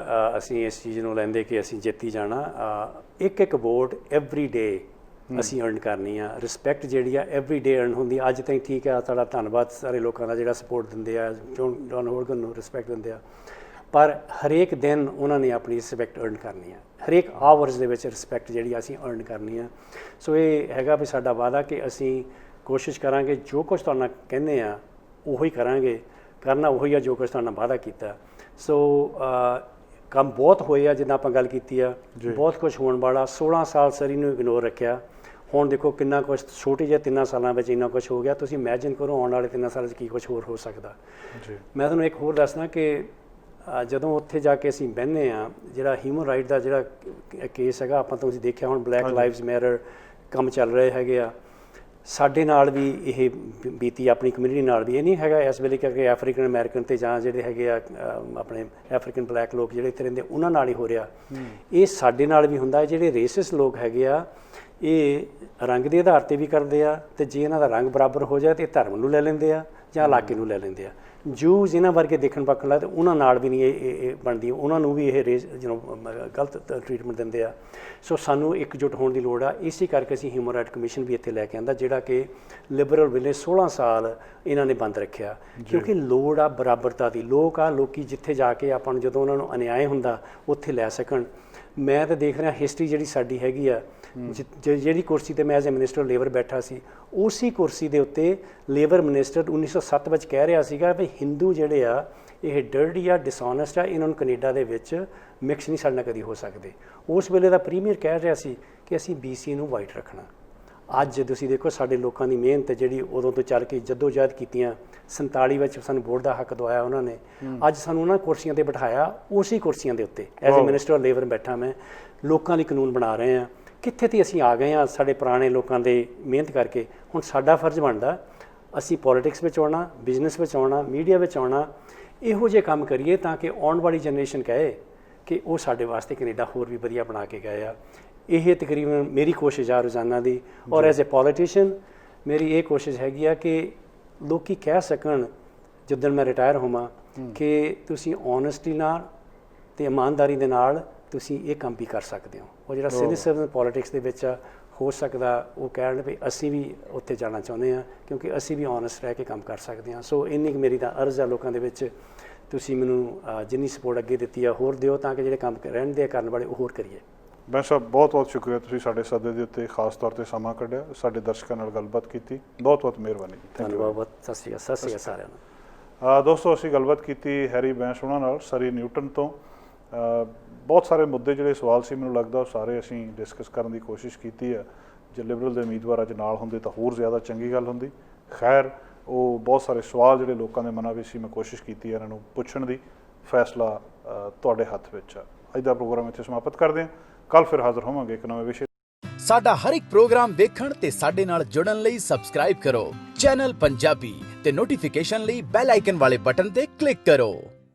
ਅਸੀਂ ਇਸ ਚੀਜ਼ ਨੂੰ ਲੈਂਦੇ ਕਿ ਅਸੀਂ ਜਿੱਤੀ ਜਾਣਾ। ਇੱਕ ਵੋਟ ਐਵਰੀ ਡੇ ਅਸੀਂ ਅਰਨ ਕਰਨੀ ਆ। ਰਿਸਪੈਕਟ ਜਿਹੜੀ ਆ ਐਵਰੀ ਡੇ ਅਰਨ ਹੁੰਦੀ। ਅੱਜ ਤਾਈਂ ਠੀਕ ਆ, ਤੁਹਾਡਾ ਧੰਨਵਾਦ ਸਾਰੇ ਲੋਕਾਂ ਦਾ ਜਿਹੜਾ ਸਪੋਰਟ ਦਿੰਦੇ ਆ, ਜੌਨ ਹੌਰਗਨ ਨੂੰ ਰਿਸਪੈਕਟ ਦਿੰਦੇ ਆ, ਪਰ ਹਰੇਕ ਦਿਨ ਉਹਨਾਂ ਨੇ ਆਪਣੀ ਰਿਸਪੈਕਟ ਅਰਨ ਕਰਨੀ ਆ। ਹਰੇਕ ਆਵਰਸ ਦੇ ਵਿੱਚ ਰਿਸਪੈਕਟ ਜਿਹੜੀ ਅਸੀਂ ਅਰਨ ਕਰਨੀ ਆ। ਸੋ ਇਹ ਹੈਗਾ ਵੀ ਸਾਡਾ ਵਾਅਦਾ ਕਿ ਅਸੀਂ ਕੋਸ਼ਿਸ਼ ਕਰਾਂਗੇ ਜੋ ਕੁਛ ਤੁਹਾਨੂੰ ਕਹਿੰਦੇ ਆ ਉਹੀ ਕਰਾਂਗੇ, ਕਰਨਾ ਉਹੀ ਆ ਜੋ ਕੁਛ ਤੁਹਾਨੂੰ ਵਾਅਦਾ ਕੀਤਾ। ਸੋ ਕੰਮ ਬਹੁਤ ਹੋਏ ਆ, ਜਿੱਦਾਂ ਆਪਾਂ ਗੱਲ ਕੀਤੀ ਆ, ਬਹੁਤ ਕੁਛ ਹੋਣ ਵਾਲਾ। 16 ਸਾਲ ਸਰੀ ਨੂੰ ਇਗਨੋਰ ਰੱਖਿਆ, ਹੁਣ ਦੇਖੋ ਕਿੰਨਾ ਕੁਛ ਛੋਟੇ ਜਿਹੇ 3 ਸਾਲਾਂ ਵਿੱਚ ਇੰਨਾ ਕੁਛ ਹੋ ਗਿਆ। ਤੁਸੀਂ ਇਮੈਜਿਨ ਕਰੋ ਆਉਣ ਵਾਲੇ 3 ਸਾਲਾਂ 'ਚ ਕੀ ਕੁਛ ਹੋਰ ਹੋ ਸਕਦਾ। ਮੈਂ ਤੁਹਾਨੂੰ ਇੱਕ ਹੋਰ ਦੱਸਦਾ ਕਿ ਜਦੋਂ ਉੱਥੇ ਜਾ ਕੇ ਅਸੀਂ ਬਹਿੰਦੇ ਹਾਂ, ਜਿਹੜਾ ਹਿਊਮਨ ਰਾਈਟ ਦਾ ਜਿਹੜਾ ਕੇਸ ਹੈਗਾ, ਆਪਾਂ ਤੁਸੀਂ ਦੇਖਿਆ ਹੁਣ ਬਲੈਕ ਲਾਈਵਜ਼ ਮੈਟਰ ਕੰਮ ਚੱਲ ਰਹੇ ਹੈਗੇ ਆ, ਸਾਡੇ ਨਾਲ ਵੀ ਇਹ ਬੀਤੀ, ਆਪਣੀ ਕਮਿਊਨਿਟੀ ਨਾਲ ਵੀ। ਇਹ ਨਹੀਂ ਹੈਗਾ ਇਸ ਵੇਲੇ ਕਿ ਅਫਰੀਕਨ ਅਮਰੀਕਨ ਅਤੇ ਜਾਂ ਜਿਹੜੇ ਹੈਗੇ ਆ ਆਪਣੇ ਅਫਰੀਕਨ ਬਲੈਕ ਲੋਕ ਜਿਹੜੇ ਇੱਥੇ ਰਹਿੰਦੇ ਉਹਨਾਂ ਨਾਲ ਹੀ ਹੋ ਰਿਹਾ, ਇਹ ਸਾਡੇ ਨਾਲ ਵੀ ਹੁੰਦਾ। ਜਿਹੜੇ ਰੇਸਿਸ ਲੋਕ ਹੈਗੇ ਆ ਇਹ ਰੰਗ ਦੇ ਆਧਾਰ 'ਤੇ ਵੀ ਕਰਦੇ ਆ, ਅਤੇ ਜੇ ਇਹਨਾਂ ਦਾ ਰੰਗ ਬਰਾਬਰ ਹੋ ਜਾਏ ਤਾਂ ਧਰਮ ਨੂੰ ਲੈ ਲੈਂਦੇ ਆ ਜਾਂ ਇਲਾਕੇ ਨੂੰ ਲੈ ਲੈਂਦੇ ਆ। ਜੂਜ਼ ਇਹਨਾਂ ਵਰਗੇ ਦੇਖਣ ਪੱਖਣ ਲੱਗਦੇ, ਉਹਨਾਂ ਨਾਲ ਵੀ ਨਹੀਂ ਇਹ ਬਣਦੀ, ਉਹਨਾਂ ਨੂੰ ਵੀ ਇਹ ਗਲਤ ਟਰੀਟਮੈਂਟ ਦਿੰਦੇ ਆ। ਸੋ ਸਾਨੂੰ ਇਕਜੁੱਟ ਹੋਣ ਦੀ ਲੋੜ ਆ। ਇਸੇ ਕਰਕੇ ਅਸੀਂ ਹਿਊਮਨ ਰਾਈਟ ਕਮਿਸ਼ਨ ਵੀ ਇੱਥੇ ਲੈ ਕੇ ਆਂਦਾ, ਜਿਹੜਾ ਕਿ ਲਿਬਰਲ ਵੇਲੇ 16 ਸਾਲ ਇਹਨਾਂ ਨੇ ਬੰਦ ਰੱਖਿਆ, ਕਿਉਂਕਿ ਲੋੜ ਆ ਬਰਾਬਰਤਾ ਦੀ। ਲੋਕੀ ਜਿੱਥੇ ਜਾ ਕੇ ਆਪਾਂ ਨੂੰ ਜਦੋਂ ਉਹਨਾਂ ਨੂੰ ਅਨਿਆਏ ਹੁੰਦਾ ਉੱਥੇ ਲੈ ਸਕਣ। ਮੈਂ ਤਾਂ ਦੇਖ ਰਿਹਾ ਹਿਸਟਰੀ ਜਿਹੜੀ ਸਾਡੀ ਹੈਗੀ ਆ, ਜਿਹੜੀ ਕੁਰਸੀ 'ਤੇ ਮੈਂ ਐਜ਼ ਏ ਮਿਨਿਸਟਰ ਲੇਬਰ ਬੈਠਾ ਸੀ, ਉਸੇ ਕੁਰਸੀ ਦੇ ਉੱਤੇ ਲੇਬਰ ਮਿਨਿਸਟਰ 1907 ਵਿੱਚ ਕਹਿ ਰਿਹਾ ਸੀਗਾ ਵੀ ਹਿੰਦੂ ਜਿਹੜੇ ਆ ਇਹ ਡਰਟੀ ਆ, ਡਿਸਓਨੈਸਟ ਆ, ਇਹਨਾਂ ਨੂੰ ਕੈਨੇਡਾ ਦੇ ਵਿੱਚ ਮਿਕਸ ਨਹੀਂ ਸਾਡੇ ਨਾਲ ਕਦੀ ਹੋ ਸਕਦੇ। ਉਸ ਵੇਲੇ ਦਾ ਪ੍ਰੀਮੀਅਰ ਕਹਿ ਰਿਹਾ ਸੀ ਕਿ ਅਸੀਂ BC ਨੂੰ ਵਾਈਟ ਰੱਖਣਾ। ਅੱਜ ਤੁਸੀਂ ਦੇਖੋ ਸਾਡੇ ਲੋਕਾਂ ਦੀ ਮਿਹਨਤ ਜਿਹੜੀ ਉਦੋਂ ਤੋਂ ਚੱਲ ਕੇ ਜਦੋਜਹਿਦ ਕੀਤੀਆਂ, 47 ਵਿੱਚ ਸਾਨੂੰ ਵੋਟ ਦਾ ਹੱਕ ਦਵਾਇਆ ਉਹਨਾਂ ਨੇ, ਅੱਜ ਸਾਨੂੰ ਉਹਨਾਂ ਕੁਰਸੀਆਂ ਤੇ ਬਿਠਾਇਆ, ਉਸੇ ਕੁਰਸੀਆਂ ਦੇ ਉੱਤੇ as a minister of labour ਬੈਠਾ ਮੈਂ, ਲੋਕਾਂ ਲਈ ਕਾਨੂੰਨ ਬਣਾ ਰਹੇ ਹਾਂ। ਕਿੱਥੇ ਤੇ ਅਸੀਂ ਆ ਗਏ ਹਾਂ ਸਾਡੇ ਪੁਰਾਣੇ ਲੋਕਾਂ ਦੇ ਮਿਹਨਤ ਕਰਕੇ। ਹੁਣ ਸਾਡਾ ਫਰਜ਼ ਬਣਦਾ ਅਸੀਂ ਪੋਲੀਟਿਕਸ ਵਿੱਚ ਆਉਣਾ, ਬਿਜ਼ਨਸ ਵਿੱਚ ਆਉਣਾ, ਮੀਡੀਆ ਵਿੱਚ ਆਉਣਾ, ਇਹੋ ਜਿਹੇ ਕੰਮ ਕਰੀਏ ਤਾਂ ਕਿ ਆਉਣ ਵਾਲੀ ਜਨਰੇਸ਼ਨ ਕਹੇ ਕਿ ਉਹ ਸਾਡੇ ਵਾਸਤੇ ਕੈਨੇਡਾ ਹੋਰ ਵੀ ਵਧੀਆ ਬਣਾ ਕੇ ਗਏ ਆ। ਇਹ ਤਕਰੀਬਨ ਮੇਰੀ ਕੋਸ਼ਿਸ਼ ਆ ਰੋਜ਼ਾਨਾ ਦੀ। ਔਰ ਐਜ਼ ਏ ਪੋਲੀਟੀਸ਼ੀਅਨ ਮੇਰੀ ਇਹ ਕੋਸ਼ਿਸ਼ ਹੈਗੀ ਆ ਕਿ ਲੋਕੀ ਕਹਿ ਸਕਣ ਜਿੱਦਣ ਮੈਂ ਰਿਟਾਇਰ ਹੋਵਾਂ ਕਿ ਤੁਸੀਂ ਓਨੈਸਟੀ ਨਾਲ ਅਤੇ ਇਮਾਨਦਾਰੀ ਦੇ ਨਾਲ ਤੁਸੀਂ ਇਹ ਕੰਮ ਵੀ ਕਰ ਸਕਦੇ ਹੋ। ਉਹ ਜਿਹੜਾ ਸਿਨਿਸਿਜ਼ਮ ਪੋਲੀਟਿਕਸ ਦੇ ਵਿੱਚ ਆ, ਹੋ ਸਕਦਾ ਉਹ ਕਹਿਣ ਵੀ ਅਸੀਂ ਵੀ ਉੱਥੇ ਜਾਣਾ ਚਾਹੁੰਦੇ ਹਾਂ ਕਿਉਂਕਿ ਅਸੀਂ ਵੀ ਓਨੈਸਟ ਰਹਿ ਕੇ ਕੰਮ ਕਰ ਸਕਦੇ ਹਾਂ। ਸੋ ਇੰਨੀ ਕੁ ਮੇਰੀ ਤਾਂ ਅਰਜ਼ ਆ ਲੋਕਾਂ ਦੇ ਵਿੱਚ, ਤੁਸੀਂ ਮੈਨੂੰ ਜਿੰਨੀ ਸਪੋਰਟ ਅੱਗੇ ਦਿੱਤੀ ਆ ਹੋਰ ਦਿਓ ਤਾਂ ਕਿ ਜਿਹੜੇ ਕੰਮ ਰਹਿੰਦੇ ਆ ਕਰਨ ਵਾਲੇ ਉਹ ਹੋਰ ਕਰੀਏ। ਬੈਂਸ ਸਾਹਿਬ ਬਹੁਤ ਬਹੁਤ ਸ਼ੁਕਰੀਆ, ਤੁਸੀਂ ਸਾਡੇ ਸੱਦੇ ਦੇ ਉੱਤੇ ਖਾਸ ਤੌਰ 'ਤੇ ਸਮਾਂ ਕੱਢਿਆ, ਸਾਡੇ ਦਰਸ਼ਕਾਂ ਨਾਲ ਗੱਲਬਾਤ ਕੀਤੀ, ਬਹੁਤ ਬਹੁਤ ਮਿਹਰਬਾਨੀ ਜੀ। ਧੰਨਵਾਦ ਬਹੁਤ। ਸਤਿ ਸ਼੍ਰੀ ਅਕਾਲ ਸਾਰਿਆਂ ਨੂੰ। ਦੋਸਤੋ ਅਸੀਂ ਗੱਲਬਾਤ ਕੀਤੀ ਹੈਰੀ ਬੈਂਸ ਉਹਨਾਂ ਨਾਲ, ਸਰੀ ਨਿਊਟਨ ਤੋਂ। ਬਹੁਤ ਸਾਰੇ ਮੁੱਦੇ ਜਿਹੜੇ ਸਵਾਲ ਸੀ ਮੈਨੂੰ ਲੱਗਦਾ ਉਹ ਸਾਰੇ ਅਸੀਂ ਡਿਸਕਸ ਕਰਨ ਦੀ ਕੋਸ਼ਿਸ਼ ਕੀਤੀ ਹੈ। ਜੇ ਲਿਬਰਲ ਦੇ ਉਮੀਦਵਾਰ ਅੱਜ ਨਾਲ ਹੁੰਦੇ ਤਾਂ ਹੋਰ ਜ਼ਿਆਦਾ ਚੰਗੀ ਗੱਲ ਹੁੰਦੀ। ਖੈਰ ਉਹ ਬਹੁਤ ਸਾਰੇ ਸਵਾਲ ਜਿਹੜੇ ਲੋਕਾਂ ਦੇ ਮਨਾਂ ਵਿੱਚ ਸੀ ਮੈਂ ਕੋਸ਼ਿਸ਼ ਕੀਤੀ ਇਹਨਾਂ ਨੂੰ ਪੁੱਛਣ ਦੀ। ਫੈਸਲਾ ਤੁਹਾਡੇ ਹੱਥ ਵਿੱਚ ਆ। ਅੱਜ ਦਾ ਪ੍ਰੋਗਰਾਮ ਇੱਥੇ ਸਮਾਪਤ ਕਰਦੇ ਹਾਂ। ਕੱਲ੍ਹ ਫਿਰ ਹਾਜ਼ਰ ਹੋਵਾਂਗੇ ਇੱਕ ਨਵੇਂ ਵਿਸ਼ੇ। ਸਾਡਾ ਹਰ ਇੱਕ ਪ੍ਰੋਗਰਾਮ ਵੇਖਣ ਤੇ ਸਾਡੇ ਨਾਲ ਜੁੜਨ ਲਈ ਸਬਸਕ੍ਰਾਈਬ ਕਰੋ ਚੈਨਲ ਪੰਜਾਬੀ ਤੇ ਨੋਟੀਫਿਕੇਸ਼ਨ ਲਈ ਬੈਲ ਆਈਕਨ ਵਾਲੇ ਬਟਨ ਤੇ ਕਲਿੱਕ ਕਰੋ।